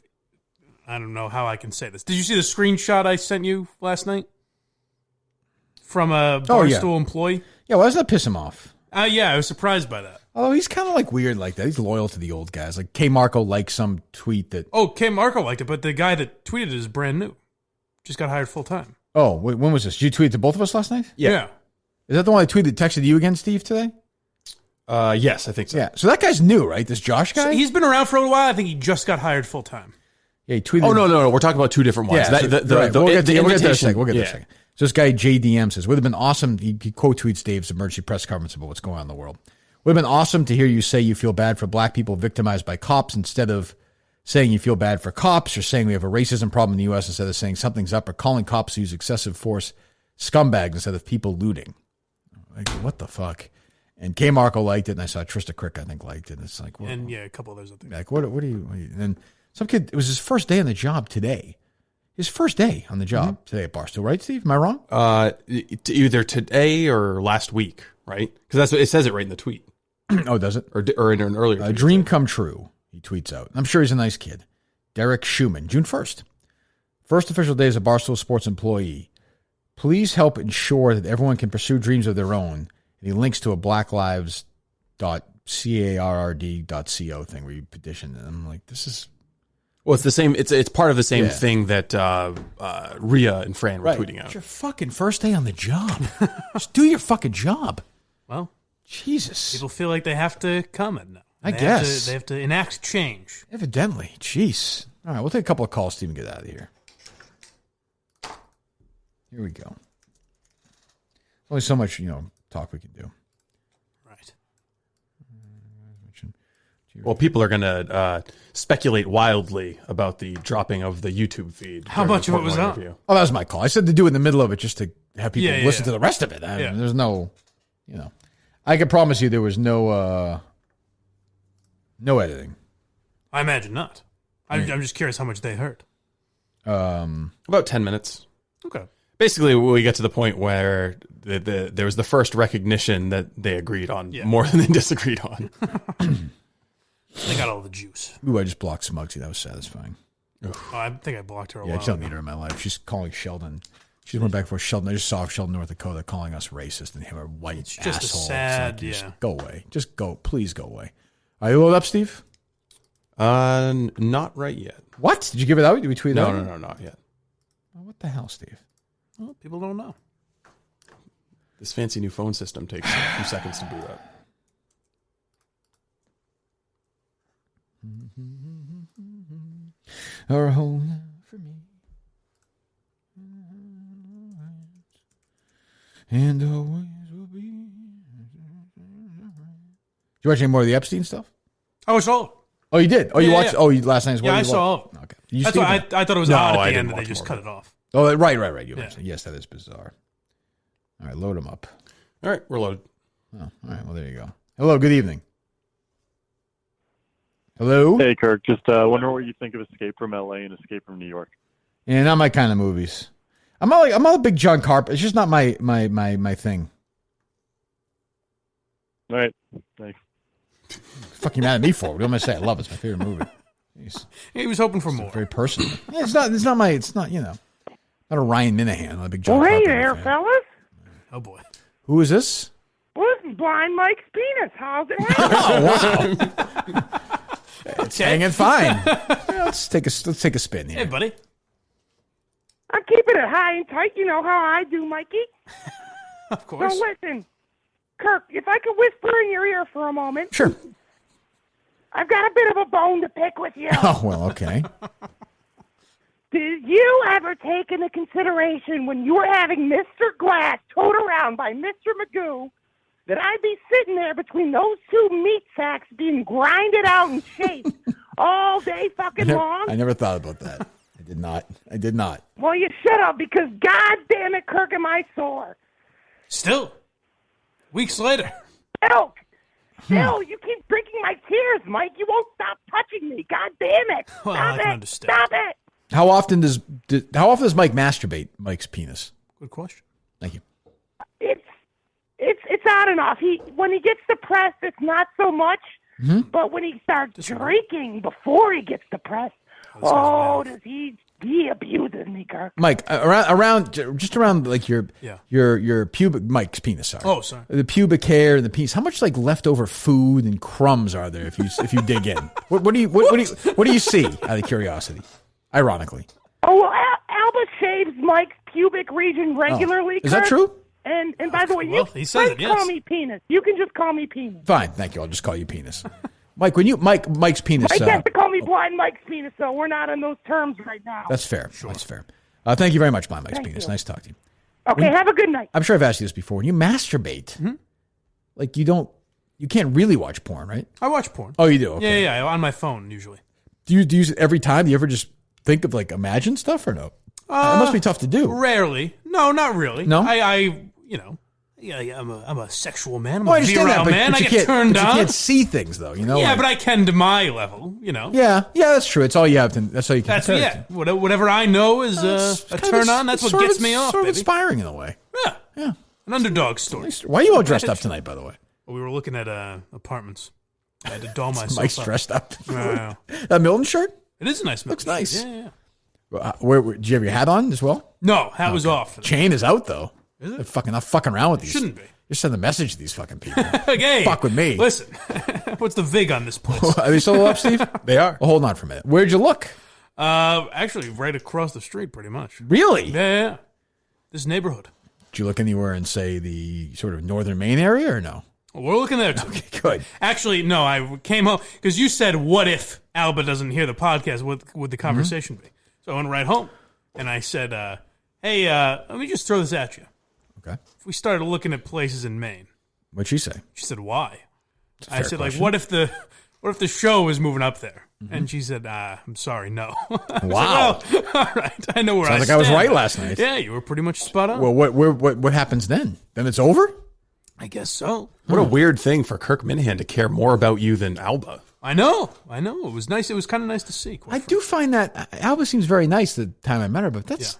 I don't know how I can say this. Did you see the screenshot I sent you last night? From a Barstool employee? Yeah, why does that piss him off? Yeah, I was surprised by that. Oh, he's kind of like weird like that. He's loyal to the old guys. Like K. Marco liked some tweet that... Oh, K. Marco liked it, but the guy that tweeted it is brand new. Just got hired full time. Oh, wait, when was this? Did you tweet to both of us last night? Yeah. Is that the one I texted you again, Steve, today? Yes, I think so. Yeah, so that guy's new, right? This Josh guy? So he's been around for a while. I think he just got hired full time. Yeah, he tweeted... Oh, no. We're talking about two different ones. Yeah, we'll get to that in a second. We'll get to that in a second. So this guy, JDM, says, would have been awesome... He quote tweets Dave's emergency press conference about what's going on in the world. Would have been awesome to hear you say you feel bad for black people victimized by cops instead of saying you feel bad for cops or saying we have a racism problem in the U.S. instead of saying something's up or calling cops who use excessive force scumbags instead of people looting. Like, what the fuck? And K. Marco liked it, and I saw Trista Crick, I think, liked it. And it's like... Well, and, yeah, a couple others, I think. Like, what are you... And some kid... It was his first day on the job today. His first day on the job today at Barstool, right, Steve? Am I wrong? Either today or last week, right? Because that's what it says it right in the tweet. Oh, does it? Or in an earlier tweet. A dream come true, he tweets out. I'm sure he's a nice kid. Derek Schumann, June 1st. First official day as a Barstool Sports employee. Please help ensure that everyone can pursue dreams of their own. And he links to a blacklives.carrd.co thing where you petition. And I'm like, this is... Well, it's the same. It's part of the same thing that Rhea and Fran were tweeting out. It's your fucking first day on the job. Just do your fucking job. Well, Jesus. People feel like they have to comment now. I guess. They have to enact change. Evidently. Jeez. All right, we'll take a couple of calls to even get out of here. Here we go. There's only so much, talk we can do. Right. Well, people are going to speculate wildly about the dropping of the YouTube feed. How much of it was up? Oh, that was my call. I said to do it in the middle of it just to have people listen to the rest of it. I mean, there's no, I can promise you there was no editing. I imagine not. I'm just curious how much they heard. About 10 minutes. Okay. Basically, we get to the point where there was the first recognition that they agreed on more than they disagreed on. They got all the juice. Ooh, I just blocked Smugsy. That was satisfying. Oh, I think I blocked her a while I don't need her in my life. She's calling Sheldon. She went back for Sheldon. I just saw Sheldon, North Dakota, calling us racist and him a white it's asshole. just a sad, just go away. Just go. Please go away. Are you loaded up, Steve? Not right yet. What? Did you give it out? Did we tweet it out? No, not yet. Oh, what the hell, Steve? Well, people don't know. This fancy new phone system takes a few seconds to boot up. Our home now for me. And always will be. Did you watch any more of the Epstein stuff? I watched all of it. Oh, you did? Oh, you watched? Oh, last night as well? Yeah, I saw all of it. Okay. That's why I thought it was odd at the end that they just cut it off. Oh, right. You mentioned. Yes, that is bizarre. All right, load them up. All right, we're loaded. Oh, all right, well, there you go. Hello, good evening. Hello? Hey, Kirk. Just wondering what you think of Escape from LA and Escape from New York. Yeah, not my kind of movies. I'm not a big John Carpenter. It's just not my thing. All right, thanks. Fucking mad at me for it. What am I say? I love it. It's my favorite movie. Jeez. He was hoping for more. Very personal. Yeah, it's not not a Ryan Minihane. I'm a big John Well, hey Carpenter there, fan. fellas. Oh, boy. Who is this? Well, this is Blind Mike's penis. How's it hanging? Oh, wow. It's hanging fine. Yeah, let's take a spin here. Hey, buddy. I'm keeping it high and tight. You know how I do, Mikey. Of course. So listen, Kirk, if I could whisper in your ear for a moment. Sure. I've got a bit of a bone to pick with you. Oh, well, okay. Did you ever take into consideration when you were having Mr. Glass towed around by Mr. Magoo that I'd be sitting there between those two meat sacks being grinded out and shaped all day fucking long? I never thought about that. I did not. Well, you should have, because God damn it, Kirk, am I sore. Still. Weeks later. Still, you keep drinking my tears, Mike. You won't stop touching me. God damn it. Well, Stop I it. can understand. Stop it. How often does Mike masturbate Mike's penis? Good question. Thank you. It's odd enough. When he gets depressed, it's not so much. Mm-hmm. But when he starts drinking before he gets depressed, does he abuses me, Kirk. Mike, around like your pubic Mike's penis. Sorry. Oh, sorry. The pubic hair and the penis. How much like leftover food and crumbs are there if you dig in? What do you see out of curiosity? Ironically. Oh well, Alba shaves Mike's pubic region regularly. Is that true? And by the way, he says it, yes. Call me penis. You can just call me penis. Fine, thank you. I'll just call you penis. Mike, Mike's penis. Mike has to call me Blind Mike's penis, so we're not on those terms right now. That's fair. Sure. That's fair. Thank you very much, Blind Mike's Thank penis. you. Nice to talk to you. Okay, have a good night. I'm sure I've asked you this before. When you masturbate, like you can't really watch porn, right? I watch porn. Oh, you do? Okay. Yeah, on my phone usually. Do you use it every time? Do you ever just think of like imagine stuff or no? It must be tough to do. Rarely. No, not really. No? I'm a sexual man. I'm I a understand virile that, man. but I get turned on. You can't see things though, you know. Yeah, like, but I can to my level, you know. Yeah, that's true. It's all you have to. That's all you can. Whatever I know is a turn on. That's what gets me off. Sort of baby. inspiring in a way. Yeah. An underdog story. Why are you all dressed up tonight, by the way? Well, we were looking at apartments. I had to doll myself Mike's up. dressed up. Yeah. That Milton shirt? It is a nice Milton Looks nice. Yeah. Where did you have your hat on as well? No, hat was off. Chain is out though. Is it? They're not fucking around with these. Shouldn't be. Just send a message to these fucking people. Okay. Fuck with me. Listen, what's the vig on this place? Are they still up, Steve? They are. Well, hold on for a minute. Where'd you look? Actually, right across the street, pretty much. Really? Yeah. This neighborhood. Did you look anywhere in, say, the sort of northern Maine area or no? We're looking there, too. Okay, good. Actually, no, I came home because you said, what if Alba doesn't hear the podcast? What would the conversation be? So I went right home, and I said, hey, let me just throw this at you. Okay. If we started looking at places in Maine. What'd she say? She said, why? I said, question. like, what if the show is moving up there? Mm-hmm. And she said, I'm sorry, no. Wow. Like, well, all right, I know where Sounds I like stand. I was right last night. Yeah, you were pretty much spot on. Well, what happens then? Then it's over? I guess so. What a weird thing for Kirk Minihane to care more about you than Alba. I know. It was nice. It was kind of nice to see. I do find that Alba seems very nice the time I met her, but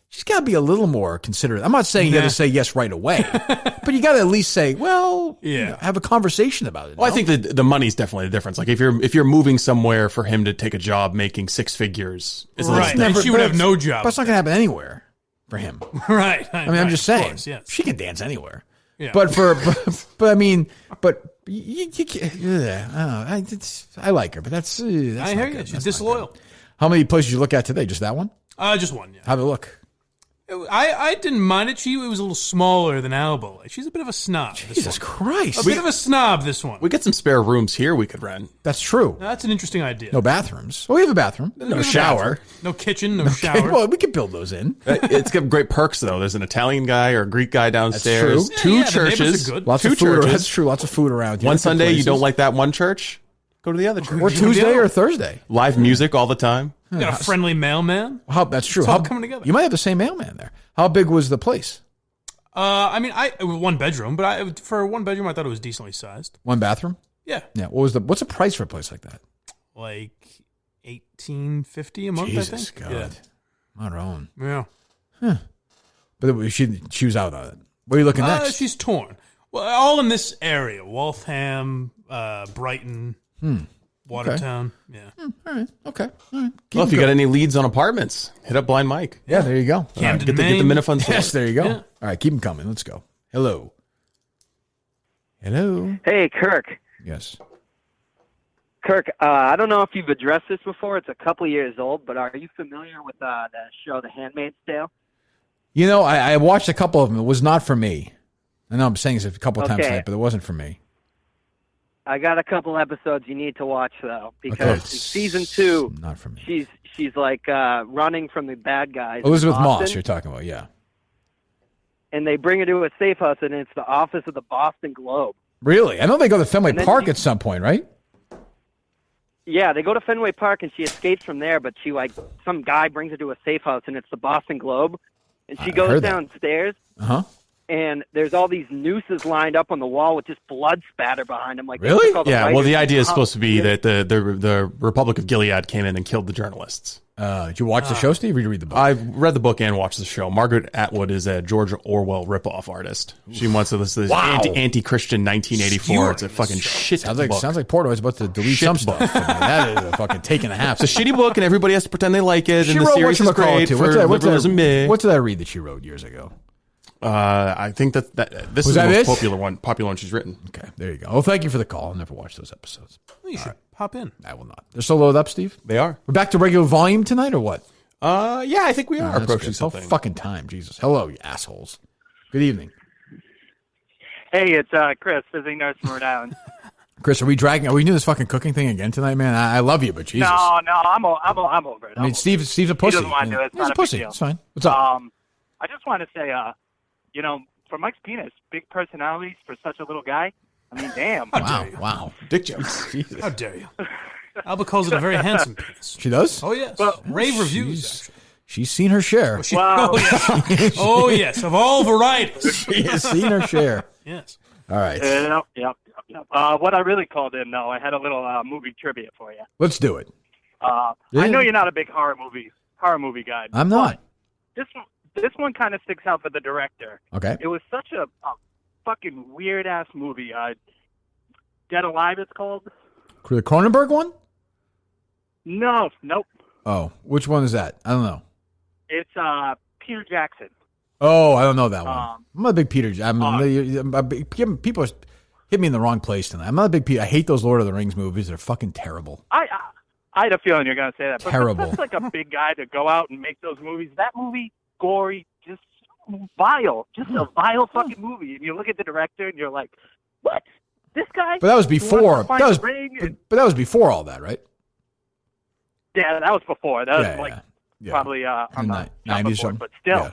she's got to be a little more considerate. I'm not saying you got to say yes right away, but you got to at least say, well, have a conversation about it. Well, I think that the money's definitely the difference. Like if you're moving somewhere for him to take a job making six figures, it's right? And she would have no job. But it's not going to happen anywhere for him, right? I mean, I'm just saying, course, yes. She can dance anywhere. Yeah. But I mean, you I like her, but that's I hear you. She's disloyal. How many places did you look at today? Just that one? Just one. Yeah. How'd it look? I didn't mind it. It was a little smaller than Alba. She's a bit of a snob. Jesus Christ. A bit of a snob, this one. We get some spare rooms here we could rent. That's true. That's an interesting idea. No bathrooms. Oh, we have a bathroom. No shower. No kitchen, no shower. Well, we could build those in. It's got great perks, though. There's an Italian guy or a Greek guy downstairs. That's true. Two churches. Lots of food. That's true. Lots of food around here. One Sunday, you don't like that one church? Go to the other church. Or Tuesday or Thursday. Live music all the time. You got a friendly mailman. That's true. It's all coming together. You might have the same mailman there. How big was the place? I mean, it was one bedroom, but for one bedroom, I thought it was decently sized. One bathroom? Yeah. Yeah. What's the price for a place like that? Like $18.50 a month, Jesus I think. God. Yeah. Not her own. Yeah. Huh. But she was out on it. What are you looking next? She's torn. Well, all in this area: Waltham, Brighton, Watertown. Okay. Yeah. All right. Okay. All right. Well, if you got any leads on apartments, hit up Blind Mike. Yeah, there you go. Camden, get the Minifund. Yes, there you go. Yeah. All right, keep them coming. Let's go. Hello. Hey, Kirk. Yes. Kirk, I don't know if you've addressed this before. It's a couple years old, but are you familiar with the show The Handmaid's Tale? You know, I watched a couple of them. It was not for me. I know I'm saying this a couple of times tonight, but it wasn't for me. I got a couple episodes you need to watch, though, because season 2, not for me. She's like running from the bad guys. Elizabeth Moss, you're talking about, yeah. And they bring her to a safe house, and it's the office of the Boston Globe. Really? I know they go to Fenway Park at some point, right? Yeah, they go to Fenway Park, and she escapes from there, but some guy brings her to a safe house, and it's the Boston Globe. And she goes downstairs, and there's all these nooses lined up on the wall with just blood spatter behind them. Like really? Yeah. Well, the idea is supposed to be that the Republic of Gilead came in and killed the journalists. Did you watch the show, Steve? Or did you read the book? I've read the book and watched the show. Margaret Atwood is a George Orwell ripoff artist. She wants this anti-Christian 1984. It's a fucking shit sounds book. Sounds like Portnoy's about to delete some stuff. I mean, that is a fucking take and a half. It's a shitty book, and everybody has to pretend they like it. And the series is great for liberalism. What did I read that she wrote years ago? I think that this is the most popular one she's written. Okay, there you go. Well, thank you for the call. I'll never watch those episodes. Well, you should pop in. I will not. They're still loaded up, Steve? They are. We're back to regular volume tonight, or what? Yeah, I think we are approaching something. It's fucking time, Jesus. Hello, you assholes. Good evening. Hey, it's Chris, visiting nurse from Rhode Island. Chris, are we doing this fucking cooking thing again tonight, man? I love you, but Jesus. No, I'm over it. I mean, Steve's a pussy. He doesn't want to do it. It's He's not a pussy. Big deal. It's fine. What's up? I just want to say, for Mike's penis, big personalities for such a little guy. I mean, damn. Wow. Dick jokes. Jesus. How dare you? Alba calls it a very handsome penis. She does? Oh, yes. Rave reviews. She's seen her share. Oh, yes. Of all varieties. She has seen her share. Yes. All right. Yep. What I really called in, though, I had a little movie trivia for you. Let's do it. I know you're not a big horror movie guy. I'm not. This one kind of sticks out for the director. Okay. It was such a fucking weird-ass movie. Dead Alive, it's called. The Cronenberg one? No, nope. Oh, which one is that? I don't know. It's Peter Jackson. Oh, I don't know that one. I'm not a big Peter. People hit me in the wrong place tonight. I'm not a big Peter. I hate those Lord of the Rings movies. They're fucking terrible. I I had a feeling you're going to say that. But Terrible. That's like a big guy to go out and make those movies. That movie, gory, just vile. Just a vile fucking movie. And you look at the director and you're like, what? This guy? But that was before. But that was before all that, right? Yeah, that was before. That was probably on the 90s, board, but still. Yeah.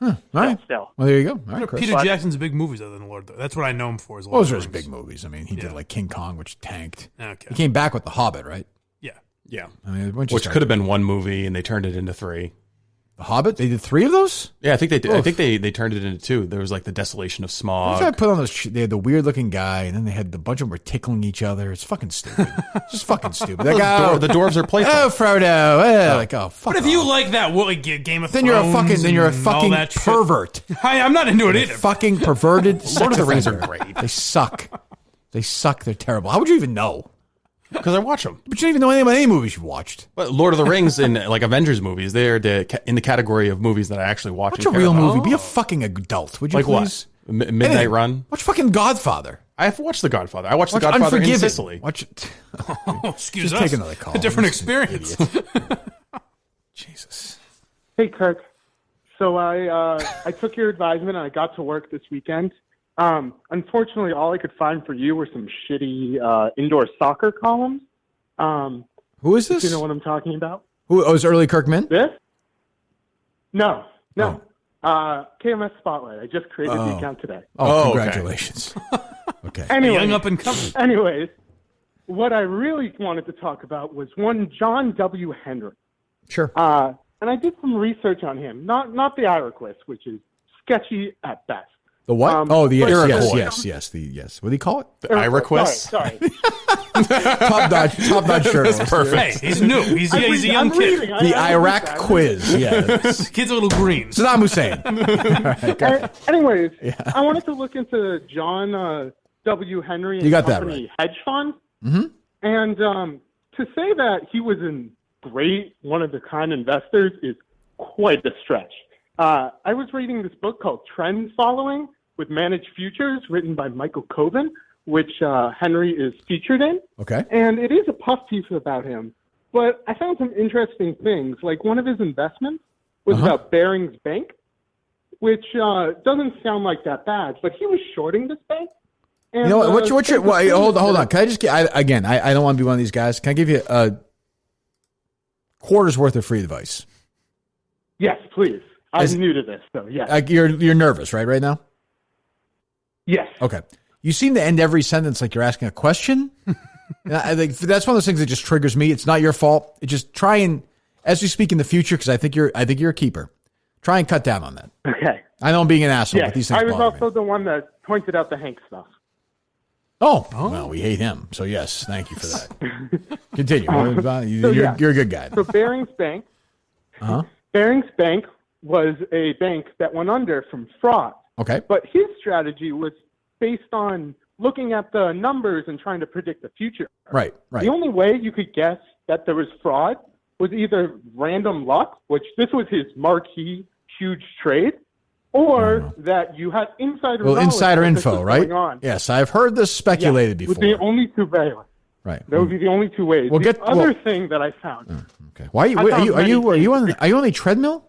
All right. Still. Well, there you go. All right, Chris. Peter Jackson's big movies other than Lord of the Rings. That's what I know him for. Is Lord Those of are the his Rings. big movies. I mean, he did like King Kong, which tanked. Okay. He came back with The Hobbit, right? Yeah. I mean, which could have been one movie, and they turned it into 3. The Hobbit? They did 3 of those? Yeah, I think they did. I think they turned it into 2. There was like the Desolation of Smog. I put on those. They had the weird looking guy, and then they had the bunch of them were tickling each other. It's fucking stupid. It's just fucking stupid. Like, the dwarves are playful. Oh, Frodo. Like, oh, fuck. But if you like that, like Game of then Thrones, you're a and fucking all that shit. pervert. I'm not into it You're either. Fucking perverted. Lord of the Rings are offender. great. They suck. They suck. They're terrible. How would you even know? Because I watch them. But you don't even know anything about any movies you've watched. But Lord of the Rings and like Avengers movies, they're in the category of movies that I actually watch. Watch a real movie. Be a fucking adult, would you like please? What? Midnight Run? Watch fucking Godfather. I have watched The Godfather. I watched The Godfather in Sicily. Watch it. Excuse Just us. take another call. A different experience. Jesus. Hey, Kirk. So I took your advisement and I got to work this weekend. Unfortunately, all I could find for you were some shitty indoor soccer columns. Who is this? Do you know what I'm talking about? Who? Oh, is early Kirk Min? This? No. KMS Spotlight. I just created the account today. Oh, congratulations. Okay. Anyway, Young up and coming. Anyways, what I really wanted to talk about was one John W. Henry. Sure. And I did some research on him. Not the Iroquois, which is sketchy at best. The what? Yes. What do you call it? The Iroquois? Sorry. Top notch journalist. That's perfect. Hey, he's new. He's a young kid. The Iraq quiz. Yeah. Kid's a little green. Saddam Hussein. Anyways, I wanted to look into John W. Henry and Company hedge fund. Mm-hmm. And to say that he was a great one-of-the-kind investors is quite a stretch. I was reading this book called Trend Following with Managed Futures, written by Michael Coven, which Henry is featured in. Okay. And it is a puff piece about him. But I found some interesting things. Like one of his investments was about Barings Bank, which doesn't sound like that bad. But he was shorting this bank. And, you know what? Hold on. Can I just get? I don't want to be one of these guys. Can I give you a quarter's worth of free advice? Yes, please. I'm new to this, so yeah. You're nervous, right now? Yes. Okay. You seem to end every sentence like you're asking a question. I think that's one of those things that just triggers me. It's not your fault. It just try and, as we speak in the future, because I think you're a keeper. Try and cut down on that. Okay. I know I'm being an asshole, but these things I was bother also me. the one that pointed out the Hank stuff. Oh, well, we hate him. So yes, thank you for that. Continue. You're a good guy. So Barings Bank. Barings Bank was a bank that went under from fraud. Okay. But his strategy was based on looking at the numbers and trying to predict the future. Right. The only way you could guess that there was fraud was either random luck, which this was his marquee huge trade, or that you had insider knowledge. Insider that this info, was right? going on. Yes, I've heard this speculated before. Would be the only two ways. Right. That would be the only two ways. Well, the other thing that I found. Okay. Why are you on a treadmill?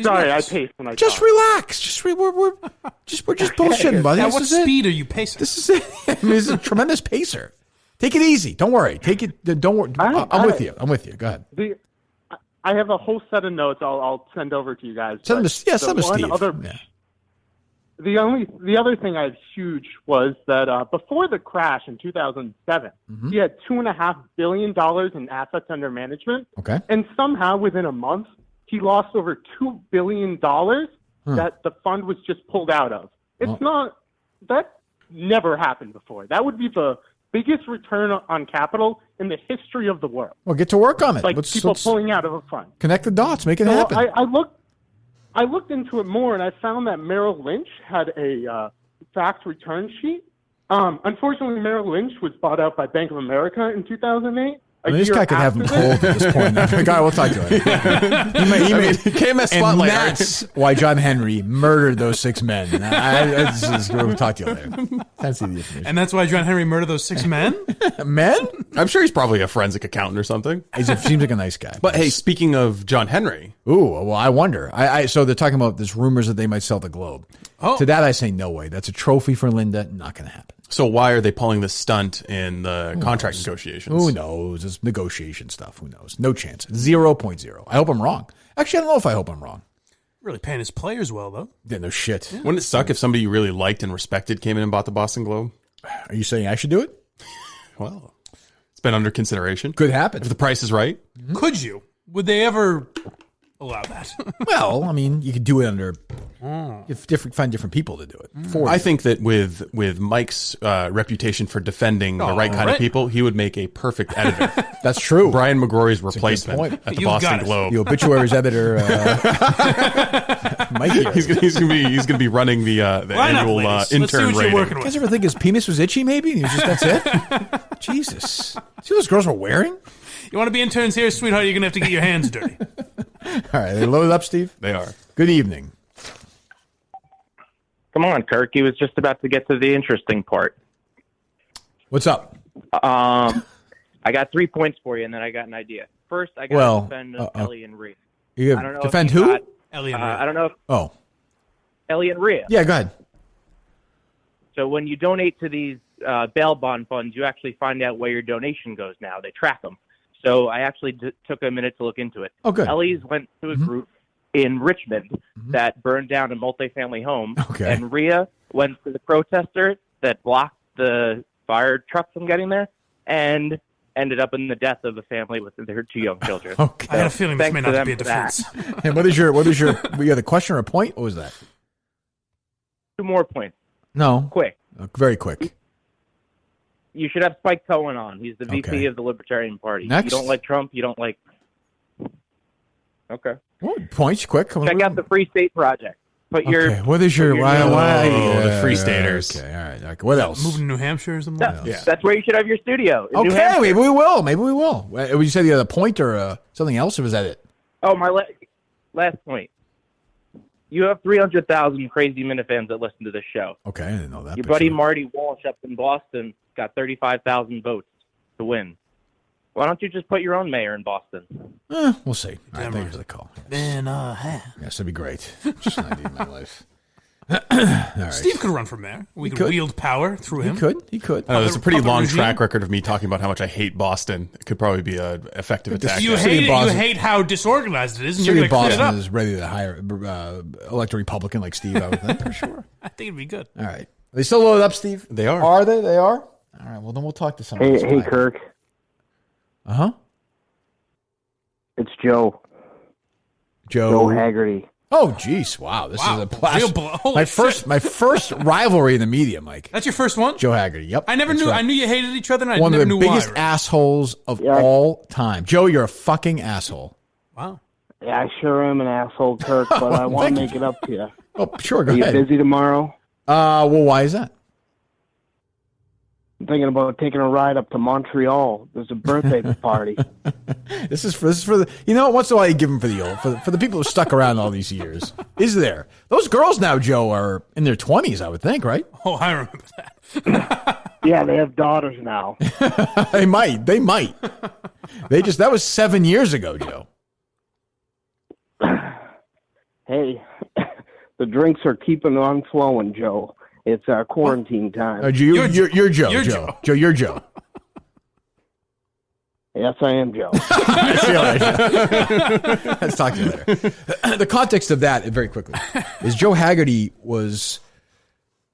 Sorry, I paced when I just talk. relax. We're just bullshitting, buddy. At This what is it. speed are you pacing? This is it. I mean, he's a tremendous pacer. Take it easy. Don't worry. Take it. Don't worry. I'm with you. I'm with you. Go ahead. I have a whole set of notes I'll send over to you guys. Send them to Steve. The other thing I had huge was that before the crash in 2007, he had $2.5 billion in assets under management. Okay. And somehow within a month, he lost over $2 billion that the fund was just pulled out of. That never happened before. That would be the biggest return on capital in the history of the world. Well, get to work on it. Like people pulling out of a fund. Connect the dots. Make it happen. I looked into it more, and I found that Merrill Lynch had a fact return sheet. Unfortunately, Merrill Lynch was bought out by Bank of America in 2008. This guy could have him cold at this point. Guy, we'll talk to him. He made KMS Spotlight. And that's why John Henry murdered those 6 men. We'll talk to you later. Fancy the information. And that's why John Henry murdered those 6 men? Men? I'm sure he's probably a forensic accountant or something. He seems like a nice guy. But hey, speaking of John Henry. Ooh, well, I wonder. So they're talking about there's rumors that they might sell the Globe. Oh. To that I say no way. That's a trophy for Linda. Not going to happen. So why are they pulling this stunt in the contract negotiations? Who knows? It's negotiation stuff. Who knows? No chance. 0.0. I hope I'm wrong. Actually, I don't know if I hope I'm wrong. Really paying his players well, though. Yeah, no shit. Yeah. Wouldn't it suck if somebody you really liked and respected came in and bought the Boston Globe? Are you saying I should do it? Well, it's been under consideration. Could happen. If the price is right. Could you? Would they ever allow that? Well, I mean, you could do it under... find different people to do it. I think that with Mike's reputation for defending the right kind of people, he would make a perfect editor. That's true. Brian McGrory's replacement at the Boston Globe. The obituaries editor, Mike. He's gonna be running the annual intern rating. You guys ever think his penis was itchy? Maybe and he was just that's it. Jesus, see what those girls were wearing? You want to be interns here, sweetheart? You're gonna have to get your hands dirty. All right, they loaded up, Steve. They are. Good evening. Come on, Kirk. He was just about to get to the interesting part. What's up? I got 3 points for you, and then I got an idea. First, I got to defend Ellie and Rhea. You I don't know defend if you who? got, Ellie and Rhea. I don't know if Ellie and Rhea. Yeah, go ahead. So when you donate to these bail bond funds, you actually find out where your donation goes now. They track them. So I actually took a minute to look into it. Oh, good. Ellie's went to a group in Richmond that burned down a multifamily home. Okay. And Rhea went to the protesters that blocked the fire truck from getting there and ended up in the death of a family with their 2 young children. Okay. I had a feeling this may not be a defense. And what is your you had a question or a point? What was that? 2 more points. No. Quick. Very quick. You should have Spike Cohen on. He's the VP of the Libertarian Party. Next. You don't like Trump. You don't like... Okay. Points, quick. Check out the Free State Project. Put your. What is your why? The Free Staters. Okay, all right. Okay. What else? Moving to New Hampshire or something? That's where you should have your studio. In New Okay, Hampshire. maybe we will. Maybe we will. Would you say the other point or something else, or was that it? Oh, my last point. You have 300,000 crazy Minifans that listen to this show. Okay, I didn't know that. Your buddy Marty Walsh up in Boston got 35,000 votes to win. Why don't you just put your own mayor in Boston? We'll see. All right, thank you for the call. Then, yes, that'd be great. Just an idea in my life. All right. Steve could run from there. We could wield power through him. He could. I know, there's a pretty long track record of me talking about how much I hate Boston. It could probably be an effective attack. You hate how disorganized it is, and you're going to clean it up. Boston is ready to hire elect a Republican like Steve, I would think, for sure. I think it'd be good. All right. Are they still loaded up, Steve? They are. Are they? They are? All right. Well, then we'll talk to somebody. Hey, Kirk. Uh-huh. It's Joe. Joe Haggerty. Oh, geez. Wow. This is a blast. My first rivalry in the media, Mike. That's your first one? Joe Haggerty. Yep. I never knew. Right. I knew you hated each other, and I One never of the knew biggest why. assholes of all time. Joe, you're a fucking asshole. Wow. Yeah, I sure am an asshole, Kirk, but I want to make it up to you. Oh, sure. Go Are ahead. you busy tomorrow? Well, why is that? I'm thinking about taking a ride up to Montreal. There's a birthday party. This is for the. You know, once in a while you give them for the old, for the people who stuck around all these years. Is there? Those girls now, Joe, are in their 20s, I would think, right? Oh, I remember that. Yeah, they have daughters now. They might. That was 7 years ago, Joe. Hey, the drinks are keeping on flowing, Joe. It's quarantine time. You're Joe. Joe, you're Joe. Yes, I am Joe. Let's talk to you later. The context of that, very quickly, is Joe Haggerty was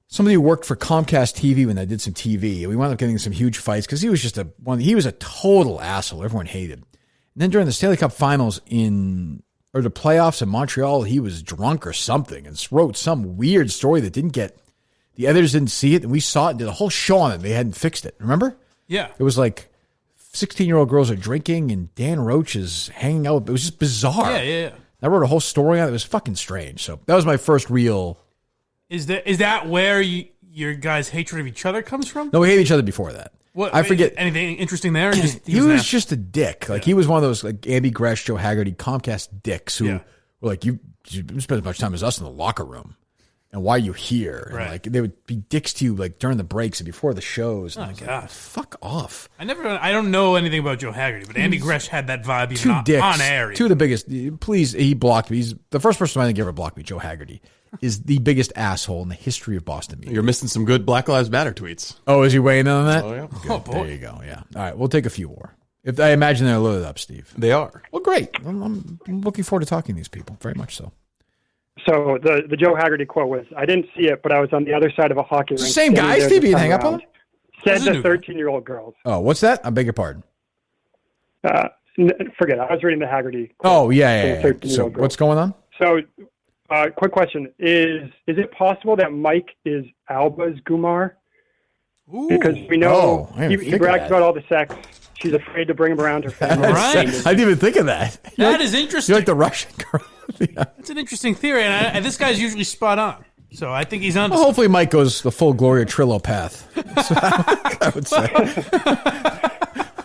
somebody who worked for Comcast TV when I did some TV. We wound up getting some huge fights because he was just he was a total asshole. Everyone hated. And then during the Stanley Cup Finals or the playoffs in Montreal, he was drunk or something and wrote some weird story that the editors didn't see it, and we saw it and did a whole show on it. They hadn't fixed it. Remember? Yeah. It was like 16-year-old girls are drinking and Dan Roach is hanging out. It was just bizarre. Yeah. I wrote a whole story on it. It was fucking strange. So that was my first real... Is that where your guys' hatred of each other comes from? No, we hated each other before that. What, I forget. Anything interesting there? He was just a dick. Like he was one of those like Andy Gresh, Joe Haggerty, Comcast dicks who were like, you spend as much time as us in the locker room. And why are you here? And Right. like they would be dicks to you like during the breaks and before the shows. And Oh, I was God. like, fuck off. I don't know anything about Joe Haggerty, but Andy Gresh had that vibe even Two dicks. on air. Two of the biggest. Please, he blocked me. He's the first person I think ever blocked me. Joe Haggerty is the biggest asshole in the history of Boston media. You're missing some good Black Lives Matter tweets. Oh, is he weighing in on that? Oh, yeah. Good. Oh, boy. There you go. Yeah. All right. We'll take a few more. If I imagine they're loaded up, Steve. They are. Well, great. I'm looking forward to talking to these people. Very much so. So the Joe Haggerty quote was, I didn't see it, but I was on the other side of a hockey rink. Same guy, standing there Steve? this You time hang up on around. him? Said the 13-year-old girls. Oh, what's that? I beg your pardon. Forget it. I was reading the Haggerty. Oh, yeah. from the So 13-year-old girls. what's going on? So, quick question. Is it possible that Mike is Alba's Gumar? Because we know I didn't he think of brags that. about all the sex. She's afraid to bring him around her family. I didn't even think of that. That is interesting. You're like the Russian girl. That's an interesting theory, and this guy's usually spot on. So I think he's on. Well, hopefully Mike goes the full Gloria Trillo path. That's what I would say.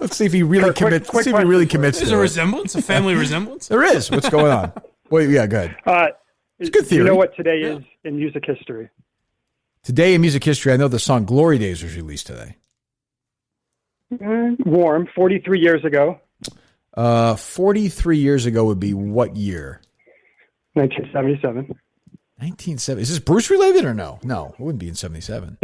Let's see if he really commits. Let's see if he really commits. There's to a it. resemblance, a family resemblance. There is. What's going on? Wait, yeah, go ahead. It's a good theory. You know what today is in music history? Today in music history, I know the song "Glory Days" was released today. Warm, 43 years ago. 43 years ago would be what year? 1977. 1970. Is this Bruce related or no? No, it wouldn't be in 77.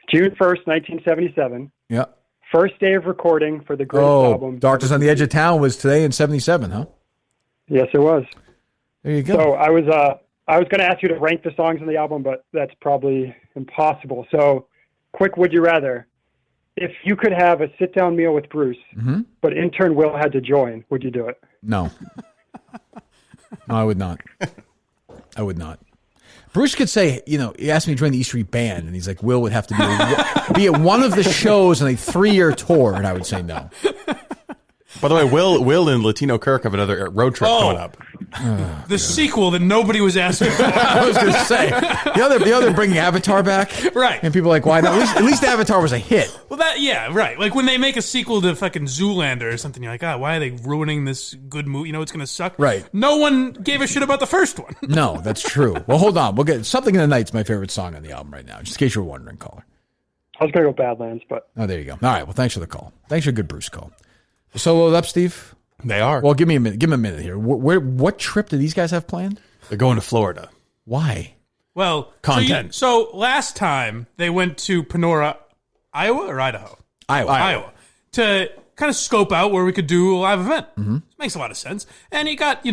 June 1st, 1977. Yeah. First day of recording for the greatest album. Darkness on the Edge of Town was today in 77, huh? Yes, it was. There you go. So I was going to ask you to rank the songs on the album, but that's probably impossible. So, quick would you rather? If you could have a sit-down meal with Bruce, but intern Will had to join, would you do it? No. No, I would not. I would not. Bruce could say, he asked me to join the East Street Band, and he's like, Will would have to be at one of the shows on a 3-year tour, and I would say no. By the way, Will and Latino Kirk have another road trip coming up. The sequel that nobody was asking for. I was going to say the other bringing Avatar back, right? And people are like, why not? At least Avatar was a hit. Well, right. Like when they make a sequel to fucking Zoolander or something, you're like, why are they ruining this good movie? It's going to suck. Right. No one gave a shit about the first one. No, that's true. Well, hold on. We'll get Something in the Night's my favorite song on the album right now, just in case you're wondering, caller. I was going to go Badlands, but there you go. All right. Well, thanks for the call. Thanks for a good Bruce call. Soloed up, Steve? They are. Well, give me a minute. Give him a minute here. What trip do these guys have planned? They're going to Florida. Why? Well, content. So last time they went to Panora, Iowa or Idaho? Iowa. To kind of scope out where we could do a live event. Makes a lot of sense. And he got,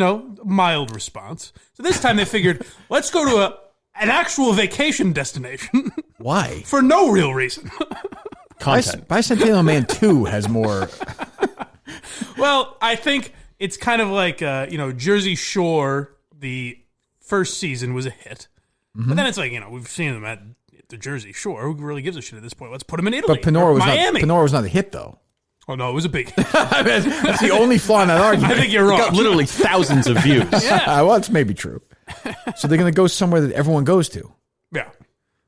mild response. So this time they figured, let's go to an actual vacation destination. Why? For no real reason. Content. Bicentennial Man 2 has more... Well, I think it's kind of like, Jersey Shore, the first season was a hit. But then it's like, we've seen them at the Jersey Shore. Who really gives a shit at this point? Let's put them in Italy. But Panora was not a hit, though. Oh, no, it was a big hit. That's the only flaw in that argument. I think you're wrong. It got literally thousands of views. Yeah. Well, that's maybe true. So they're going to go somewhere that everyone goes to. Yeah.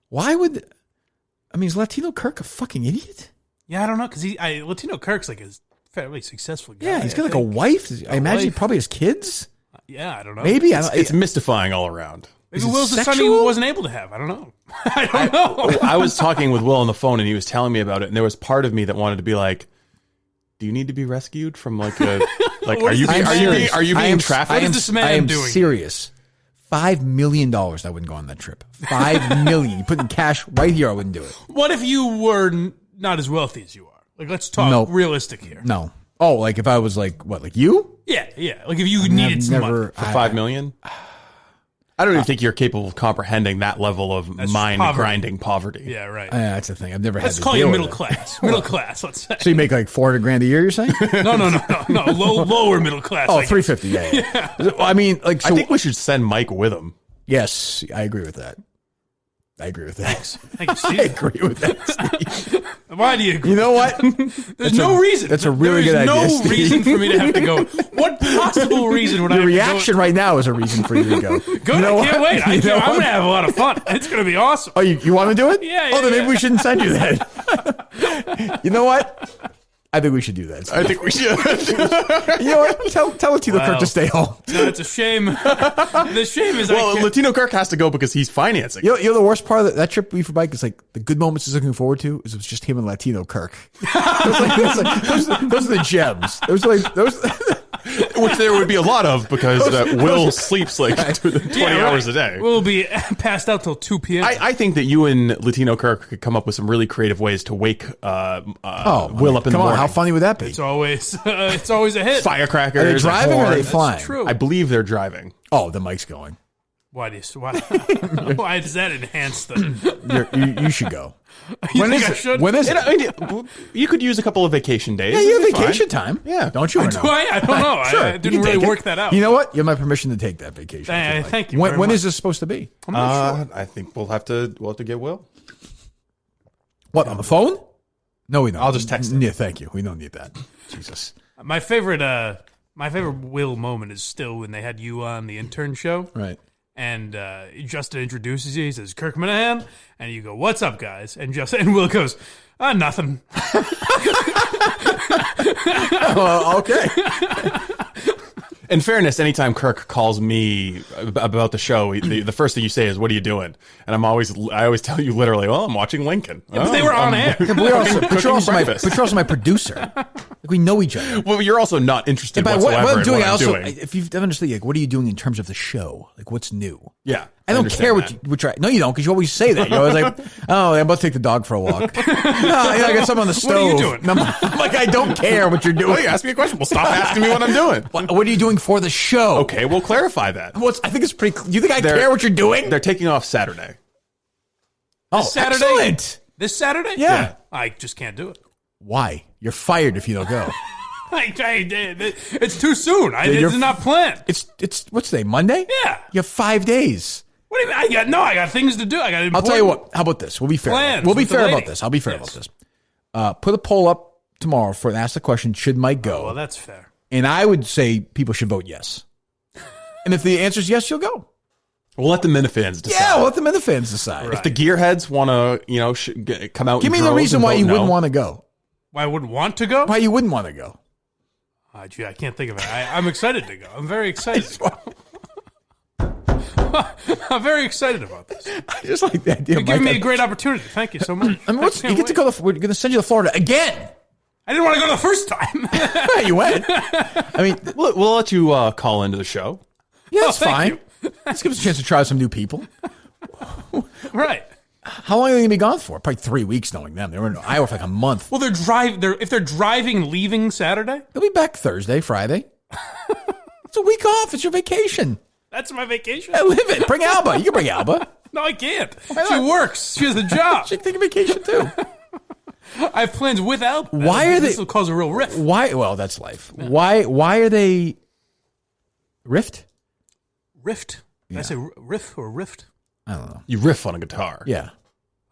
Why would... is Latino Kirk a fucking idiot? Yeah, I don't know, because Latino Kirk's like a fairly successful guy. Yeah, he's got like a wife. I imagine he probably has kids. Yeah, I don't know. Maybe. It's mystifying all around. Maybe Will's the son he wasn't able to have. I don't know. I don't know. I was talking with Will on the phone, and he was telling me about it, and there was part of me that wanted to be like, do you need to be rescued from like a... Like, are you being trafficked? What is this man I am doing? serious. $5 million, I wouldn't go on that trip. $5 million. You put in cash right here, I wouldn't do it. What if you were not as wealthy as you are? Like, let's talk realistic here. No. Oh, like if I was like, what, like you? Yeah. Like if you needed some money. For $5 million? I don't even think you're capable of comprehending that level of mind-grinding poverty. Yeah, right. That's the thing. I've never Let's had to call deal you with middle class. Middle class, let's say. So you make like $400,000 a year, you're saying? No. Lower middle class. Oh, $350,000, yeah. Well, I mean, like, so I think we should send Mike with him. Yes, I agree with that. Thank you, Steve. I agree with that, Steve. Why do you agree? You know what? There's no reason. That's a really good idea, There's no Steve. reason for me to have to go. What possible reason would I have Your to go? reaction right now is a reason for you to go. Good, You know I can't what? wait. You know I'm going what? to have a lot of fun. It's going to be awesome. Oh, you want to do it? Yeah. Oh, then maybe we shouldn't send you that. You know what? I think we should do that. I think we should. You know what? Tell Latino Kirk to stay home. No, it's a shame. The shame is Latino Kirk has to go because he's financing. You know the worst part of that trip we for bike is like the good moments he's looking forward to is it was just him and Latino Kirk. Those are the gems. Which there would be a lot of because Will sleeps like 20 hours a day. We'll be passed out till 2 p.m. I think that you and Latino Kirk could come up with some really creative ways to wake Will up in the morning. How funny would that be? It's always a hit. Firecrackers. Are they driving or are they flying? That's true. I believe they're driving. Oh, the mic's going. Why does that enhance the? You should go. When is it? When is it? You could use a couple of vacation days. Yeah, you have vacation time. Yeah, don't you? I don't know. Sure. I didn't really work that out. You know what? You have my permission to take that vacation. Thank you. When is this supposed to be? I'm not sure. I think we'll have to get Will. What, on the phone? No, we don't. I'll just text him. Yeah, thank you. We don't need that. Jesus. My favorite Will moment is still when they had you on the Intern show. Right. And Justin introduces you. He says, Kirk Minihane. And you go, what's up, guys? And Will goes, nothing. Well, okay. In fairness, anytime Kirk calls me about the show, the first thing you say is, "What are you doing?" And I always tell you literally, "Well, I'm watching Lincoln." Yeah, but they were on air. But you're also my producer. Like, we know each other. Well, you're also not interested whatsoever what I'm doing. in what I'm doing. If you've ever understood, like, what are you doing in terms of the show? Like, what's new? Yeah. I don't care what you try. No, you don't, because you always say that. You're always like, "Oh, I'm about to take the dog for a walk." No, I got something on the stove. What are you doing? I'm like, I don't care what you're doing. Well, you ask me a question. Well, stop asking me what I'm doing. What are you doing for the show? Okay, we'll clarify that. I think it's pretty. Do you think I care what you're doing? They're taking off Saturday. Saturday? Excellent. This Saturday? Yeah. I just can't do it. Why? You're fired if you don't go. It's too soon. It's not planned. It's what's today? Monday? Yeah. You have 5 days. What do you mean? I got things to do. I'll tell you what. How about this? We'll be fair. We'll be fair about this. I'll be fair about this. Put a poll up tomorrow and ask the question: should Mike go? Oh, well, that's fair. And I would say people should vote yes. And if the answer is yes, you'll go. We'll let the Minifans decide. Yeah, we'll let the Minifans decide. Right. If the gearheads want to, come out. Give me the reason why you wouldn't want to go. Why I wouldn't want to go? Why you wouldn't want to go? Gee, I can't think of it. I'm excited to go. I'm very excited. I'm very excited about this. I just like the idea. You're giving me a great opportunity. Thank you so much. I mean, you get to go. We're going to send you to Florida again. I didn't want to go the first time. You went. I mean, we'll let you call into the show. Yeah, that's fine. Let's give us a chance to try some new people. Right. How long are they going to be gone for? Probably 3 weeks, knowing them. They were in Iowa for like a month. Well, if they're driving, leaving Saturday, they'll be back Thursday, Friday. It's a week off. It's your vacation. That's my vacation. I live it. Bring Alba. You can bring Alba. No, I can't. She works. She has a job. She can take a vacation too. I have plans with Alba. Why are they? This will cause a real rift. Why? Well, that's life. Yeah. Why are they? Rift. Rift. Did I say riff or rift? I don't know. You riff on a guitar. Yeah.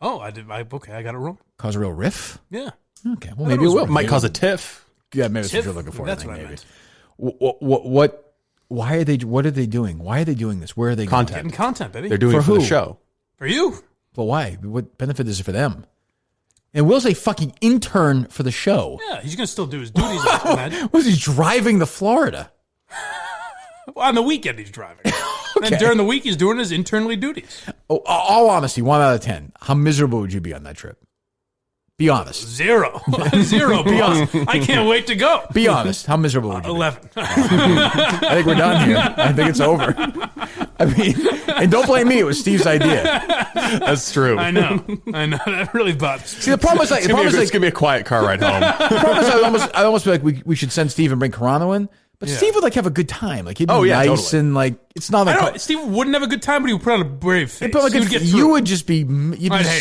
Oh, I did. Okay, I got it wrong. Cause a real riff? Yeah. Okay. Well, maybe it will. Might cause a tiff. Yeah, maybe that's what you're looking for. That's what I meant. What? Why are they? What are they doing? Why are they doing this? Where are they going? Getting content, baby. They're doing it for the show. For you. But why? What benefit is it for them? And Will's a fucking intern for the show. Yeah, he's going to still do his duties. Was he driving to Florida? Well, on the weekend, he's driving. Okay. And during the week, he's doing his internally duties. Oh, all honesty, 1 out of 10. How miserable would you be on that trip? Be honest. 0. 0. Be honest. I can't wait to go. Be honest. How miserable would you 11. be? I think we're done here. I think it's over. I mean, and don't blame me. It was Steve's idea. That's true. I know. That really bothers me. See, the problem is like, it's going to be a quiet car ride home. The problem is I almost feel like we should send Steve and bring Carano in. But Steve would have a good time. Like he'd be nice totally. And it's not like Steve wouldn't have a good time, but he would put on a brave face. You would just be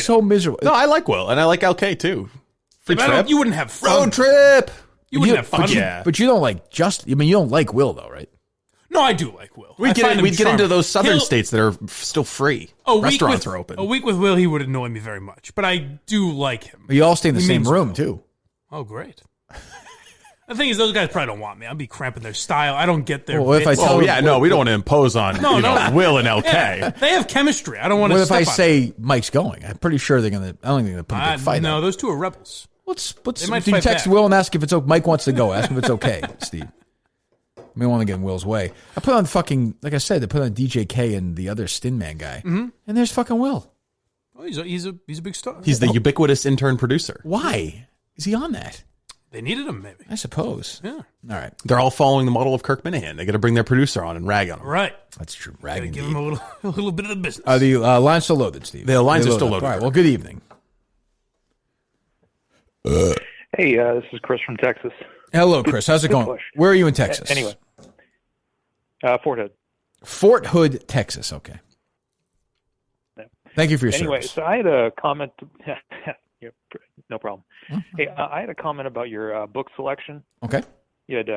so miserable. No, I like Will and I like LK too. Free trip. You wouldn't have fun. Road trip. You wouldn't have fun. But you don't like you don't like Will though, right? No, I do like Will. We'd get into those southern states that are still free. Restaurants are open. A week with Will, he would annoy me very much, but I do like him. You all stay in the same room too. Oh, great. The thing is, those guys probably don't want me. I'll be cramping their style. I don't get their. Well, if I tell we don't want to impose on Will and LK. Yeah, they have chemistry. I don't want to. What if I say Mike's going? I'm pretty sure they're gonna. I don't think they're gonna put a big fight. No, those two are rebels. Let's do you text Will and ask if it's okay? Mike wants to go. Ask if it's okay, Steve. I may want to get in Will's way. I put on like I said, I put on DJ K and the other Stin Man guy. And there's fucking Will. Oh, he's a big star. He's the ubiquitous intern producer. Why is he on that? They needed him, maybe. I suppose. Yeah. All right. They're all following the model of Kirk Minihane. They got to bring their producer on and rag on him. Right. That's true. Rag give him a little bit of the business. Are the lines still loaded, Steve? The lines are still loaded. All right. Well, good evening. Hey, this is Chris from Texas. Hello, Chris. How's it going? Push. Where are you in Texas? Anyway, Fort Hood. Fort Hood, Texas. Okay. Yeah. Thank you for your anyway, service. So I had a comment. No problem. Hey, I had a comment about your book selection. Okay. You had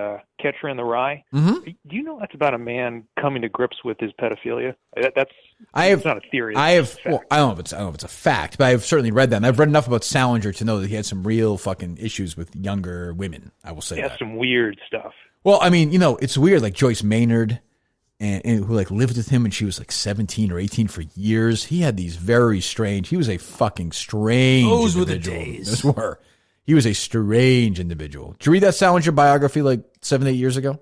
Catcher in the Rye. Mm-hmm. Do you know that's about a man coming to grips with his pedophilia? It's not a theory. I don't know if it's a fact, but I've certainly read that. And I've read enough about Salinger to know that he had some real fucking issues with younger women. I will say that. Some weird stuff. Well, I mean, it's weird. Like Joyce Maynard, and who like lived with him when she was like 17 or 18 for years. He had these very strange. He was a fucking strange. Those individual. were the days. Those were. He was a strange individual. Did you read that Salinger biography like 7-8 years ago?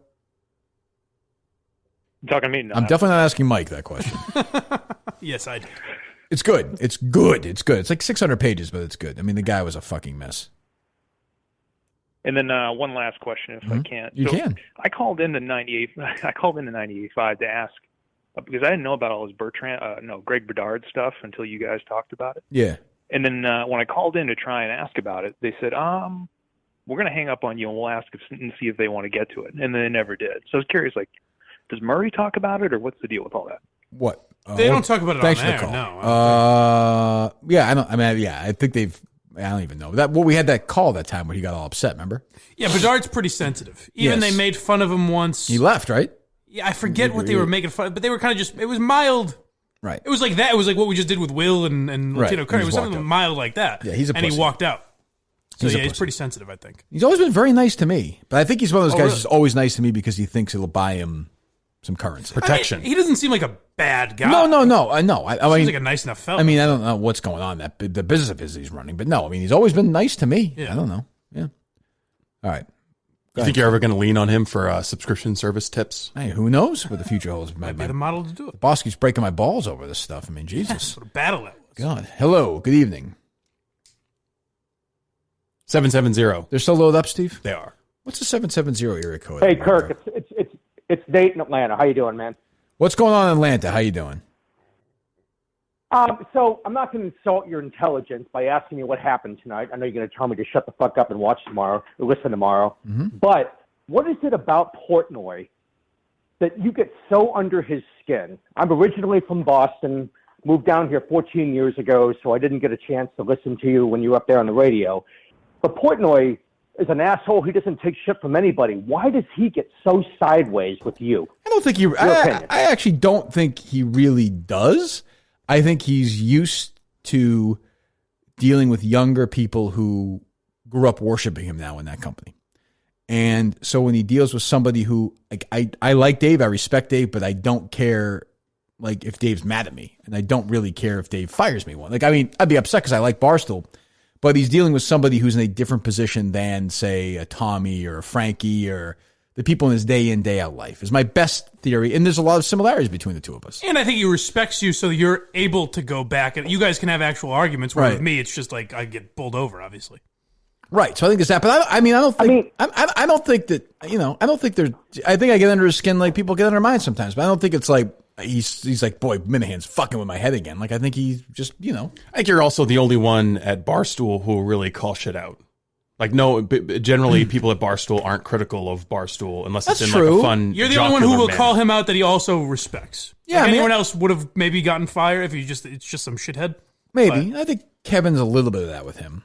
You talking to me? No, I'm definitely not asking Mike that question. Yes, I do. It's good. It's good. It's good. It's like 600 pages, but it's good. I mean, the guy was a fucking mess. And then one last question, if I can. You can. I called in the 98. I called in the 98.5 to ask because I didn't know about all this Greg Bedard stuff until you guys talked about it. Yeah. And then when I called in to try and ask about it, they said, we're going to hang up on you and we'll ask and see if they want to get to it. And they never did. So I was curious, like, does Murray talk about it or what's the deal with all that? What? They don't talk about it thanks on for air, the call. No. Yeah, I don't. I mean, yeah, I think they've. I don't even know that. Well, we had that call that time where he got all upset. Remember? Yeah, Bedard's pretty sensitive. Even Yes. they made fun of him once. He left, right? Yeah, I forget what they were making fun of, but they were kind of just. It was mild. Right. It was like that. It was like what we just did with Will and Latino Right. Curry. He It was just something walked mild like that. Yeah, he's a and pussy. he walked out. So He's a he's pussy. pretty sensitive, I think. He's always been very nice to me, but I think he's one of those guys really? who's always nice to me because he thinks it'll buy him some currency, I mean, he doesn't seem like a bad guy. No. I know. I Seems mean, like a nice enough fella. I mean, I don't know what's going on the business of his he's running, but no, I mean, he's always been nice to me. Yeah. I don't know. Yeah. All right. You think you're ever going to lean on him for subscription service tips? Hey, who knows what the future holds? Might be the model to do it. The boss keeps breaking my balls over this stuff. I mean, Jesus. What a battle that was. God. Hello. Good evening. 770. They're still loaded up, Steve? They are. What's the 770 area code? Hey, Kirk. It's Dave in Atlanta. How you doing, man? What's going on in Atlanta? How you doing? So I'm not going to insult your intelligence by asking you what happened tonight. I know you're going to tell me to shut the fuck up and watch tomorrow or listen tomorrow. Mm-hmm. But what is it about Portnoy that you get so under his skin? I'm originally from Boston, moved down here 14 years ago, so I didn't get a chance to listen to you when you were up there on the radio. But Portnoy is an asshole. He doesn't take shit from anybody. Why does he get so sideways with you? I don't think he. I actually don't think he really does. I think he's used to dealing with younger people who grew up worshiping him now in that company. And so when he deals with somebody who, like, I like Dave, I respect Dave, but I don't care, like, if Dave's mad at me. And I don't really care if Dave fires me one. Like, I mean, I'd be upset because I like Barstool, but he's dealing with somebody who's in a different position than, say, a Tommy or a Frankie or the people in his day in, day out life is my best theory. And there's a lot of similarities between the two of us. And I think he respects you so you're able to go back and you guys can have actual arguments. Where with me, it's just like I get bowled over, obviously. Right. So I think it's that. But I don't think that, you know, I don't think there's, I think I get under his skin like people get under mine sometimes. But I don't think it's like, he's like, boy, Minahane's fucking with my head again. Like, I think he's just, you know. I think you're also the only one at Barstool who will really call shit out. Like, no, generally people at Barstool aren't critical of Barstool unless it's in like a fun. You're the only one who will call him out that he also respects. Yeah, like anyone else would have maybe gotten fired if it's just some shithead. Maybe. But I think Kevin's a little bit of that with him.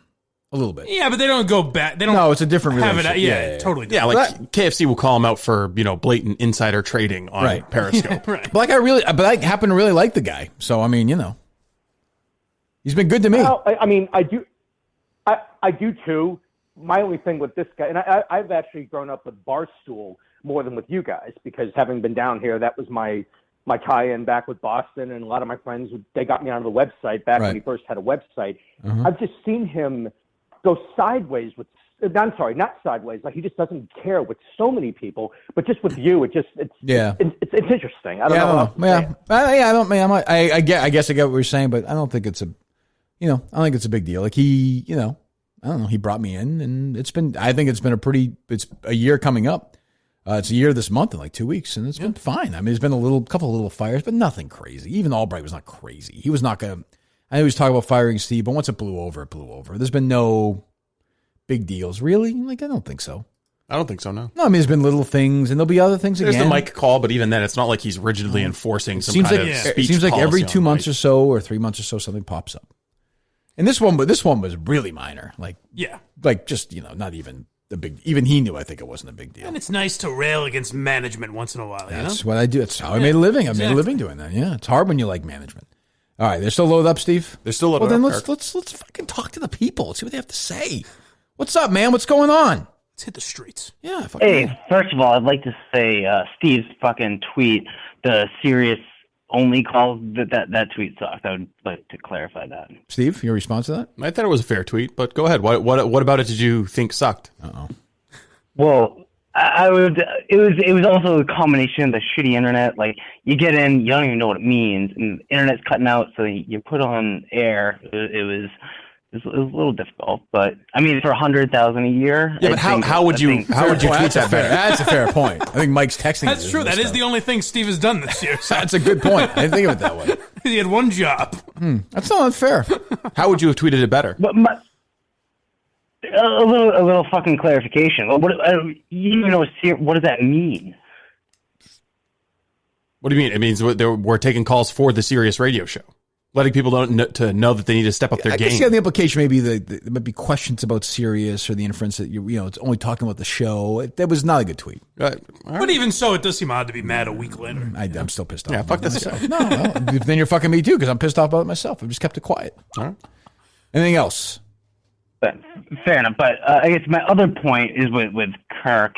A little bit. Yeah, but they don't go back. They don't. No, it's a different have relationship. it. Yeah, totally. Yeah, Different. like KFC will call him out for, you know, blatant insider trading on Periscope. Right. But I happen to really like the guy. So I mean, you know, he's been good to me. Well, I mean, I do too. My only thing with this guy, and I've actually grown up with Barstool more than with you guys because having been down here, that was my tie-in back with Boston, and a lot of my friends, they got me onto the website back when he first had a website. Uh-huh. I've just seen him go sideways with. I'm sorry, not sideways. Like he just doesn't care with so many people, but just with you, it's interesting. I don't know. I guess I get what you're saying, but I don't think it's a big deal. Like he, I don't know. He brought me in, and I think it's been it's a year coming up. It's a year this month in like 2 weeks, and it's been fine. I mean, there's been couple of little fires, but nothing crazy. Even Albright was not crazy. He was not gonna. I know he was talking about firing Steve, but once it blew over, it blew over. There's been no big deals, really? Like, I don't think so. I don't think so, no. No, I mean, there's been little things, and there'll be other things again. There's the Mike call, but even then, it's not like he's rigidly enforcing some kind of speech. It seems like every 2 months or so, or 3 months or so, something pops up. And this one was really minor. Like, just, not even the big, even he knew, I think it wasn't a big deal. And it's nice to rail against management once in a while, That's what I do. That's how I made a living. I made a living doing that. Yeah, it's hard when you like management. All right, they're still loaded up, Steve? They're still loaded up. Well, then let's fucking talk to the people. Let's see what they have to say. What's up, man? What's going on? Let's hit the streets. Yeah. Hey, first of all, I'd like to say Steve's fucking tweet, the serious only call, that tweet sucked. I would like to clarify that. Steve, your response to that? I thought it was a fair tweet, but go ahead. What about it did you think sucked? Uh-oh. Well, it was also a combination of the shitty internet. Like, you get in, you don't even know what it means, and the internet's cutting out, so you put on air. It was a little difficult, but I mean, for $100,000 a year. Yeah, but how would you tweet that better? That's a fair point. I think Mike's texting. That's true. That is the only thing Steve has done this year. So. That's a good point. I didn't think of it that way. He had one job. That's not unfair. How would you have tweeted it better? But a little fucking clarification. You don't know what does that mean? What do you mean? It means we're taking calls for the Sirius radio show. Letting people know that they need to step up their game. I guess the implication may be that there might be questions about Sirius or the inference that it's only talking about the show. That was not a good tweet. But even so, it does seem odd to be mad a week later. I'm still pissed off. Yeah, fuck this show. No, then you're fucking me too because I'm pissed off about it myself. I've just kept it quiet. All right. Anything else? But, fair enough. But I guess my other point is with Kirk.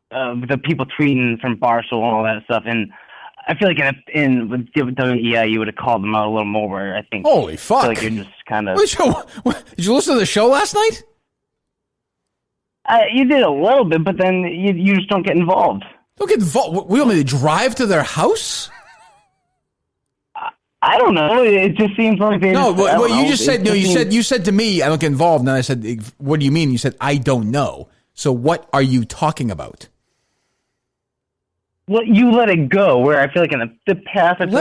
With the people tweeting from Barstool and all that stuff, and I feel like with WEI you would have called them out a little more. Where I think, holy fuck, I feel like you're just kind of. Did you listen to the show last night? You did a little bit, but then you just don't get involved. Don't get involved. We want me to drive to their house? I don't know. It just seems like they. No, what you just said. No, you said to me, I don't get involved. And then I said, "What do you mean?" You said, "I don't know." So what are you talking about? Well, you let it go. Where I feel like in the past, I feel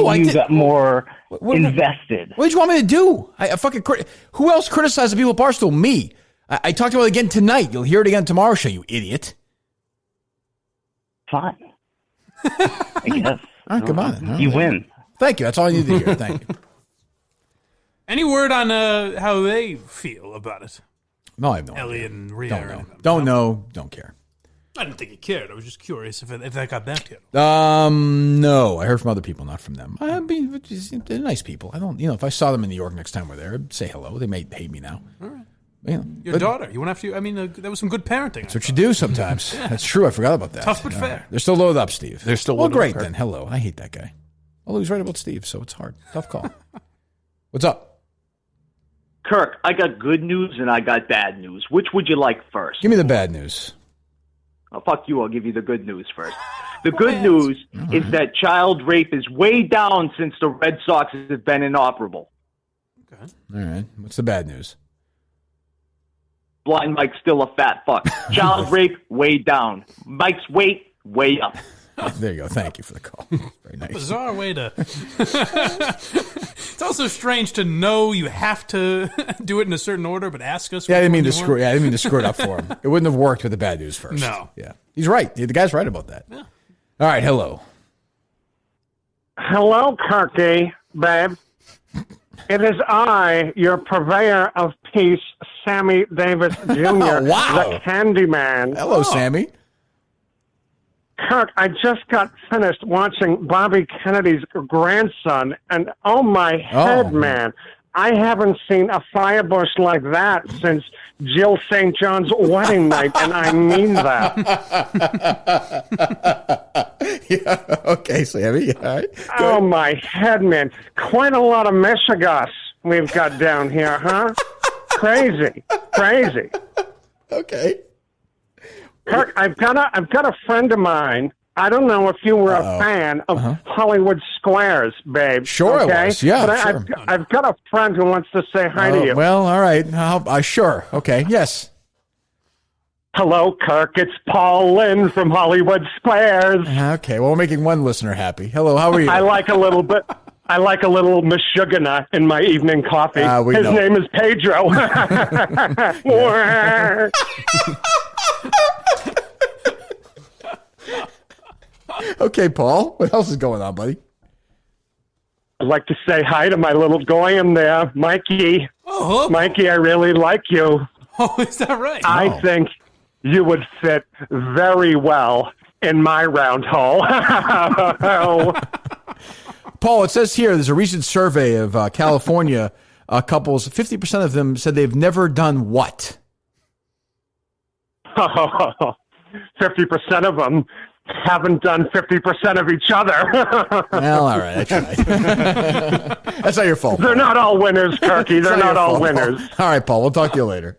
like you got more invested. What did you want me to do? I fucking who else criticized the people at Barstool? Me. I talked about it again tonight. You'll hear it again tomorrow's show. You idiot. Fine. I guess. All right, come on. You win. Thank you. That's all I need to hear. Thank you. Any word on how they feel about it? No, I have no Ellie idea. and Rhea. Don't know. Don't care. I didn't think he cared. I was just curious if that got back to you. No. I heard from other people, not from them. I mean, they're nice people. I don't, if I saw them in New York next time we're there, I'd say hello. They may hate me now. All right. Your daughter. You won't have to. I mean, that was some good parenting. That's what you do sometimes. That's true. I forgot about that. Tough but fair. They're still loaded up, Steve. They're still well, loaded great up. then. Hello. I hate that guy. Although he's right about Steve, so it's hard. Tough call. What's up? Kirk, I got good news and I got bad news. Which would you like first? Give me the bad news. Oh, fuck you. I'll give you the good news first. The good news is that child rape is way down since the Red Sox have been inoperable. Okay. All right. What's the bad news? Blind Mike's still a fat fuck. Child rape, way down. Mike's weight, way up. There you go. Thank you for the call. Very nice. Bizarre way to. It's also strange to know you have to do it in a certain order, but ask us. Yeah, I didn't mean to screw it up for him. It wouldn't have worked with the bad news first. No. Yeah, he's right. The guy's right about that. Yeah. All right. Hello. Hello, Kirky, babe. It is I, your purveyor of peace, Sammy Davis Jr., the Candyman. Hello, Sammy. Kirk, I just got finished watching Bobby Kennedy's grandson, and oh my head, man. I haven't seen a firebush like that since Jill St. John's wedding night, and I mean that. Yeah. Okay, Sammy. All right. Oh, my head, man. Quite a lot of Michigas we've got down here, huh? Crazy. Okay. Kirk, I've got a friend of mine. I don't know if you were a fan of Hollywood Squares, babe. Sure, okay? I was. Yeah, but sure. I've got a friend who wants to say hi to you. Well, all right. Sure. Okay. Yes. Hello, Kirk. It's Paul Lynn from Hollywood Squares. Okay. Well, we're making one listener happy. Hello. How are you? I like a little Meshuggah in my evening coffee. His name is Pedro. Okay, Paul. What else is going on, buddy? I'd like to say hi to my little goyim there, Mikey. Oh, Mikey, I really like you. Oh, is that right? I think you would fit very well in my round hole. Paul, it says here, there's a recent survey of California couples. 50% of them said they've never done what? 50% of them haven't done 50% of each other. Well, all right. That's not your fault. They're not all winners, Kirky. They're not all winners. All right, Paul. We'll talk to you later.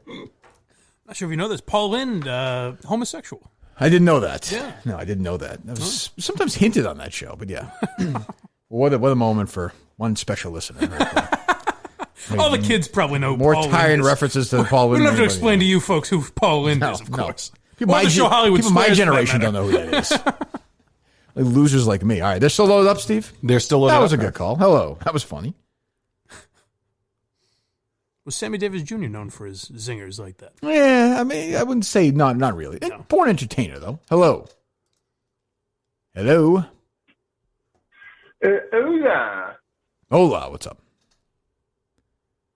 Not sure if you know this. Paul Lynn, homosexual. I didn't know that. Yeah. No, I didn't know that. That was sometimes hinted on that show, but yeah. What a moment for one special listener. Right. All the kids probably know more Paul tiring Lynn references to Paul Lynn. We don't have to explain to you folks who Paul Lynn is, of course. People my generation don't know who that is. Like losers like me. All right, they're still loaded up, Steve? They're still loaded up. That was a good call. Hello. That was funny. Was Sammy Davis Jr. known for his zingers like that? Yeah, I mean, I wouldn't say not really. No. Born entertainer, though. Hello. Hola. Hola, what's up?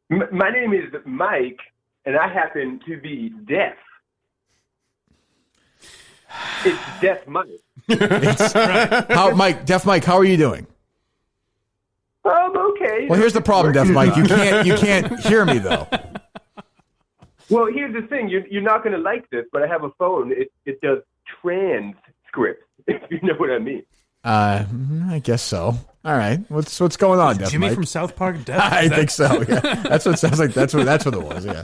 My name is Mike, and I happen to be deaf. It's Deaf Mike. Deaf Mike, how are you doing? I'm okay. Well, here's the problem, Deaf Mike. You can't hear me though. Well, here's the thing. You're not going to like this, but I have a phone. It does transcripts, if you know what I mean. I guess so. All right. What's going on, Deaf Jimmy Mike? from South Park Deaf? I think so. Yeah. That's what it sounds like. That's what it was. Yeah.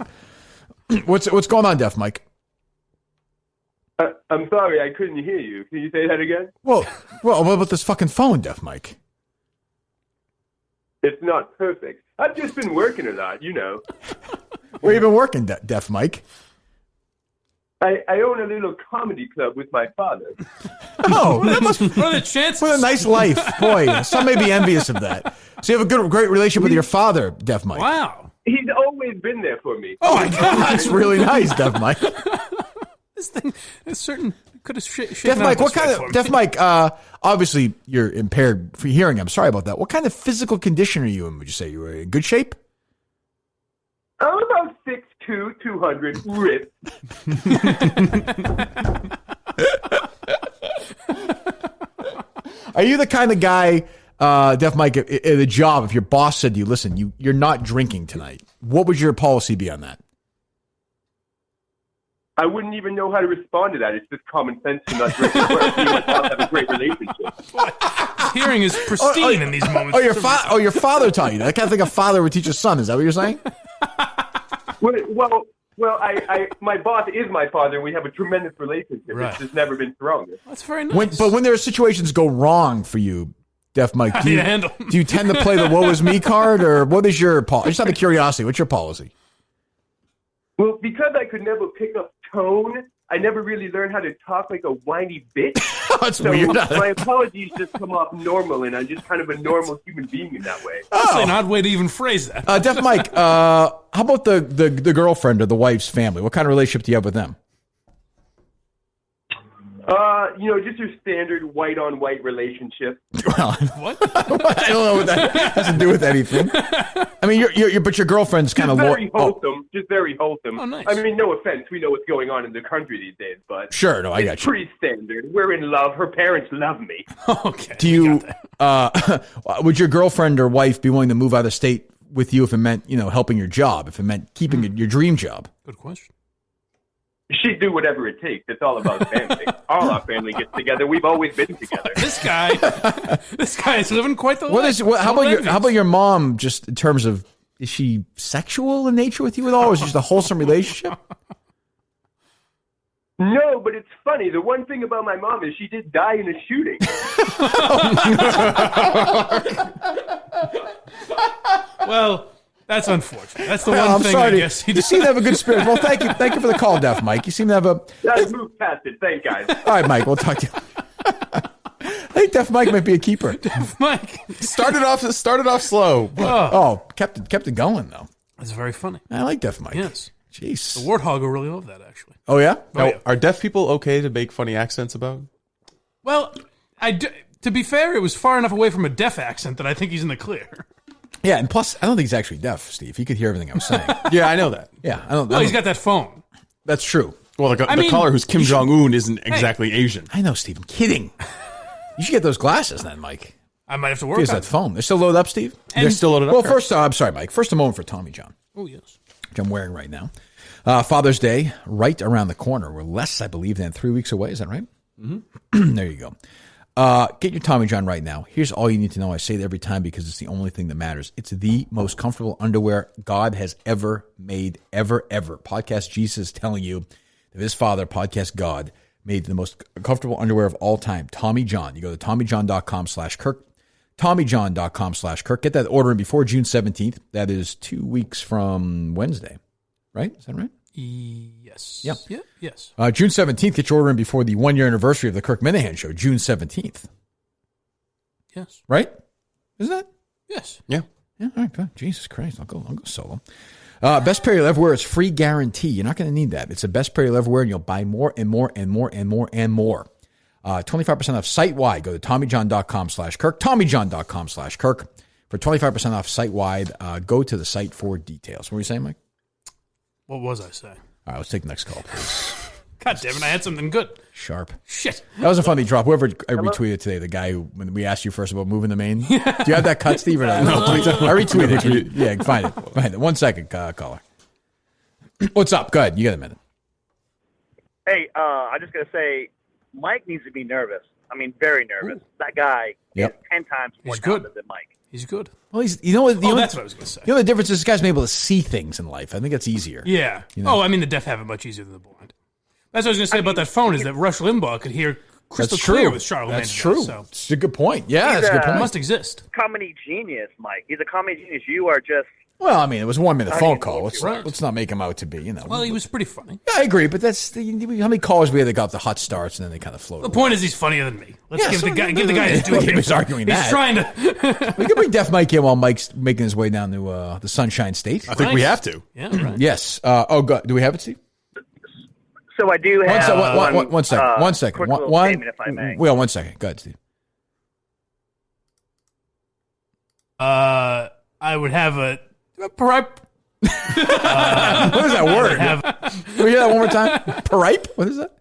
What's going on, Deaf Mike? I'm sorry, I couldn't hear you. Can you say that again? Well, what about this fucking phone, Deaf Mike? It's not perfect. I've just been working a lot, you know. Where you been working, Deaf Mike? I own a little comedy club with my father. Oh, that must be what are the chances? What a nice life, boy. Some may be envious of that. So you have a great relationship with your father, Deaf Mike. Wow, he's always been there for me. Oh my God, that's really nice, Deaf Mike. This thing is certain could have Deaf Mike, what kind of Deaf Mike? Obviously, you're impaired for hearing. I'm sorry about that. What kind of physical condition are you in? Would you say you were in good shape? I'm about 6'2", 200, ripped. Are you the kind of guy, Deaf Mike, at a job, if your boss said to you, listen, you're not drinking tonight, what would your policy be on that? I wouldn't even know how to respond to that. It's just common sense to not drink at work. You must have a great relationship. Hearing is pristine in these moments. Your father taught you that. I can't think a father would teach a son. Is that what you're saying? Well, my boss is my father, and we have a tremendous relationship. Right. It's just never been stronger. That's very nice. But when there are situations go wrong for you, Deaf Mike, do you tend to play the woe is me card, or what is your policy? Just out of curiosity, what's your policy? Well, because I could never pick up tone, I never really learned how to talk like a whiny bitch. That's weird. My apologies just come off normal, and I'm just kind of a normal human being in that way. That's an odd way to even phrase that. Deaf Mike, how about the girlfriend or the wife's family? What kind of relationship do you have with them? Just your standard white-on-white relationship. Well, what? I don't know what that has to do with anything. I mean, but your girlfriend's kind of very wholesome. Just very wholesome. Oh, nice. I mean, no offense, we know what's going on in the country these days, but sure, no, I got you. It's pretty standard. We're in love. Her parents love me. Okay. Do you? Would your girlfriend or wife be willing to move out of state with you if it meant helping your job? If it meant keeping your dream job? Good question. she'd do whatever it takes. It's all about family. All our family gets together. We've always been together. This guy is living quite the life. How about your mom? Just in terms of, is she sexual in nature with you at all, or is it just a wholesome relationship? No, but it's funny. The one thing about my mom is she did die in a shooting. Well, that's unfortunate. That's the one thing, sorry, I guess. You seem to have a good spirit. Well, thank you for the call, Def Mike. You seem to have a... Let's move past it. Thank guys. All right, Mike, we'll talk to you. I think Def Mike might be a keeper. Def Mike. Started off slow. Kept it going, though. That's very funny. I like Def Mike. Yes. Jeez. The Warthog will really love that, actually. Oh, yeah? Are deaf people okay to make funny accents about? Well, to be fair, it was far enough away from a deaf accent that I think he's in the clear. Yeah, and plus, I don't think he's actually deaf, Steve. He could hear everything I'm saying. Yeah, I know that. Yeah, he's got that phone. That's true. Well, the caller who's Kim Jong-un isn't exactly Asian. I know, Steve. I'm kidding. You should get those glasses then, Mike. I might have to work on that phone. They're still loaded up, Steve? They're still loaded up. Well, first, I'm sorry, Mike. First, a moment for Tommy John. Oh, yes. Which I'm wearing right now. Father's Day, right around the corner. We're less, I believe, than 3 weeks away. Is that right? Mm-hmm. There you go. Get your Tommy John right now. Here's all you need to know. I say it every time because it's the only thing that matters. It's the most comfortable underwear God has ever made, ever. Podcast Jesus is telling you that his father, Podcast God, made the most comfortable underwear of all time. Tommy John. You go to TommyJohn.com/Kirk. TommyJohn.com/Kirk. Get that order in before June 17th. That is 2 weeks from Wednesday. Right? Is that right? Yes. Yep. Yeah. Yes. June 17th, get your order in before the 1 year anniversary of the Kirk Minihane Show, June 17th. Yes. Right? Isn't that? Yes. Yeah. Yeah. All right. Good. Jesus Christ. I'll go solo. Best pair you'll ever wear is free guarantee. You're not going to need that. It's the best pair you'll ever wear, and you'll buy more and more and more and more and more. 25% off site-wide. Go to TommyJohn.com/Kirk. TommyJohn.com/Kirk. For 25% off site-wide, go to the site for details. What were you saying, Mike? What was I saying? All right, let's take the next call, please. God damn it, I had something good. Sharp. Shit. That was a funny drop. Whoever retweeted today, the guy who, when we asked you first about moving to Maine. Do you have that cut, Steve? Or no, I retweeted it. Yeah, find it. 1 second, caller. What's up? Go ahead. You got a minute. Hey, I'm just going to say, Mike needs to be nervous. I mean, very nervous. Ooh. That guy is 10 times more talented than Mike. He's good. Well, that's what I was going to say. You know the difference is this guy's been able to see things in life. I think that's easier. Yeah. You know? Oh, I mean, the deaf have it much easier than the blind. That's what I was going to say about that phone is that Rush Limbaugh could hear crystal clear with Charlemagne. That's true. So. It's a good point. Yeah, that's a good point. It must exist. Comedy genius, Mike. He's a comedy genius. You are just... Well, I mean, it was a 1 minute phone call. Let's not make him out to be, you know. Well, he was pretty funny. Yeah, I agree, but that's how many callers we had that got the hot starts and then they kind of floated. The point is he's funnier than me. Let's give the guy his due. He's arguing that. He's trying to. We can bring Def Mike in while Mike's making his way down to the Sunshine State. I think we have to. Yeah, right. Yes. God. Do we have it, Steve? So I do have one second. One second. Quick little statement, if I may. Well, 1 second. Go ahead, Steve. I would have a peripe. What is that word? Can we hear that one more time? Peripe? What is that?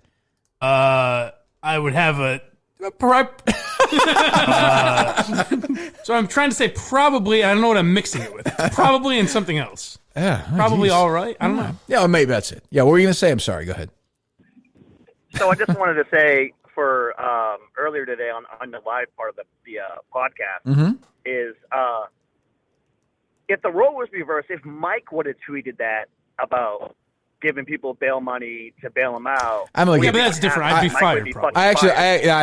I would have a peripe. So I'm trying to say probably. I don't know what I'm mixing it with. Probably and something else. Yeah. Probably all right. I don't know. Yeah, maybe that's it. Yeah, what were you going to say? I'm sorry. Go ahead. So I just wanted to say for earlier today on the live part of the podcast is if the role was reversed, if Mike would have tweeted that about giving people bail money to bail them out, but that's different. I'd be fired. I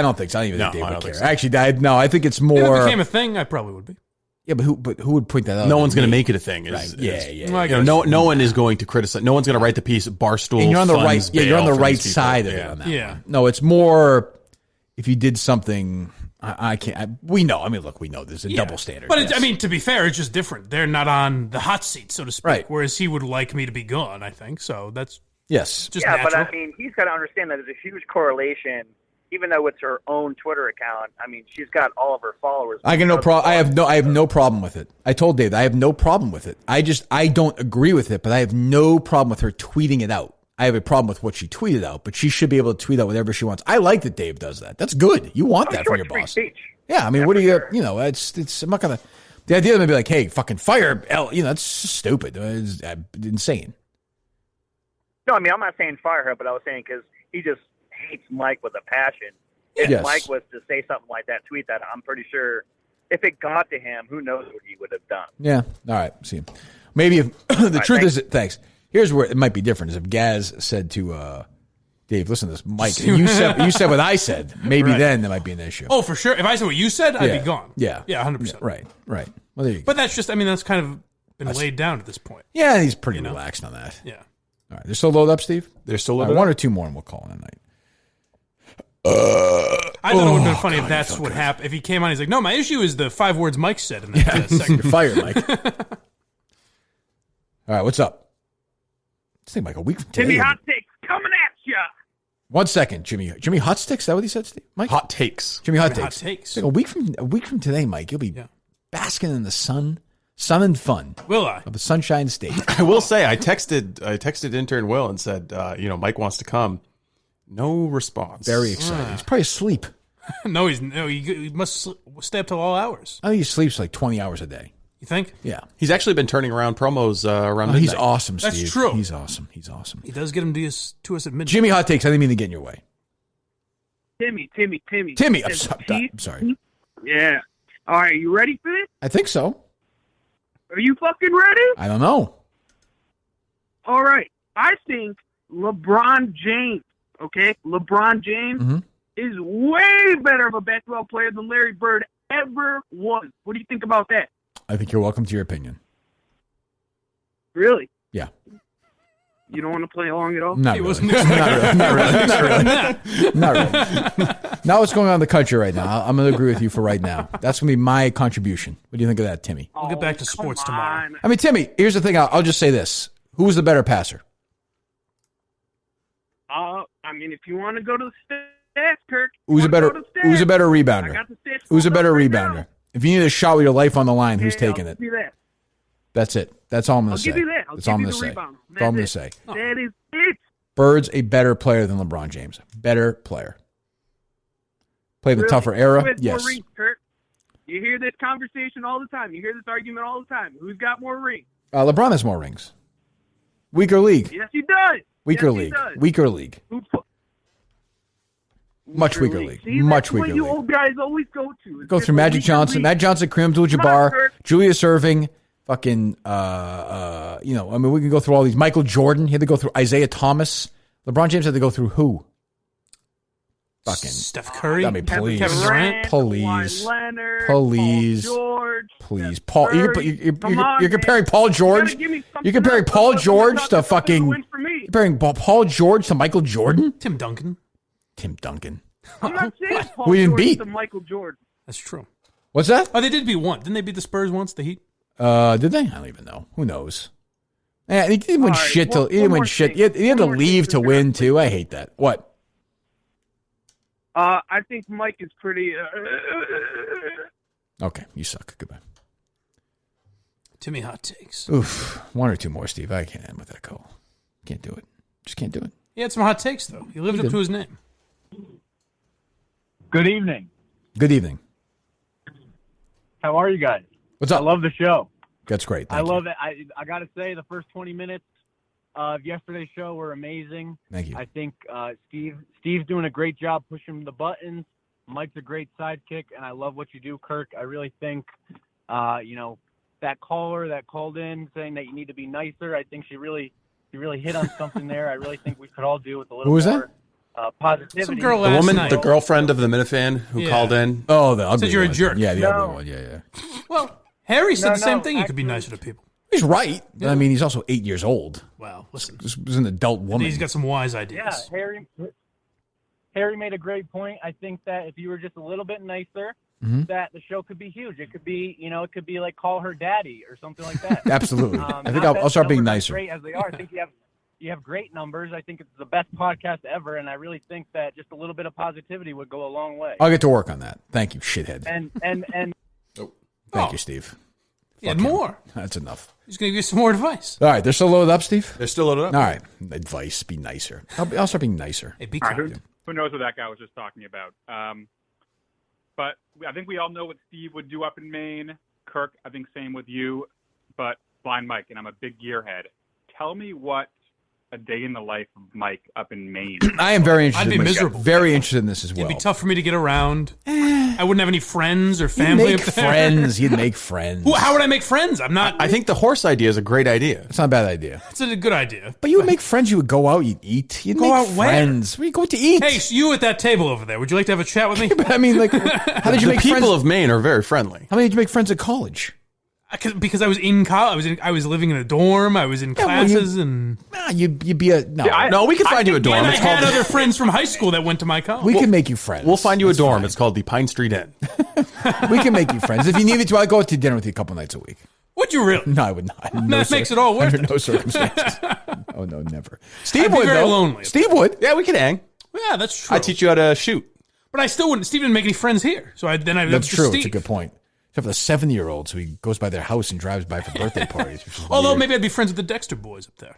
don't think so. I don't even think Dave would care. Actually, I think it's more. If it became a thing, I probably would be. Yeah, but who would point that out? No one's going to make it a thing. Right. No one is going to criticize. No one's going to write the piece. Barstool. And you're on the right. Yeah, you're on the right side of it on that. Yeah. One. No, it's more if you did something. I can't. We know. I mean, look, we know there's a double standard. But to be fair, it's just different. They're not on the hot seat, so to speak. Right. Whereas he would like me to be gone. I think so. That's just but natural. I mean, he's got to understand that there's a huge correlation. Even though it's her own Twitter account, I mean, she's got all of her followers. I have no problem with it. I told Dave I have no problem with it. I don't agree with it, but I have no problem with her tweeting it out. I have a problem with what she tweeted out, but she should be able to tweet out whatever she wants. I like that Dave does that. That's good. You want that from your boss. Speech. Yeah, I mean, what do you? You know, it's. I'm not gonna. The idea of be like, hey, fucking fire L. You know, that's stupid. It's insane. No, I mean, I'm not saying fire her, but I was saying because he just hates Mike with a passion. If Yes. Mike was to say something like that, tweet that, I'm pretty sure if it got to him, who knows what he would have done. Yeah. All right. See, maybe if the truth is, thanks. Here's where it might be different: is if Gaz said to Dave, "Listen to this, Mike. You said what I said. Maybe then there might be an issue." Oh, for sure. If I said what you said, I'd be gone. Yeah. Yeah, 100%. Right. Well, there you go. But that's just, I mean, that's kind of been laid down at this point. Yeah, he's pretty relaxed on that. Yeah. All right. They're still loaded up, Steve? They're still All loaded right, one up. or two more, and we'll call it a night. I thought it would have been funny if that's what happened. If he came on, he's like, "No, my issue is the 5 words Mike said in that segment." You're fired, Mike. All right, what's up? It's like a week from today. Timmy Hot Takes coming at ya. 1 second, Jimmy. Jimmy Hot Sticks? Is that what he said, Steve? Mike? Hot Takes. Jimmy Hot Jimmy Takes. Hot Takes. It's like a week from today, Mike. You'll be basking in the sun and fun. Will I? Of the Sunshine State. I will say, I texted intern Will and said, Mike wants to come. No response. Very excited. He's probably asleep. No, he must stay up till all hours. I think he sleeps like 20 hours a day. You think? Yeah. He's actually been turning around promos around midnight. He's awesome, Steve. That's true. He's awesome. He does get him to us at midnight. Jimmy Hot Takes. I didn't mean to get in your way. Timmy. Timmy, I'm sorry. Yeah. All right, you ready for this? I think so. Are you fucking ready? I don't know. All right. I think LeBron James, okay? LeBron James is way better of a basketball player than Larry Bird ever was. What do you think about that? I think you're welcome to your opinion. Really? Yeah. You don't want to play along at all? Not really. Not really. Now what's going on in the country right now? I'm going to agree with you for right now. That's going to be my contribution. What do you think of that, Timmy? We'll get back to sports tomorrow. I mean, Timmy, here's the thing. I'll just say this. Who was the better passer? I mean, if you want to go to the stats, Kirk. Who's a better rebounder? I got the stats. Who's a better rebounder? If you need a shot with your life on the line, who's taking it? That. That's it. That's all I'm going to say. I'll give you that. That's all I'm going to say. Rebound. That's all I'm going to say. That is it. Bird's a better player than LeBron James. Better player. Played the tougher era. Yes. Rings, Kirk? You hear this conversation all the time. You hear this argument all the time. Who's got more rings? LeBron has more rings. Weaker league. Yes, he does. Weaker league. Weaker league. Much weaker league. See, Much weaker league. You old guys always go to. Go through Magic Johnson, Kareem Abdul-Jabbar, Julius Erving, fucking, I mean, we can go through all these. Michael Jordan, he had to go through Isaiah Thomas. LeBron James had to go through who? Fucking Steph Curry. I mean, please, Kevin Durant, please, Leonard, please, Paul George, please, Steph Paul. Curry. You're comparing Paul George. You're comparing Paul George to fucking. You're comparing Paul George to Michael Jordan. Tim Duncan. I'm not saying Paul We didn't George beat. to Michael Jordan. That's true. What's that? Oh, they did beat one. Didn't they beat the Spurs once? The Heat. Did they? I don't even know. Who knows? Yeah, he didn't win shit till he didn't win shit. He had to leave to win too. I hate that. What? I think Mike is pretty. Okay, you suck. Goodbye. Timmy Hot Takes. Oof. One or two more, Steve. I can't end with that call. Can't do it. Just can't do it. He had some hot takes though. He lived up to his name. Good evening. Good evening. How are you guys? What's up? I love the show. That's great. I love it. I got to say, the first 20 minutes of yesterday's show were amazing. Thank you. I think Steve's doing a great job pushing the buttons. Mike's a great sidekick, and I love what you do, Kirk. I really think, that caller that called in saying that you need to be nicer, I think she really hit on something there. I really think we could all do with a little Who was more positivity. Some girl The last woman, night. the girlfriend of the Minifan who called in. Oh, the ugly Said you're a one. jerk. Yeah, the No. ugly one. Yeah. Well, Harry said No, the same no, thing. You could be actually- nicer to people. He's right. I mean, he's also 8 years old. Wow. Listen, This was an adult woman. he's got some wise Yeah, ideas. Harry made a great point. I think that if you were just a little bit nicer, Mhm. that the show could be huge. It could be, it could be like call her daddy or something like that. Absolutely. I think not I'll that start being numbers nicer. Great as they are, I think you have great numbers. I think it's the best podcast ever, and I really think that just a little bit of positivity would go a long way. I'll get to work on that. Thank you, shithead. And Thank you, Steve. He had Fuck him. more. That's enough. He's going to give you some more advice. All right, they're still loaded up, Steve? They're still loaded up. All right. Advice, be nicer. I'll start being nicer. Hey, be All right, kind. who knows what that guy was just talking about? But I think we all know what Steve would do up in Maine. Kirk, I think same with you. But Blind Mike, and I'm a big gearhead. Tell me what a day in the life of Mike up in Maine? I am very interested. I'd be miserable. Very interested in this as well. It'd be tough for me to get around. I wouldn't have any friends or family. You'd make friends. You'd make friends. Well, how would I make friends? I'm not. I think the horse idea is a great idea. It's not a bad idea. It's a good idea. But you would make friends. You would go out. You'd eat. You'd Go make out friends. Where you go to eat? Hey, so you at that table over there. Would you like to have a chat with me? I mean, like, how did you the make people friends? of Maine are very friendly. How many did you make friends at college? Because I was in college. I was living in a dorm. I was in classes, and you'd be a no. No, we can find you a dorm. And I It's had called. other friends from high school that went to my college. We can make you friends. We'll find you a dorm. It's called the Pine Street Inn. We can make you friends. If you needed to, I'd go out to dinner with you a couple nights a week. Would you really? No, I would not. That makes it all worth under it. no circumstances. Oh no, never. Steve I'd be would very though. lonely. Steve would. Yeah, we could hang. Yeah, that's true. I teach you how to shoot. But I still wouldn't. Steve didn't make any friends here, so I'd That's true. Steve. It's a good point. Except for the 7-year-old, so he goes by their house and drives by for birthday parties. Which is Although weird. maybe I'd be friends with the Dexter boys up there.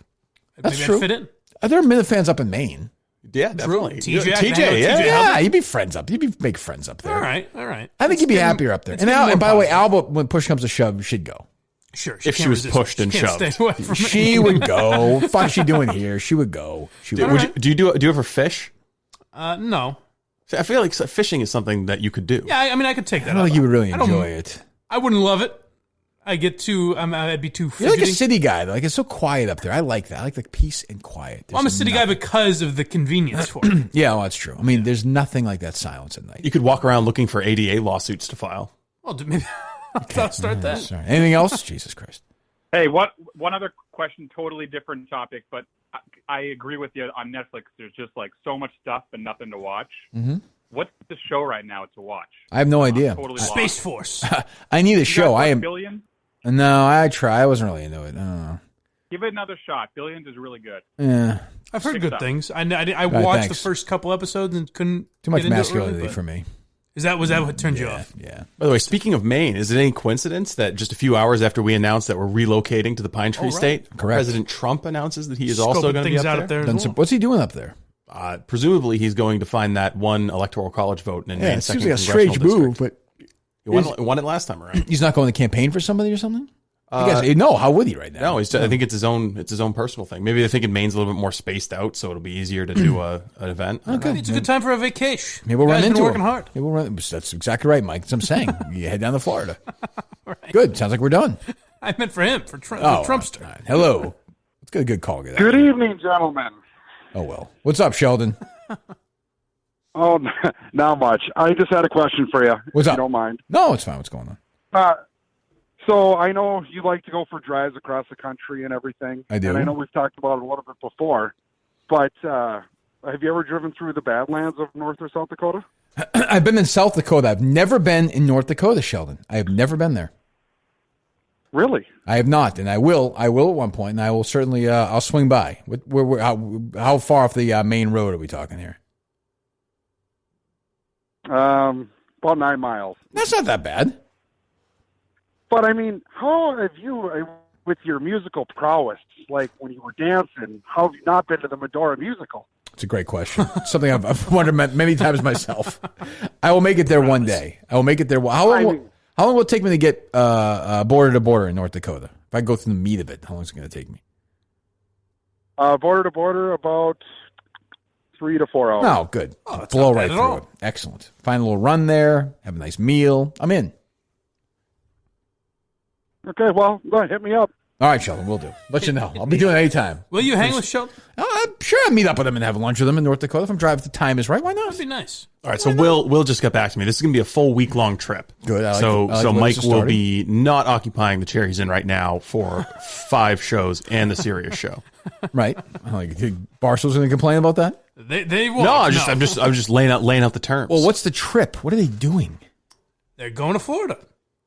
That's Maybe true. I'd fit in. Are there Minifans up in Maine? Yeah, definitely. TJ, Yeah, you'd be friends up. Make friends up there. All right. I think you'd be happier up there. And by the way, Alba, when push comes to shove, she'd go. Sure. If she was pushed and can't shoved. stay away from me. She would go. Fuck, she doing here? She would go. She would. Do you ever fish? No. See, I feel like fishing is something that you could do. Yeah, I mean, I could take that. I don't think you would really enjoy it. I wouldn't love it. I'd be too You're fidgety. like a city guy, though. Like, it's so quiet up there. I like that. I like the peace and quiet. Well, I'm a city guy because of the convenience for it. Yeah, well, that's true. I mean, there's nothing like that silence at night. You could walk around looking for ADA lawsuits to file. Well, maybe I'll start that. Sorry. Anything else? Jesus Christ. Hey, one other question, totally different topic, but I agree with you on Netflix. There's just like so much stuff and nothing to watch. Mm-hmm. What's the show right now to watch? I have no idea. Totally Space lost. Force. I need a You show. guys I watch am. Billions? No, I try. I wasn't really into it. I don't know. Give it another shot. Billions is really good. Yeah. I've heard Pick good up. things. I right, watched the thanks. first couple episodes and couldn't. Too much get into it masculinity really, but- for me. Was that what turned you off? Yeah. By the way, speaking of Maine, is it any coincidence that just a few hours after we announced that we're relocating to the Pine Tree right. State, Correct. President Trump announces that he is Scoping also going to be things up out there? up there. as well. What's he doing up there? Presumably, he's going to find that one electoral college vote in Yeah, Maine's it seems second like a strange congressional move, district. but He won it last time around. he's not going to campaign for somebody or something? No, how would he right now? No, I think it's his own personal thing. Maybe they think Maine's a little bit more spaced out, so it'll be easier to do an event. Okay. It's a good time for a vacation. Maybe we'll You run guys into been him. working hard. Maybe we'll run. That's exactly right, Mike. That's what I'm saying. You head down to Florida. Good. Sounds like we're done. I meant for him, for Trump, Oh, Trumpster. all right. Hello. Let's get a good call. Good evening, gentlemen. Oh, well. What's up, Sheldon? Oh, not much. I just had a question for you. What's if up? You don't mind? No, it's fine. What's going on? So I know you like to go for drives across the country and everything. I do. And I know we've talked about it a little bit before, but have you ever driven through the Badlands of North or South Dakota? I've been in South Dakota. I've never been in North Dakota, Sheldon. I have never been there. Really? I have not, and I will. I will at one point, and I will certainly. I'll swing by. How far off the main road are we talking here? About 9 miles. That's not that bad. But I mean, how have you, with your musical prowess, like when you were dancing, how have you not been to the Medora musical? It's a great question. It's something I've wondered many times myself. I will make it there one day. I will make it there. How long will it take me to get border to border in North Dakota? If I go through the meat of it, how long is it going to take me? Border to border, about 3 to 4 hours. No, good. Blow right through it. Excellent. Find a little run there. Have a nice meal. I'm in. Okay, well, go ahead, hit me up. All right, Sheldon, we'll do. Let you know. I'll be doing it anytime. Will you hang with Sheldon? I'm sure I'll meet up with him and have lunch with him in North Dakota if I'm driving. If the time is right, why not? That'd be nice. All right, so Will just got back to me. This is going to be a full week-long trip. Good. I like So where Mike this is will starting. be not occupying the chair he's in right now for 5 shows and the Sirius show. Right. Like, Barstool's going to complain about that? They won't. No, I'm just laying out the terms. Well, what's the trip? What are they doing? They're going to Florida.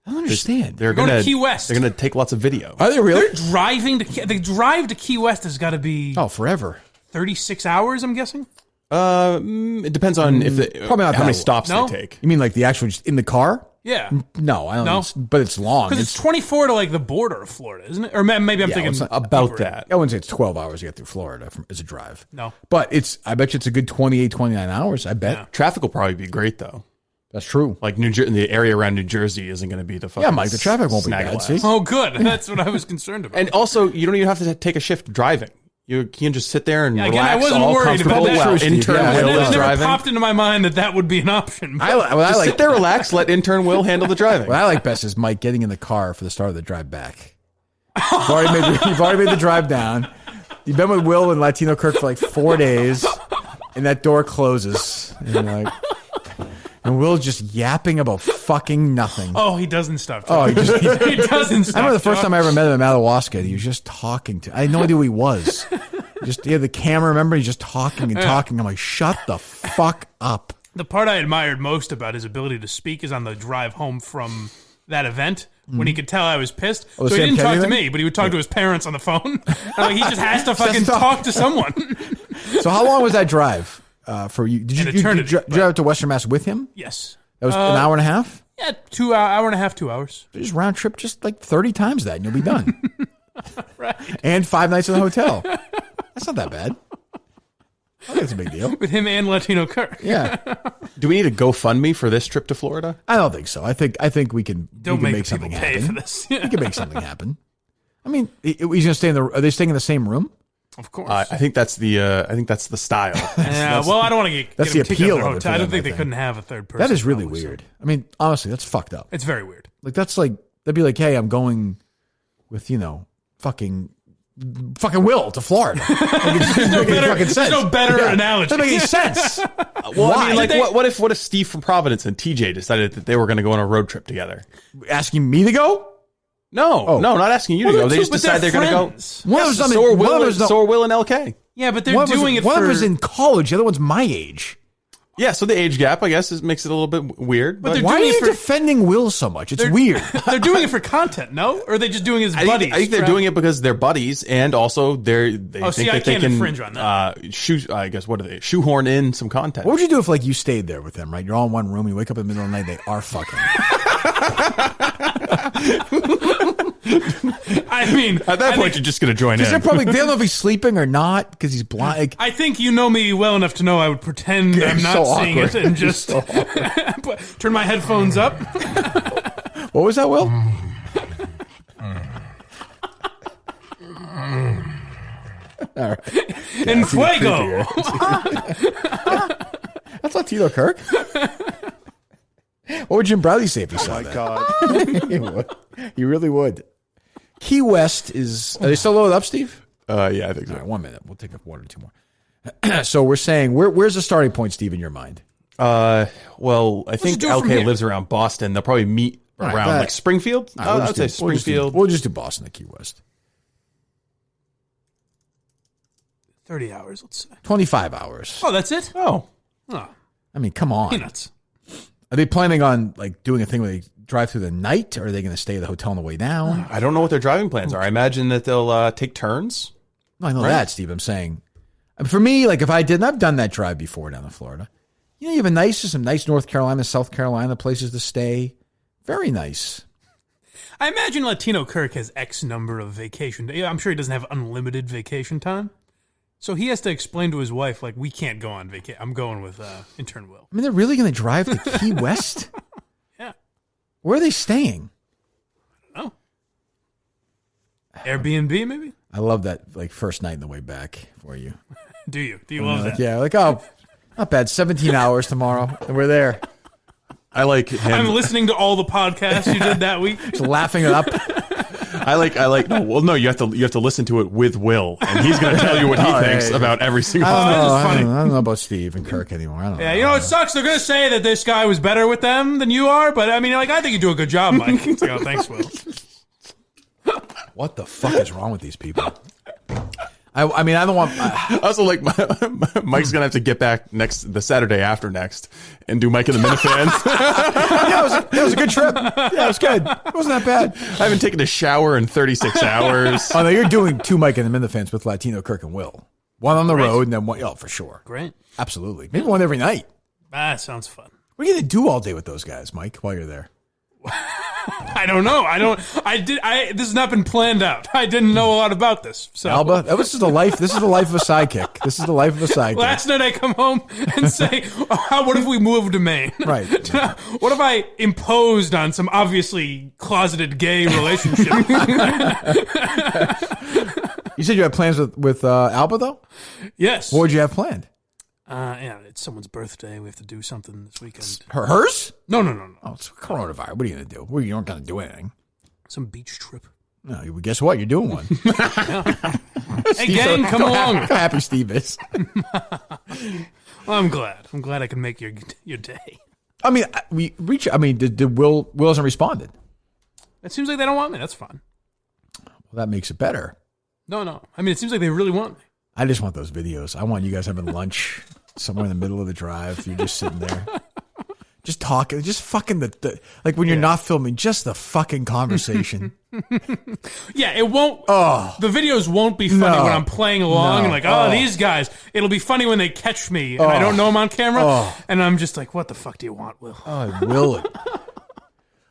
I don't understand. They're going gonna to Key West. They're going to take lots of video. Are they really? They're driving to the drive to Key West has got to be forever. 36 hours. I'm guessing. It depends on Probably not how many that stops long. they take. You mean like the actual just in the car? Yeah. No, I don't No? know. But it's long. Because it's 24 to like the border of Florida, isn't it? Or maybe I'm thinking it's not about over. that. I wouldn't say it's 12 hours to get through Florida as a drive. No. But I bet you it's a good 28, 29 hours. I bet. Yeah. Traffic will probably be great though. That's true. Like the area around New Jersey isn't going to be the fucking Yeah, Mike, the traffic won't be snag bad, glass. see? Oh, good. That's what I was concerned about. And also, you don't even have to take a shift driving. You can just sit there and Again, relax, I wasn't all worried about comfortable that. while intern Will is It never driving. popped into my mind that would be an option. Just sit there, relax, let intern Will handle the driving. What I like best is Mike getting in the car for the start of the drive back. You've already made the drive down. You've been with Will and Latino Kirk for like 4 days, and that door closes. And you're like, and Will's just yapping about fucking nothing. Oh, he doesn't stop. Oh, he doesn't stop. I remember the first time I ever met him at Madawaska, he was just talking to. I had no idea who he was. He had the camera. Remember, he's just talking and talking. I'm like, shut the fuck up. The part I admired most about his ability to speak is on the drive home from that event when he could tell I was pissed. Oh, so he Sam didn't talk Kenny to thing? me, but he would talk to his parents on the phone. He just has to fucking talk to someone. So how long was that drive for you? Did you drive to Western Mass with him? Yes. That was an hour and a half? Yeah, hour and a half, 2 hours. Just round trip, just like 30 times that, and you'll be done. Right. And 5 nights in the hotel. That's not that bad. I think it's a big deal. With him and Latino Kirk. Yeah. Do we need a GoFundMe for this trip to Florida? I don't think so. I think we can. Don't we can make make something people pay happen. for this. We can make something happen. I mean, he's going to stay in the. Are they staying in the same room? Of course. I think that's the style. Yeah. Well, I don't want to get That's them the kicked out of appeal their of it for hotel. I don't them, think I they think. couldn't have a third person. That is really probably, so. weird. I mean, honestly, that's fucked up. It's very weird. Like that's like that'd be like, hey, I'm going with fucking Will to Florida. Like, it doesn't make any fucking sense. There's no better analogy. Doesn't make any sense. Well, Why? I mean, like, what if Steve from Providence and TJ decided that they were going to go on a road trip together? Asking me to go? No, not asking you to go. They just decide they're going to go. So are Will and LK. Yeah, but they're doing it for... One of us in college, the other one's my age. Yeah, so the age gap, I guess, makes it a little bit weird. But why are you defending Will so much? It's weird. They're doing it for content, no? Or are they just doing it as buddies? I think they're doing it because they're buddies, and also they think that they can't can infringe on that. shoehorn in some content. What would you do if you stayed there with them, right? You're all in one room, you wake up in the middle of the night, they are fucking. I mean, at that point, you're just going to join in. They don't know if he's sleeping or not because he's blind. I think you know me well enough to know I would pretend I'm not seeing it and just turn my headphones up. What was that, Will? All right. In fuego. That's Latino Kirk. What would Jim Bradley say if he saw that? Oh, my God. He would. He really would. Key West is... Are they still loaded up, Steve? Yeah, I think so. All right, 1 minute. We'll take up one or two more. So we're saying... Where's the starting point, Steve, in your mind? Well, I think LK lives around Boston. They'll probably meet around Springfield. I would say Springfield. We'll just do Boston to Key West. 30 hours, let's say. 25 hours. Oh, that's it? Oh. I mean, come on. Peanuts. Are they planning on doing a thing where they drive through the night, or are they going to stay at the hotel on the way down? I don't know what their driving plans are. I imagine that they'll take turns. No, I know that, Steve. I'm saying, for me, if I didn't, I've done that drive before down to Florida. You have some nice North Carolina, South Carolina places to stay. Very nice. I imagine Latino Kirk has X number of vacation. I'm sure he doesn't have unlimited vacation time. So he has to explain to his wife, we can't go on vacation. I'm going with Intern Will. I mean, they're really going to drive to Key West? Yeah. Where are they staying? I don't know. Airbnb, maybe? I love that, first night on the way back for you. Do you? Do you love that? Yeah, not bad. 17 hours tomorrow, and we're there. I like him. I'm listening to all the podcasts you did that week. Just laughing it up. No, you have to listen to it with Will, and he's going to tell you what he thinks about every single thing. I don't know about Steve and Kirk anymore. I don't know. Yeah, it sucks. They're going to say that this guy was better with them than you are, but I mean, I think you do a good job, Mike. It's oh, thanks, Will. What the fuck is wrong with these people? I mean, I don't want. I also Mike's gonna have to get back the Saturday after next and do Mike and the Minifans. That was a good trip. Yeah, it was good. It wasn't that bad. I haven't taken a shower in 36 hours. Oh no, you're doing 2 Mike and the Minifans with Latino Kirk and Will. One on the road and then one. Oh, for sure. Great. Absolutely. Maybe one every night. That sounds fun. What are you gonna do all day with those guys, Mike? While you're there. I don't know. This has not been planned out. I didn't know a lot about this. So Alba, this is the life. This is the life of a sidekick. This is the life of a sidekick. Last night I come home and say, what if we moved to Maine? Right. What if I imposed on some obviously closeted gay relationship? You said you had plans with Alba, though? Yes. What would you have planned? Yeah, it's someone's birthday. We have to do something this weekend. Hers? No. Oh, it's coronavirus. What are you going to do? Well, you aren't going to do anything. Some beach trip. No, guess what? You're doing one. Hey, gang, come along. How happy Steve is. Well, I'm glad. I'm glad I can make your day. I mean, did Will hasn't responded? It seems like they don't want me. That's fine. Well, that makes it better. No. I mean, it seems like they really want me. I just want those videos. I want you guys having lunch somewhere in the middle of the drive. You're just sitting there. Just talking, just fucking like when you're not filming, just the fucking conversation. Yeah, it won't. Oh, the videos won't be funny when I'm playing along and like, these guys. It'll be funny when they catch me and I don't know them on camera, and I'm just like, what the fuck do you want, Will? Oh, Will.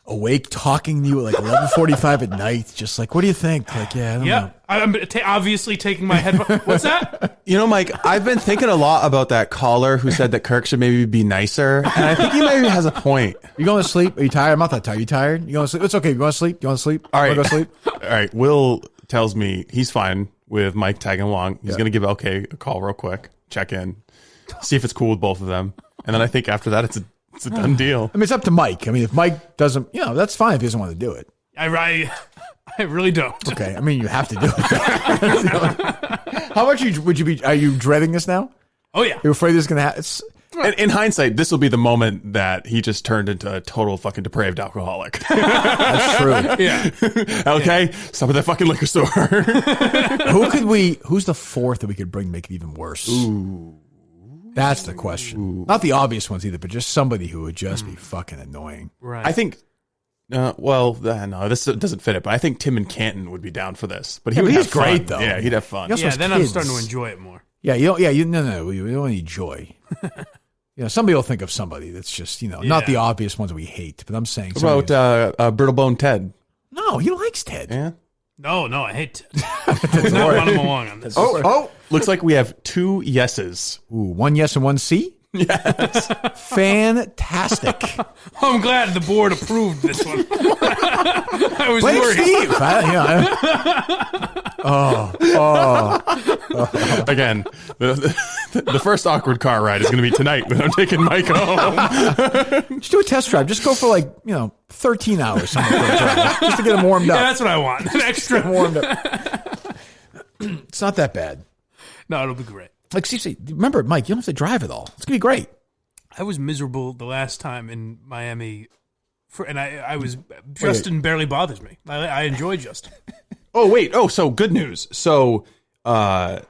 Awake talking to you at like 11:45 at night, just like, what do you think? Like, I don't know. I'm obviously taking my headphones. What's that? You know, Mike, I've been thinking a lot about that caller who said that Kirk should maybe be nicer, and I think he maybe has a point. You going to sleep? Are you tired? I'm not that tired. You tired? You going to sleep? It's okay. You going to sleep? You want to sleep? All right. Go to sleep? All right. Will tells me he's fine with Mike tagging along. He's going to give LK a call real quick, check in, see if it's cool with both of them, and then I think after that it's a done deal. I mean, it's up to Mike. I mean, if Mike doesn't, that's fine if he doesn't want to do it. I really don't. Okay. I mean, you have to do it. How much would you be? Are you dreading this now? Oh, yeah. You're afraid this is going to happen? In hindsight, this will be the moment that he just turned into a total fucking depraved alcoholic. That's true. Yeah. Okay, stop at that fucking liquor store. Who's the fourth that we could bring to make it even worse? Ooh. That's the question. Not the obvious ones either, but just somebody who would just be fucking annoying. Right. I think, no, this doesn't fit it, but I think Tim and Canton would be down for this. But he's great, though. Yeah, he'd have fun. Then I'm starting to enjoy it more. Yeah, you don't need joy. Somebody will think of somebody that's just, not the obvious ones we hate, but I'm saying. What about Brittlebone Ted? No, he likes Ted. Yeah. No, I hate Ted. I not want him along on this. Looks like we have 2 yeses. Ooh, 1 yes and 1 C? Yes. Fantastic. I'm glad the board approved this one. I was Blame worried. Steve. Again, the first awkward car ride is going to be tonight when I'm taking Mike home. Just do a test drive. Just go for 13 hours something for a drive, just to get him warmed up. Yeah, that's what I want. An extra warmed up. It's not that bad. No, it'll be great. Like, seriously, remember, Mike, you don't have to drive it all. It's going to be great. I was miserable the last time in Miami, and I was, Justin barely bothers me. I enjoy Justin. Oh, wait. Oh, so good news. So the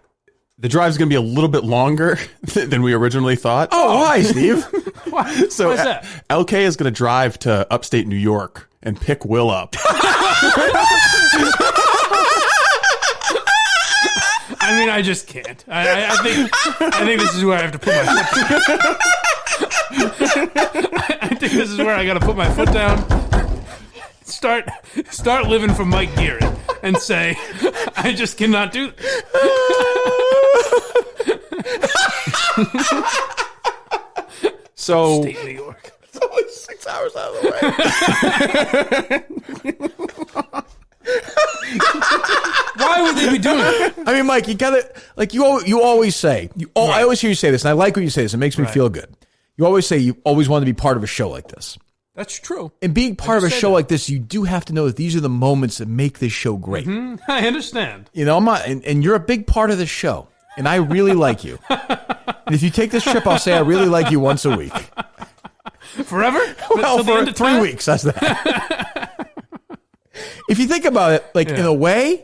drive's going to be a little bit longer than we originally thought. Oh, why, Steve? Why? So Why is that? LK is going to drive to upstate New York and pick Will up. I mean, I just can't. I think this is where I have to put my foot down. I think this is where I got to put my foot down. Start living for Mike Geary and say, I just cannot do this. So, State New York. It's only 6 hours out of the way. Why would they be doing it? I mean, Mike, you gotta, you always say, I always hear you say this, and I like when you say this. It makes me feel good. You always say you always want to be part of a show like this. That's true. And being part of a show like this, you do have to know that these are the moments that make this show great. Mm-hmm. I understand. I'm not, and you're a big part of this show, and I really like you. And if you take this trip, I'll say I really like you once a week. Forever? Well, for 3 weeks, that's that. If you think about it, in a way,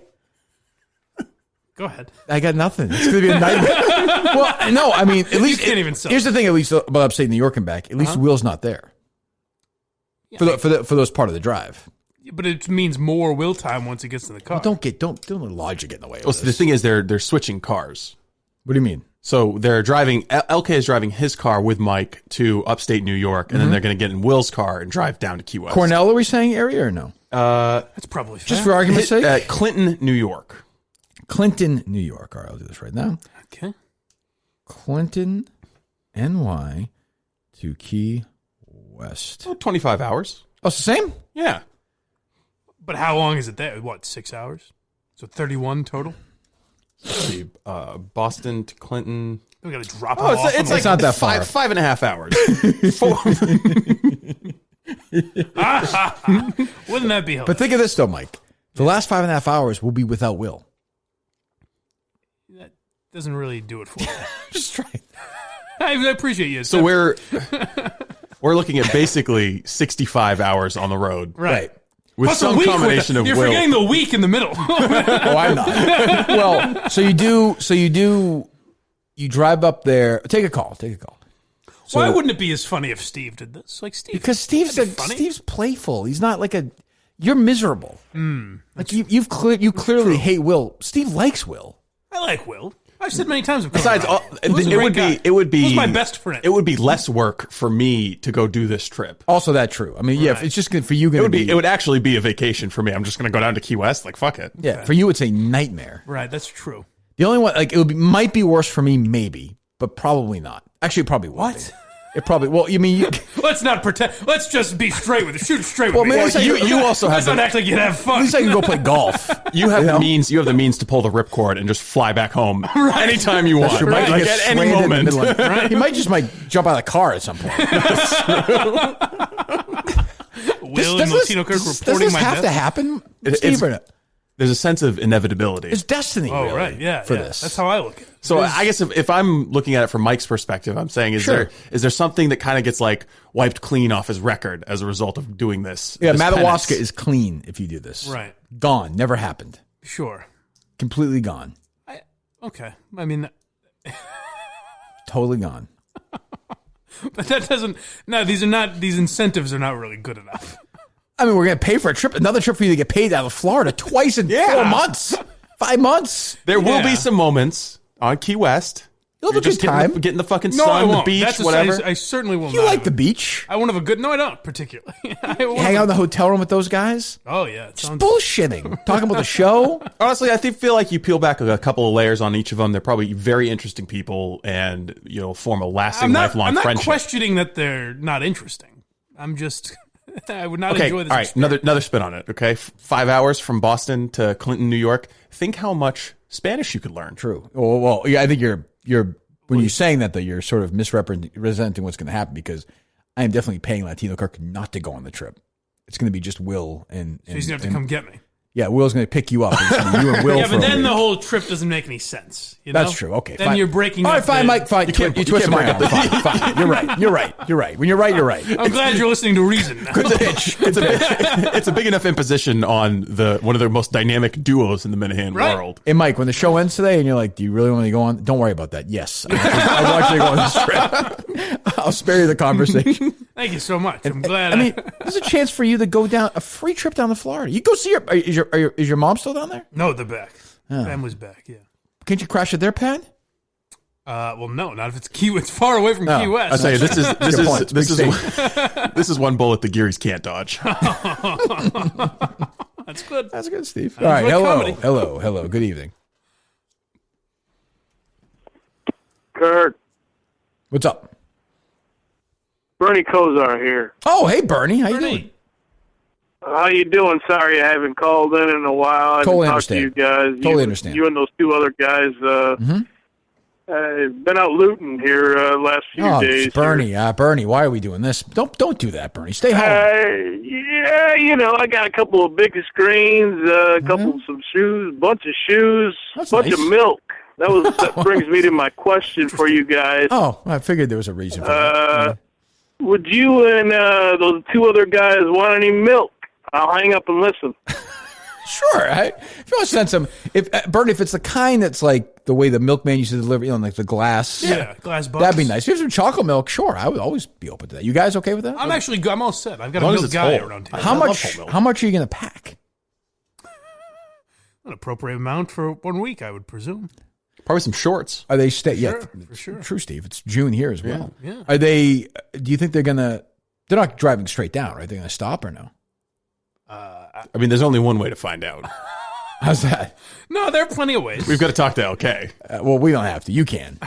go ahead. I got nothing. It's going to be a nightmare. Well, no, I mean, at least you can't even sell. Here's the thing, at least about upstate New York and back. At least Will's not there for those part of the drive. But it means more Will time once he gets in the car. Well, don't let logic get in the way. So the thing is, they're switching cars. What do you mean? So they're driving. LK is driving his car with Mike to upstate New York, and then they're going to get in Will's car and drive down to Key West. Cornell, are we saying area or no? That's probably fair. Just for argument's sake. Clinton, New York. Clinton, New York. All right, I'll do this right now. Okay. Clinton, NY to Key West. 25 hours. Oh, it's the same? Yeah. But how long is it there? What, 6 hours? So 31 total? Let's see, Boston to Clinton. We got to drop it Oh, off. it's like not that far. 5.5 hours. Wouldn't that be hilarious? But think of this, though, Mike. The last 5.5 hours will be without Will. That doesn't really do it for me. Just try. I appreciate you. So we're looking at basically 65 hours on the road. Right. With Plus some combination of You're Will. forgetting the week in the middle. Oh, I'm not. Well, you drive up there. Take a call. So, Why wouldn't it be as funny if Steve did this? Like Steve, because Steve's playful. He's not like you're miserable. Like you clearly hate Will. Steve likes Will. I like Will. I've said many times. Besides, it would be Will's my best friend. It would be less work for me to go do this trip. Also, that true. I mean, yeah, it's just good for you. It would actually be a vacation for me. I'm just going to go down to Key West. Like, fuck it. Yeah, for you, it's a nightmare. Right, that's true. The only one, like, might be worse for me, maybe, but probably not. Actually, it probably won't. What? It probably. Well, you mean let's not pretend. Let's just be straight with it. Shoot straight with maybe me. you also have. Let's not act like you'd have fun. At least I can go play golf. You have the means. You have the means to pull the ripcord and just fly back home anytime you want. Right. Like at any moment. He might jump out of the car at some point. Will and Latino Kirk reporting does this my have death? to happen? Steve, or not? There's a sense of inevitability. It's destiny. Oh, really, right. Yeah. For yeah. this. That's how I look at it. So I guess if I'm looking at it from Mike's perspective, I'm saying, is there something that kind of gets like wiped clean off his record as a result of doing this? Yeah, this Madawaska penance? is clean if you do this. Right. Gone. Never happened. Sure. Completely gone. Okay. I mean, Totally gone. but that doesn't. No, these incentives are not really good enough. I mean, we're going to pay for another trip for you to get paid out of Florida twice in 4 months, 5 months. There will be some moments on Key West. You'll have a good time. Getting the fucking No, I sun, the won't. beach, That's whatever. I certainly will not. You like the beach? I won't have a good. No, I don't particularly. Hang out in the hotel room with those guys? Oh yeah, it Just sounds bullshitting. Talking about the show? Honestly, I feel like you peel back a couple of layers on each of them. They're probably very interesting people, and form a lasting, lifelong I'm not friendship. questioning that they're not interesting. I'm just. I would not enjoy this. All right, another spin on it. Okay, 5 hours from Boston to Clinton, New York. Think how much Spanish you could learn. True. Well, yeah, I think you're when you're saying that, though, you're sort of misrepresenting what's going to happen, because I am definitely paying Latino Kirk not to go on the trip. It's going to be just Will and So he's going to have to come get me. Yeah, Will's going to pick you up. It's gonna be you and Will. Yeah, for but a then week. the whole trip doesn't make any sense. You know? That's true. Okay, then fine. you're breaking. All right, up fine, the- Mike. Fine. You twist my arm. Fine. You're right. You're right. When you're right, you're right. I'm glad you're listening to reason now. Good pitch. It's a big enough imposition on one of the most dynamic duos in the Minihane world. Hey, Mike, when the show ends today and you're like, do you really want to go on? Don't worry about that. Yes. I want you to go on this trip. I'll spare you the conversation. Thank you so much. I'm glad. I mean, there's a chance for you to go down a free trip down to Florida. You go see is your mom still down there? No, they're back. Oh. Family's back. Yeah. Can't you crash at their pad? Well, no, not if it's Key. It's far away from Key West. I'll tell you, this is one bullet the Gearys can't dodge. That's good. That's good, Steve. I All right, enjoy comedy. hello. Good evening. Kirk, What's up? Bernie Kosar here. Oh, hey, Bernie. How you doing? How you doing? Sorry I haven't called in a while. I Totally haven't talked to you guys. Totally understand. You and those two other guys been out looting here last few days. It's Bernie. Bernie, why are we doing this? Don't do that, Bernie. Stay home. Yeah, I got a couple of big screens, a couple of some shoes, bunch of shoes, bunch nice. of milk. That brings me to my question for you guys. Oh, I figured there was a reason for that. Would you and those two other guys want any milk? I'll hang up and listen. Sure. If you want to send some, Bernie, if it's the kind that's like the way the milkman used to deliver, like the glass. Yeah, glass bucks. That'd be nice. If you have some chocolate milk, sure. I would always be open to that. You guys okay with that? I'm all set. I've got a milk guy around here. How much are you going to pack? An appropriate amount for 1 week, I would presume. Probably some shorts. Are they For sure. True, Steve. It's June here as well. Yeah. Are they? Do you think they're not driving straight down, right? They're going to stop or no? I mean, there's only one way to find out. How's that? No, there are plenty of ways. We've got to talk to LK. Well, we don't have to. You can.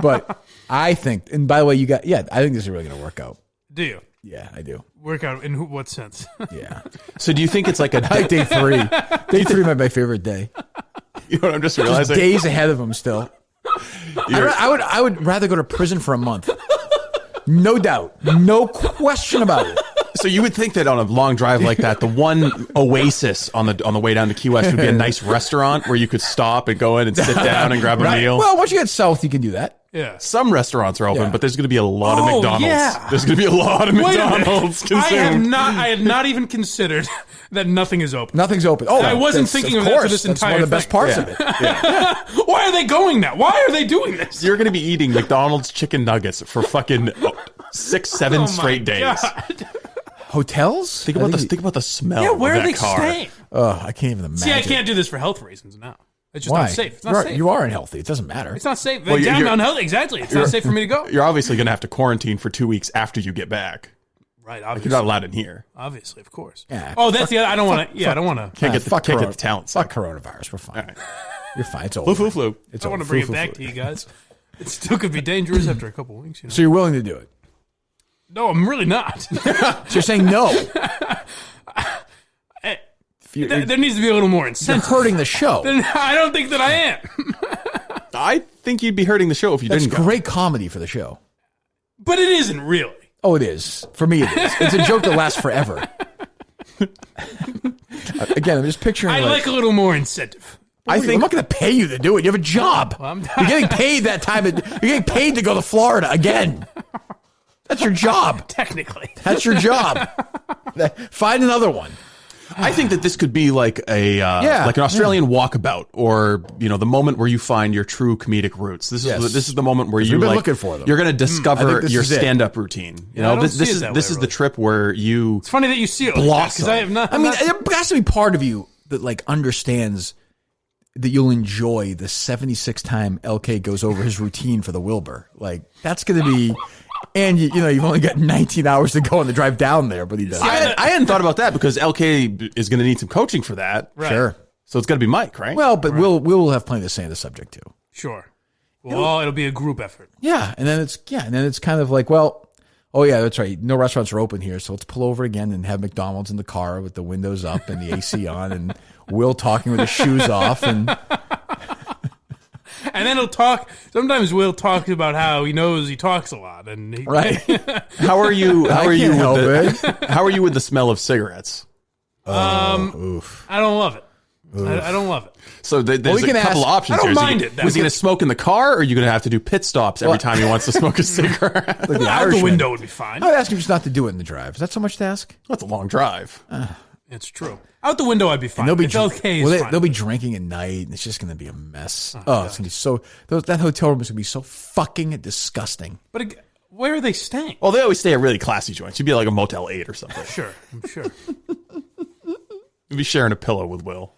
But I think, and by the way, I think this is really going to work out. Do you? Yeah, I do. Work out in what sense? Yeah. So do you think it's like I like day 3. Day 3 might be my favorite day. You know what I'm just realizing? Just days ahead of him still. I would rather go to prison for a month. No doubt. No question about it. So you would think that on a long drive like that, the one oasis on the way down to Key West would be a nice restaurant where you could stop and go in and sit down and grab a meal. Well, once you get south, you can do that. Yeah. Some restaurants are open, but there's going to be a lot of McDonald's. Yeah. There's going to be a lot of McDonald's. I had not even considered that nothing is open. Nothing's open. Oh, I wasn't thinking of that for this entire one of the best thing. parts of it. Yeah. Why are they going now? Why are they doing this? You're going to be eating McDonald's chicken nuggets for fucking 6-7 straight days. God. Hotels? Think about the smell. Yeah, where of are that they car. staying? Oh, I can't even imagine. See, I can't do this for health reasons now. It's just Why? not safe. It's not safe. You are unhealthy. It doesn't matter. It's not safe. Well, I'm unhealthy. Exactly. It's not safe for me to go. You're obviously going to have to quarantine for 2 weeks after you get back. Right. Like Obviously. you're not allowed in here. Obviously, of course. Yeah. Oh, that's the other. I don't want to. Yeah, I don't want to. Can't get the talent. Fuck coronavirus. We're fine. All right. You're fine. It's over. Flu. It's I want to bring it back to you guys. It still could be dangerous after a couple weeks. You know? So you're willing to do it? No, I'm really not. So you're saying no? There needs to be a little more incentive. You're hurting the show. I don't think that I am. I think you'd be hurting the show if you didn't go. That's great comedy for the show. But it isn't really. Oh, it is. For me, it is. It's a joke that lasts forever. Again, I'm just picturing. I like a little more incentive. I'm not going to pay you to do it. You have a job. Well, you're getting paid that time. You're getting paid to go to Florida again. That's your job. Technically. That's your job. Find another one. I think that this could be like like an Australian walkabout, or the moment where you find your true comedic roots. This is the moment where you're looking for them. You're going to discover your stand-up routine. This is the trip where you. It's funny that you see it blossom. Because I have not. I mean, there has to be part of you that like understands that you'll enjoy the 76th time LK goes over his routine for the Wilbur. Like that's going to be. And you've only got 19 hours to go on the drive down there, but he does. I hadn't thought about that because LK is going to need some coaching for that. Right. Sure. So it's got to be Mike, right? Well, but we'll have plenty to say on the subject too. Sure. Well, it'll be a group effort. Yeah, and then it's kind of like, well, oh yeah, that's right. No restaurants are open here, so let's pull over again and have McDonald's in the car with the windows up and the AC on, and Will talking with his shoes off, and then he'll talk. Sometimes Will talks about how he knows he talks a lot, and right. How are you? How are you with the smell of cigarettes? Oof. I don't love it. I don't love it. So there's a couple of options. I don't here. mind it. Was he going to smoke in the car, or are you going to have to do pit stops every time he wants to smoke a cigarette? Like Out the window would be fine. I would ask him just not to do it in the drive. Is that so much to ask? That's a long drive. It's true. Out the window, I'd be fine. They'll be fine. They'll be drinking at night, and it's just going to be a mess. It's going to be so. That hotel room is going to be so fucking disgusting. But where are they staying? Well, they always stay at really classy joints. You'd be like a Motel 8 or something. Sure, I'm sure. You'd be sharing a pillow with Will.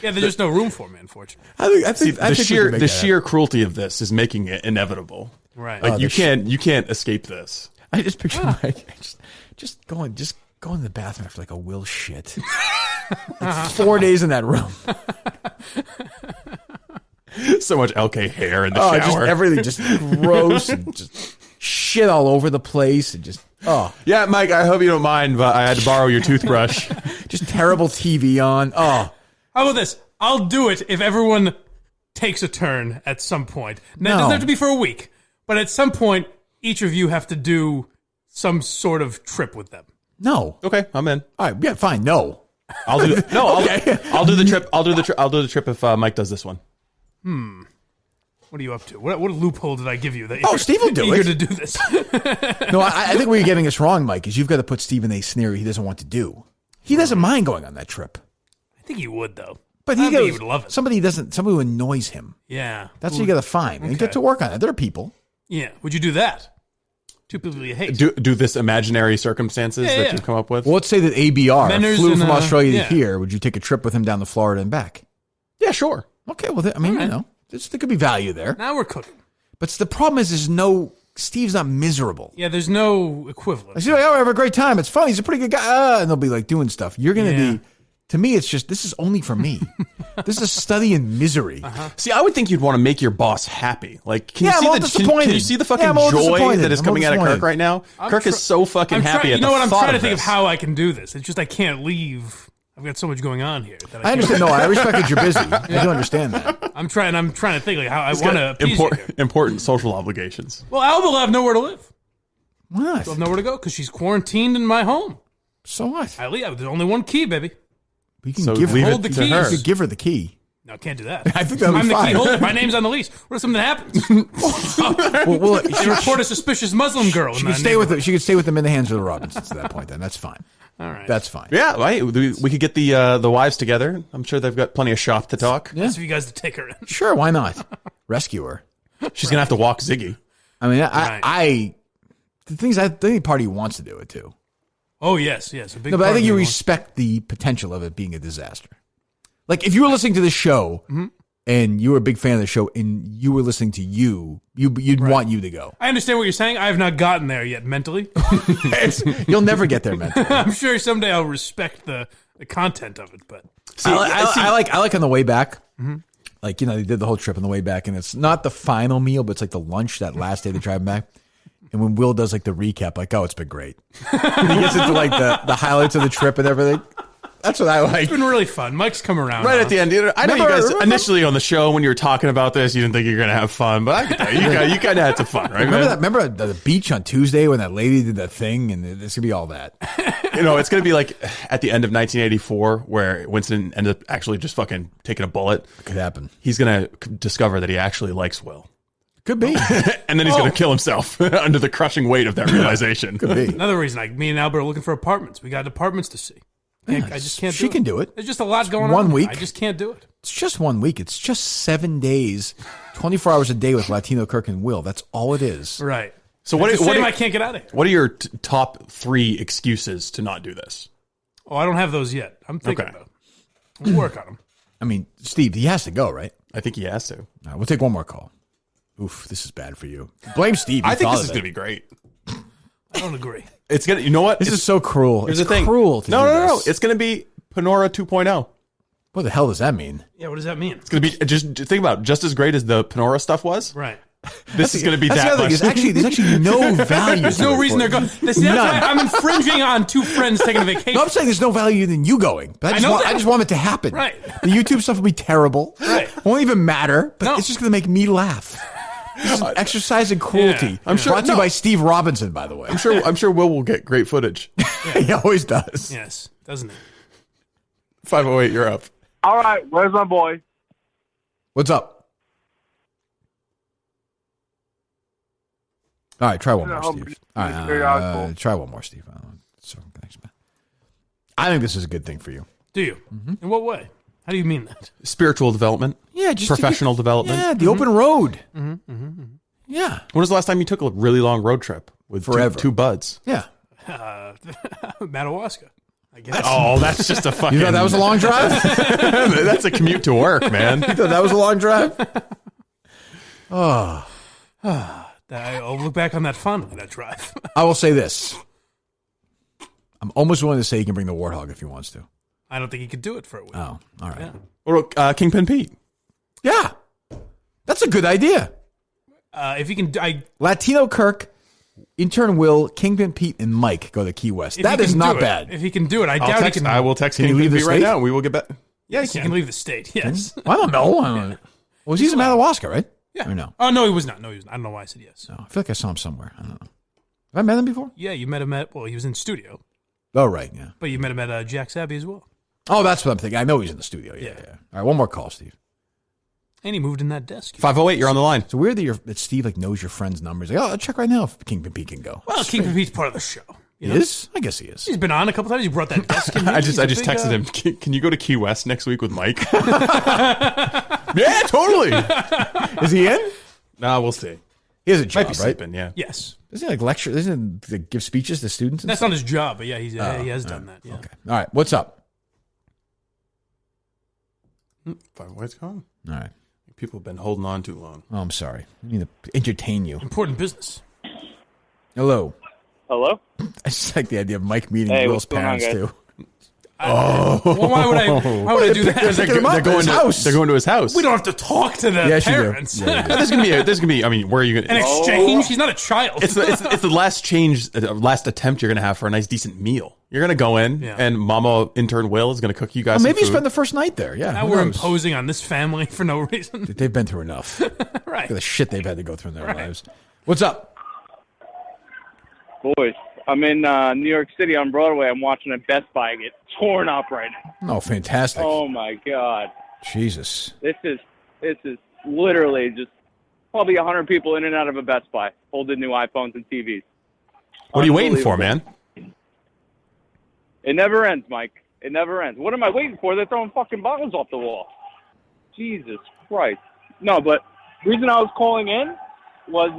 Yeah, there's just no room for me, unfortunately. I think the sheer cruelty of this is making it inevitable. Right. Like you can't escape this. I just picture Mike just going to the bathroom after like a Will shit. Like 4 days in that room. So much LK hair in the shower. Just everything just gross and just shit all over the place and just yeah, Mike. I hope you don't mind, but I had to borrow your toothbrush. Just terrible TV on. How about this? I'll do it if everyone takes a turn at some point. Now, it doesn't have to be for a week, but at some point, each of you have to do some sort of trip with them. No. Okay, I'm in. All right, yeah, fine. No. I'll do it. No, okay. I'll do the trip. I'll do the trip if Mike does this one. What are you up to? What loophole did I give you that Steve will do eager it. to do this? No, I think where you're getting us wrong, Mike, is you've got to put Steve in a scenario he doesn't want to do. He doesn't mind going on that trip. I think he would, though. But he would love it. Somebody who annoys him. Yeah. That's what you got to find. Okay. You get to work on it. There are people. Yeah. Would you do that? Two people you hate. Do this imaginary circumstances that you've come up with? Well, let's say that ABR Menners flew from and, Australia yeah. to here. Would you take a trip with him down to Florida and back? Yeah, sure. Okay, well, there could be value there. Now we're cooking. But the problem is Steve's not miserable. Yeah, there's no equivalent. I say, I have a great time. It's fun. He's a pretty good guy. And they'll be like doing stuff. You're going to be, to me, it's just, this is only for me. This is a study in misery. See, I would think you'd want to make your boss happy. Like, can you see the fucking joy that is coming out of Kirk right now? Kirk is so fucking happy at the thought of this. You know what? I'm trying to think of how I can do this. It's just I can't leave I've got so much going on here. That I understand. No, I respect that you're busy. I do understand that. I'm trying to think like how I want to appease you here. Important social obligations. Well, Alba will have nowhere to live. Why not? She'll have nowhere to go because she's quarantined in my home. So what? There's only one key, baby. We can give her hold the keys. You could give her the key. No, I can't do that. I think that'll be I'm fine. the key holder. My name's on the lease. What if something happens? They report a suspicious Muslim girl. She could stay with them. She could stay with them in the hands of the Robinsons at that point. Then that's fine. All right, that's fine. Yeah, right. We could get the wives together. I'm sure they've got plenty of shop to talk. That's for you guys to take her in. Sure, why not? Rescue her. She's gonna have to walk Ziggy. I mean, I the things I think the party wants to do it too. Oh yes. A big but I part think of you me respect the potential of it being a disaster. Like if you were listening to this show and you were a big fan of the show and you were listening to you'd want you to go. I understand what you're saying. I have not gotten there yet mentally. You'll never get there mentally. I'm sure someday I'll respect the content of it. But see, I like on the way back. Like, they did the whole trip on the way back, and it's not the final meal, but it's like the lunch that last day they drive back. And when Will does like the recap, like, oh, it's been great. And he gets into like the highlights of the trip and everything. That's what I like. It's been really fun. Mike's come around. Right at the end. I know you guys initially on the show when you were talking about this, you didn't think you were going to have fun, but I can tell you kind of had some fun, right? Remember the beach on Tuesday when that lady did that thing, and it's going to be all that. It's going to be like at the end of 1984 where Winston ended up actually just fucking taking a bullet. It could happen. He's going to discover that he actually likes Will. Could be. And then he's going to kill himself under the crushing weight of that realization. Could be. Another reason, me and Albert are looking for apartments. We got apartments to see. I just can't do it. She can do it. There's just a lot going on. 1 week. I just can't do it. It's just 1 week. It's just 7 days, 24 hours a day with Latino Kirk and Will. That's all it is. Right. So I can't get out of here. What are your top 3 excuses to not do this? Oh, I don't have those yet. I'm thinking about them. We'll work on them. I mean, Steve, he has to go, right? I think he has to. All right, we'll take one more call. Oof, this is bad for you. Blame Steve. I think this is going to be great. I don't agree. It's gonna. You know what? This is so cruel. Here's it's the thing. Cruel. To No. It's going to be Panora 2.0. What the hell does that mean? Yeah, what does that mean? It's going to be just think about it, just as great as the Panora stuff was. Right. This is going to be that much. There's actually no value. There's no reason they're going. That's why I'm infringing on 2 friends taking a vacation. No, I'm saying there's no value in you going. But I just want it to happen. Right. The YouTube stuff will be terrible. Right. Won't even matter. But it's just going to make me laugh. This is exercise in cruelty. Yeah. I'm sure. Brought to you by Steve Robinson, by the way. I'm sure Will get great footage. He always does. Yes, doesn't it? 508, you're up. All right, where's my boy? What's up? All right, try one more, Steve. All right, try one more, Steve. I think this is a good thing for you. Do you? In what way? How do you mean that? Spiritual development. Yeah, just professional development. Yeah, the open road. Yeah. When was the last time you took a really long road trip with two buds? Yeah. Madawaska, I guess. That's just a fucking... You thought that was a long drive? That's a commute to work, man. You thought that was a long drive? I'll look back on that fondly, that drive. I will say this. I'm almost willing to say he can bring the Warthog if he wants to. I don't think he could do it for a week. Oh, all right. Yeah. Or Kingpin Pete. Yeah. That's a good idea. If he can... Latino Kirk, Intern Will, Kingpin Pete, and Mike go to Key West. That is not bad. If he can do it, I doubt he can... I will text Can he Kingpin leave the Pete right state? now. We will get back. Yeah, he can leave the state, yes. I don't know. Well, he's in Madawaska, right? Yeah. Or no? Oh, no, he was not. I don't know why I said yes. No, I feel like I saw him somewhere. I don't know. Have I met him before? Yeah, you met him at... Well, he was in studio. Oh, right, yeah. But you met him at Jack's Abbey as well. Oh, that's what I'm thinking. I know he's in the studio. Yeah. All right, one more call, Steve. And he moved in that desk. 508, you're on the line. It's weird that Steve knows your friend's numbers. Like, I'll check right now if Kingpin Pete can go. Well, Kingpin Pete's part of the show. He is? I guess he is. He's been on a couple times. He brought that desk in here. I just texted him. Can you go to Key West next week with Mike? Yeah, totally. Is he in? No, we'll see. He has a job, Might be right? sleeping, yeah. Yes. Doesn't he lecture? Doesn't he give speeches to students? That's not his job, but yeah, he has done that. Yeah. Okay. All right. What's up? 508's gone. All right. People have been holding on too long. Oh, I'm sorry. I need to entertain you. Important business. Hello. Hello? I just like the idea of Mike meeting Hey, Will's what's going on, parents, guys? too. Well, why would I do that? They're going to his house. We don't have to talk to the parents. Yeah, there's gonna be. I mean, where are you going? An exchange? He's not a child. It's the last attempt you're gonna have for a nice decent meal. You're gonna go in, and Mama Intern Will is gonna cook you guys. Maybe some you spend the first night there. Yeah, now we're imposing on this family for no reason. They've been through enough. Right. The shit they've had to go through in their lives. What's up, boys? I'm in New York City on Broadway. I'm watching a Best Buy get torn up right now. Oh, fantastic! Oh my God, Jesus! This is literally just probably 100 people in and out of a Best Buy holding new iPhones and TVs. What are you waiting for, man? It never ends, Mike. It never ends. What am I waiting for? They're throwing fucking bottles off the wall. Jesus Christ! No, but the reason I was calling in was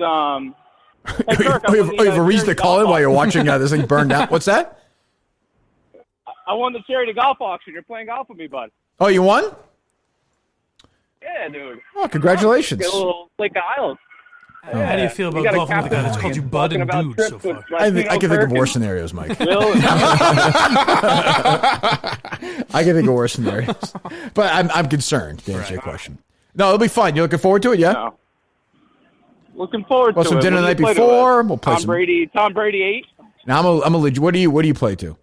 Hey, Kirk, you have a reason to call in while you're watching this thing burn down. What's that? I won the charity golf auction. You're playing golf with me, bud. Oh, you won? Yeah, dude. Oh, congratulations. Get a little Lake Isles. Yeah. How do you feel about golfing with a guy that's called you Bud and Dude so far? I can think of worse scenarios, Mike. I can think of worse scenarios. But I'm concerned to answer your question. No, it'll be fun. You looking forward to it, yeah? No. Looking forward to it. Some dinner the night before. We'll play Tom Brady 8. Now I'm a legit. What do you play to?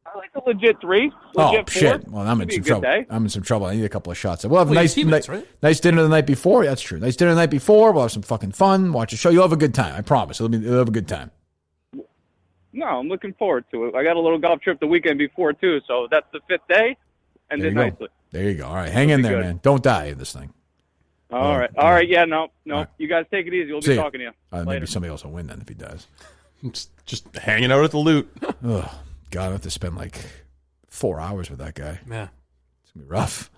I like the legit 3. Legit 4. Shit! Well, I'm in some trouble. I'm in some trouble. I need a couple of shots. We'll have nice dinner the night before. That's true. Nice dinner the night before. We'll have some fucking fun. Watch a show. You'll have a good time. I promise. You'll have a good time. No, I'm looking forward to it. I got a little golf trip the weekend before too, so that's the 5th day. And then nicely. There you go. All right, hang in there, man. Don't die in this thing. All right. Yeah, no. Right. You guys take it easy. We'll be talking to you. Maybe somebody else will win then if he does. Just hanging out at the loot. Oh, God, I have to spend like 4 hours with that guy. Yeah. It's going to be rough.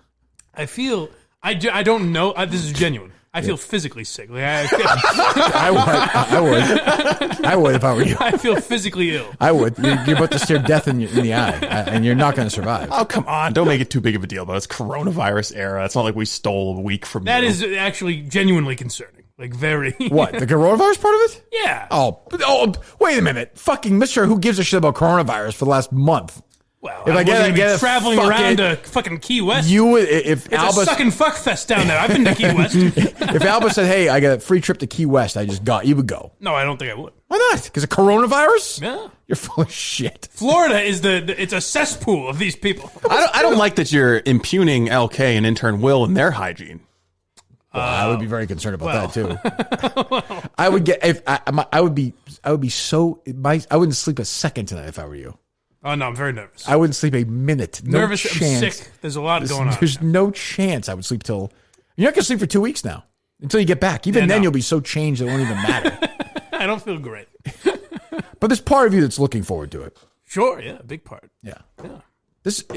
I feel, I don't know. This is genuine. I feel physically sick. Like I would if I were you. I feel physically ill. I would. You're about to stare death in the eye, and you're not going to survive. Oh, come on. Don't make it too big of a deal about it. It's coronavirus era. It's not like we stole a week from That you. is actually genuinely concerning. Like, very. What? The coronavirus part of it? Yeah. Oh, wait a minute. Fucking Mr. Who gives a shit about coronavirus for the last month? Well, if I get traveling around to fucking Key West. It's a suck and fuck fest down there. I've been to Key West. If Alba said, "Hey, I got a free trip to Key West," you would go. No, I don't think I would. Why not? Because of coronavirus? Yeah, you're full of shit. Florida is it's a cesspool of these people. I don't like that you're impugning LK and Intern Will and their hygiene. Well, I would be very concerned about that too. I would get I wouldn't sleep a second tonight if I were you. Oh, no, I'm very nervous. I wouldn't sleep a minute. No nervous, chance. I'm sick. There's a lot going on. There's no chance I would sleep till... You're not going to sleep for 2 weeks now. Until you get back. Even then, you'll be so changed it won't even matter. I don't feel great. But there's part of you that's looking forward to it. Sure, yeah, a big part. Yeah.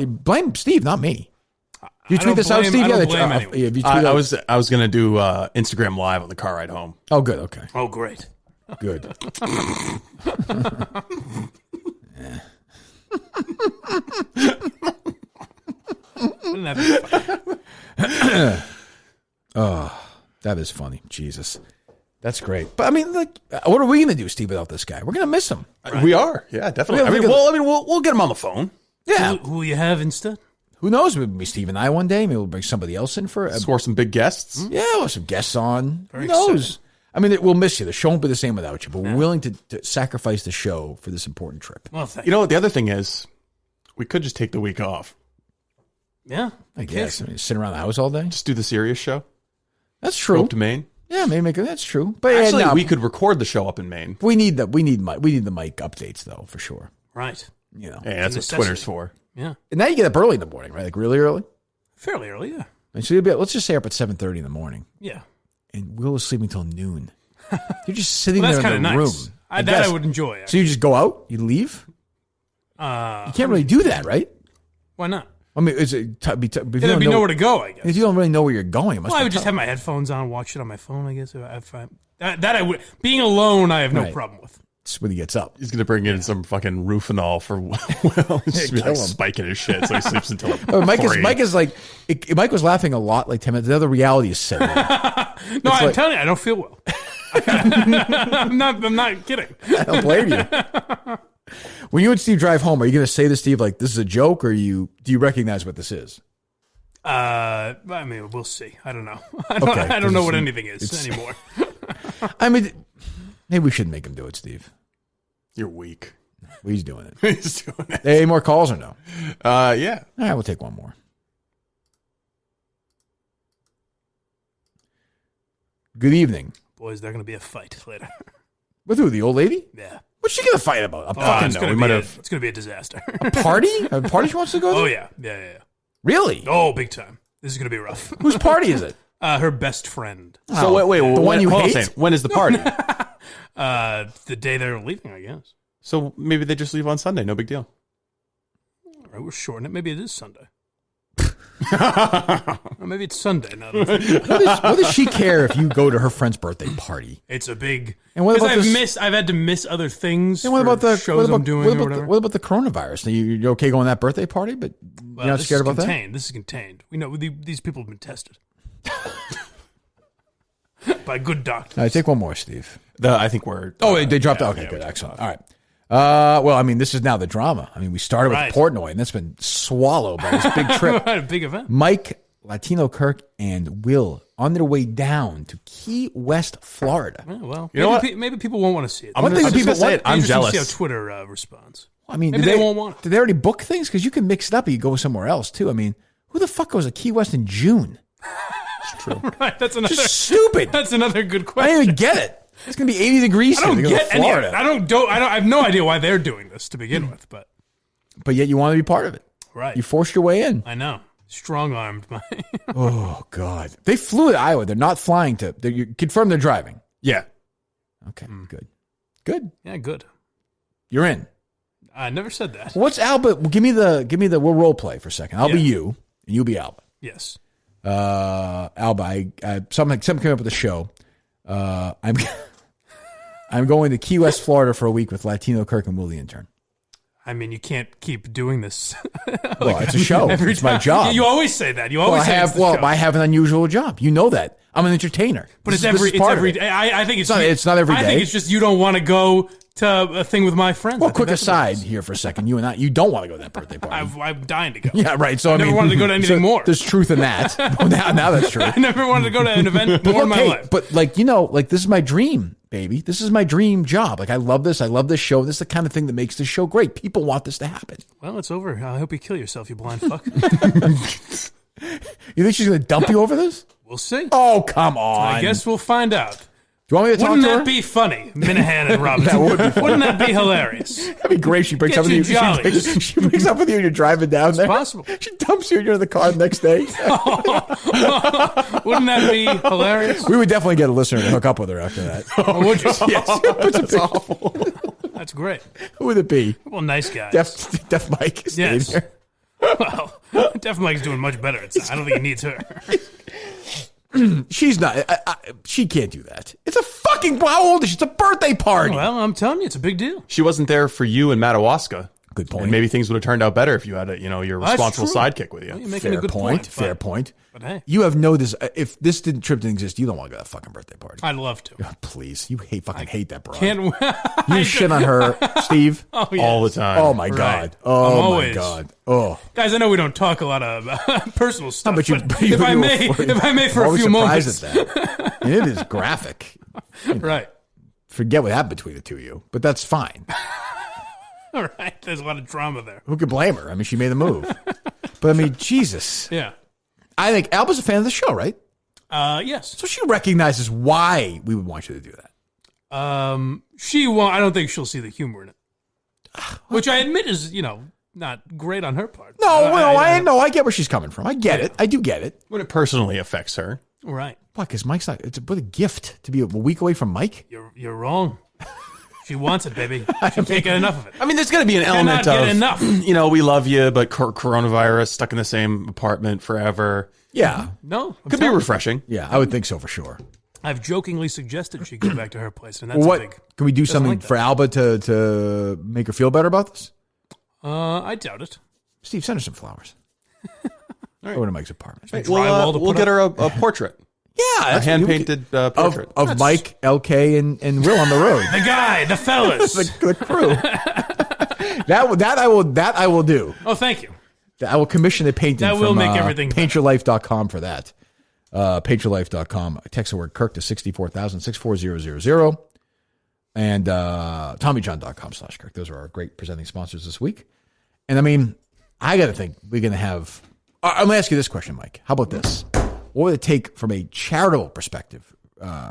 Blame Steve, not me. You tweet this out, Steve? I was going to do Instagram Live on the car ride home. Oh, good. Okay. Oh, great. Good. Oh, that is funny. Jesus. That's great. But I mean, what are we going to do, Steve, without this guy? We're going to miss him. Right. We are. Yeah, definitely. We'll get him on the phone. Yeah. Who will you have instead? Who knows? Maybe Steve and I one day. Maybe we'll bring somebody else in for score some big guests. Yeah, we'll have some guests on. Who knows? Exciting. I mean, we'll miss you. The show won't be the same without you, but we're willing to sacrifice the show for this important trip. Well, thank you. Know what? The other thing is, we could just take the week off. Yeah, I guess. I mean, sit around the house all day. Just do the serious show. That's true. Go up to Maine. Yeah, maybe that's true. But actually, we could record the show up in Maine. We need the mic updates though, for sure. Right. You know, yeah, that's what Twitter's for. Yeah. And now you get up early in the morning, right? Like really early. Fairly early, yeah. And so you'll be let's just say up at 7:30 in the morning. Yeah. And we'll sleep until noon. You're just sitting there in the room. I would enjoy. Actually. So you just go out? You leave? You can't really do that, right? Why not? I mean, there'd be nowhere to go, I guess. If you don't really know where you're going, I would just have my headphones on, watch it on my phone, I guess. That I would. Being alone, I have no problem with. It's when he gets up. He's going to bring in some fucking Rufinol for Will. He's be like spiking his shit, so he sleeps until Mike is like, Mike was laughing a lot like 10 minutes. The other reality is set in. No, I'm telling you, I don't feel well. I'm not kidding. I don't blame you. When you and Steve drive home, are you going to say to Steve, like, this is a joke, or do you recognize what this is? I mean, we'll see. I don't know. I don't know what anything is anymore. I mean, maybe we shouldn't make him do it, Steve. You're weak. He's doing it. He's doing it. Any more calls or no? Yeah. All right, we'll take one more. Good evening. Boys, there's going to be a fight later. With who, the old lady? Yeah. What's she going to fight about? It's going to be a disaster. A party? A party she wants to go to? Oh, yeah. Yeah. Really? Oh, big time. This is going to be rough. Whose party is it? Her best friend. So wait, the one you hate? When is the party? The day they're leaving, I guess. So maybe they just leave on Sunday. No big deal. All right, we're shorting it. Maybe it is Sunday. Or maybe it's Sunday. Now what does she care if you go to her friend's birthday party? It's a big. And what about I've had to miss other things. And what about the shows I'm doing or whatever? What about the coronavirus? You're okay going to that birthday party, but you're not scared about that? This is contained. We know these people have been tested by good doctors. All right, take one more, Steve. I think we're. They dropped out. Okay, good, excellent. All right. Well, I mean, this is now the drama. I mean, we started with Portnoy, and that's been swallowed by this big trip. A big event. Mike, Latino Kirk, and Will on their way down to Key West, Florida. Yeah, well, maybe people won't want to see it. One thing people say it. I'm jealous. See how Twitter responds. I mean, maybe they won't want it. Did they already book things? Because you can mix it up and you go somewhere else too. I mean, who the fuck goes to Key West in June? It's true. Right. That's another just stupid. That's another good question. I don't even get it. It's going to be 80 degrees. I don't get Florida. any of it. I have no idea why they're doing this to begin with, but yet you want to be part of it. Right. You forced your way in. I know. Strong-armed. Oh, God. They flew to Iowa. They're not flying to. You confirm they're driving. Yeah. Okay, good. Good. Yeah, good. You're in. I never said that. What's Alba? Give me the. We'll role play for a second. I'll be you, and you'll be Alba. Yes. Alba, I something came up with the show. I'm going to Key West, Florida for a week with Latino Kirk and Will the Intern. I mean, you can't keep doing this. Well, it's a show. It's my job. You always say that. You always say it's the show. I have an unusual job. You know that. I'm an entertainer. But it's every day. I think it's not every day. I think it's just you don't want to go to a thing with my friends. Well, quick aside here for a second. You and I, you don't want to go to that birthday party. I'm dying to go. Yeah, right. So I never wanted to go to anything more. There's truth in that. now that's true. I never wanted to go to an event more in my life. But this is my dream, baby. This is my dream job. Like, I love this. I love this show. This is the kind of thing that makes this show great. People want this to happen. Well, it's over. I hope you kill yourself, you blind fuck. You think she's going to dump you over this? We'll see. Oh, come on. I guess we'll find out. Do you want me to talk to her? Wouldn't that be funny, Minihane and Robinson? That would be funny. Wouldn't that be hilarious? That'd be great. She breaks up with you. She breaks up with you and you're driving down there. It's possible. She dumps you and you're in the car the next day. Wouldn't that be hilarious? We would definitely get a listener to hook up with her after that. Oh, would you? Yes. That's awful. That's great. Who would it be? Well, nice guys. Deaf Mike is yes. there. Well, Deaf Mike's doing much better. I don't think he needs her. She's not. She can't do that. It's a fucking. How old is she? It's a birthday party. Well, I'm telling you, it's a big deal. She wasn't there for you in Madawaska. Good point. And maybe things would have turned out better if you had your responsible sidekick with you. Well, you're making a good point. Fair point. But hey, you have if this trip didn't exist, you don't want to go to that fucking birthday party. I'd love to. Oh, please, you hate that broad. Can't. You shit on her, Steve, all the time. Oh my god. Oh my god. Oh, guys, I know we don't talk a lot of personal stuff. No, but if I may, for a few moments, at that. It is graphic. Right. Forget what happened between the two of you, but that's fine. All right. There's a lot of drama there. Who could blame her? I mean, she made the move. But I mean, Jesus. Yeah. I think Alba's a fan of the show, right? Yes. So she recognizes why we would want you to do that. She won't. I don't think she'll see the humor in it, which I admit is, not great on her part. I get where she's coming from. I get it. I do get it. When it personally affects her. Right. Why? Because Mike's not. It's a gift to be a week away from Mike. You're wrong. She wants it, baby. She can't get enough of it. I mean, there's going to be an element of, enough. We love you, but coronavirus, stuck in the same apartment forever. Yeah. No. Could be refreshing. Yeah, I would think so for sure. I've jokingly suggested she go back to her place, and that's big. Can we do something for Alba to make her feel better about this? I doubt it. Steve, send her some flowers. Right. Over to Mike's apartment. Right. We'll get her a portrait. Yeah, a hand-painted portrait of Mike, LK, and Will on the road. The guy, the fellas, the crew. That I will do. Oh, thank you. I will commission a painting. That will make everything paintyourlife.com for that. Paintyourlife.com. Text the word Kirk to 64000 64000. And TommyJohn.com/Kirk. Those are our great presenting sponsors this week. And I mean, I got to think we're going to have. I'm going to ask you this question, Mike. How about this? What would it take from a charitable perspective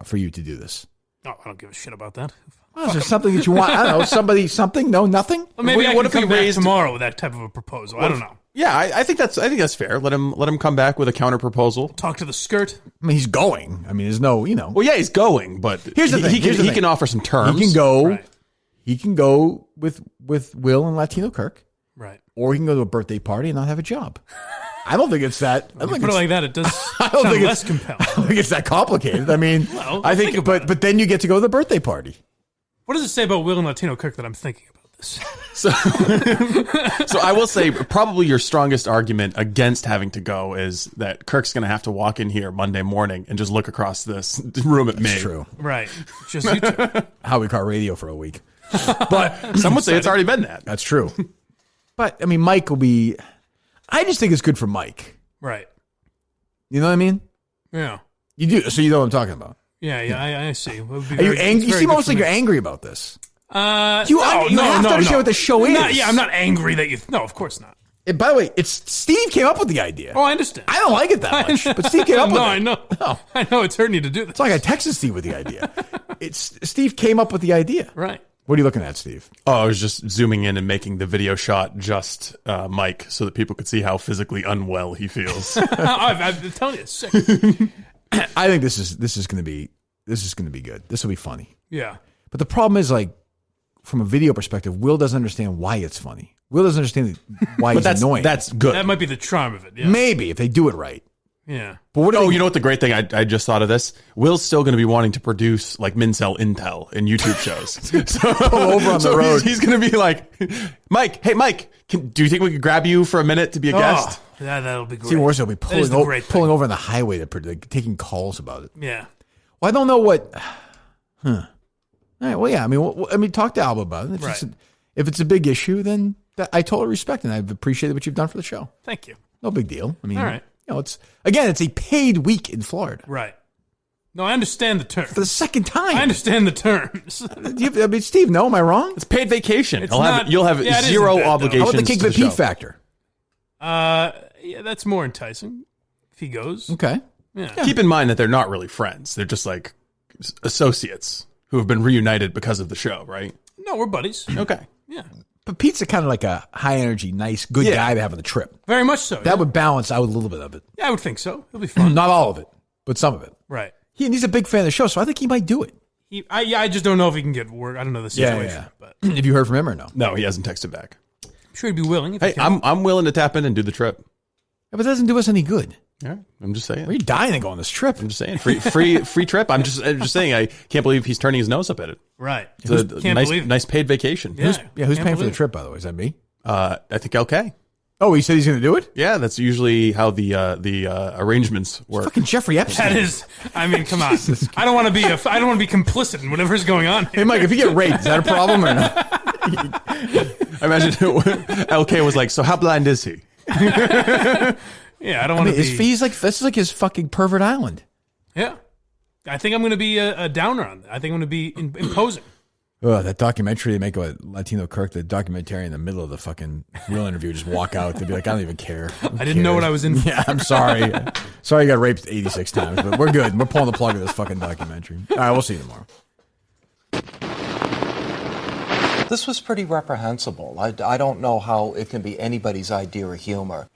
for you to do this? Oh, I don't give a shit about that. Well, is there something that you want? I don't know. Something? No, nothing? Well, maybe I can come back tomorrow with that type of a proposal. I don't know. Yeah, I think that's fair. Let him come back with a counter proposal. Talk to the skirt. I mean, he's going. I mean, there's no, Well, yeah, he's going, but here's the thing. He can offer some terms. He can go. Right. He can go with Will and Latino Kirk. Right. Or he can go to a birthday party and not have a job. I don't think it's that. I put it like that, it does sound less compelling. I don't think it's that complicated. I mean, I think but then you get to go to the birthday party. What does it say about Will and Latino Kirk that I'm thinking about this? So I will say probably your strongest argument against having to go is that Kirk's going to have to walk in here Monday morning and just look across this room at me. That's true. Right. Just you two. Howie Car Radio for a week. But some would say it's already been that. That's true. But, I mean, Mike will be... I just think it's good for Mike. Right. You know what I mean? Yeah. You do. So you know what I'm talking about. Yeah, I see. Are you angry? You seem almost like you're angry about this. You have to understand what the show is. I'm not angry that you... No, of course not. And by the way, it's Steve came up with the idea. Oh, I understand. I don't like it that much, but Steve came up with it. I know. No. I know it's hurting you to do this. It's like I texted Steve with the idea. Steve came up with the idea. Right. What are you looking at, Steve? Oh, I was just zooming in and making the video shot just Mike so that people could see how physically unwell he feels. I'm telling you, it's sick. I think this is going to be good. This will be funny. Yeah. But the problem is, like, from a video perspective, Will doesn't understand why it's funny. Will doesn't understand why he's annoying. That's good. That might be the charm of it. Yeah. Maybe if they do it right. Yeah. But you know what the great thing I just thought of this? Will's still going to be wanting to produce like Mincel Intel in YouTube shows. Pull over on the road. He's going to be like, Mike, do you think we could grab you for a minute to be a guest? Yeah, that'll be great. See, worse, he'll be pulling over on the highway taking calls about it. Yeah. Well, I don't know what. All right. Well, yeah. I mean, talk to Alba about it. If it's a big issue, then I totally respect it. And I've appreciated what you've done for the show. Thank you. No big deal. I mean, all right. You know, it's a paid week in Florida. Right. No, I understand the term. For the second time. I understand the terms. I mean, Steve, no, am I wrong? It's paid vacation. You'll have yeah, zero obligations. How about the King of the Pete factor? Yeah, that's more enticing if he goes. Okay. Yeah. Keep in mind that they're not really friends. They're just like associates who have been reunited because of the show, right? No, we're buddies. Okay. Yeah. But Pete's a kind of like a high energy, nice, good guy to have on the trip. Very much so. That would balance out a little bit of it. Yeah, I would think so. It'll be fun. Not all of it, but some of it. Right. He's a big fan of the show, so I think he might do it. I just don't know if he can get work. I don't know the situation. Yeah. But have you heard from him or no? No, he hasn't texted back. I'm sure he'd be willing. Hey, I'm willing to tap in and do the trip. Yeah, but it doesn't do us any good. Yeah, I'm just saying. We're dying to go on this trip. I'm just saying, free trip. I'm just saying. I can't believe he's turning his nose up at it. Right. It's a nice paid vacation. Yeah. Who's paying for the trip, by the way? Is that me? I think LK. Oh, he said he's going to do it? Yeah, that's usually how the arrangements work. Fucking Jeffrey Epstein. That is. I mean, come on. I don't want to be complicit in whatever's going on here. Hey, Mike, if you get raped, is that a problem or not? I imagine LK was like, so how blind is he? Yeah, I don't want to be. He's like, this is like his fucking pervert island. Yeah. I think I'm going to be a downer on that. I think I'm going to be imposing. Oh, that documentary they make about Latino Kirk, the documentary in the middle of the fucking real interview, just walk out. They'd be like, I don't even care. I didn't know what I was in for. Yeah, I'm sorry. Sorry you got raped 86 times, but we're good. We're pulling the plug of this fucking documentary. All right, we'll see you tomorrow. This was pretty reprehensible. I don't know how it can be anybody's idea of humor.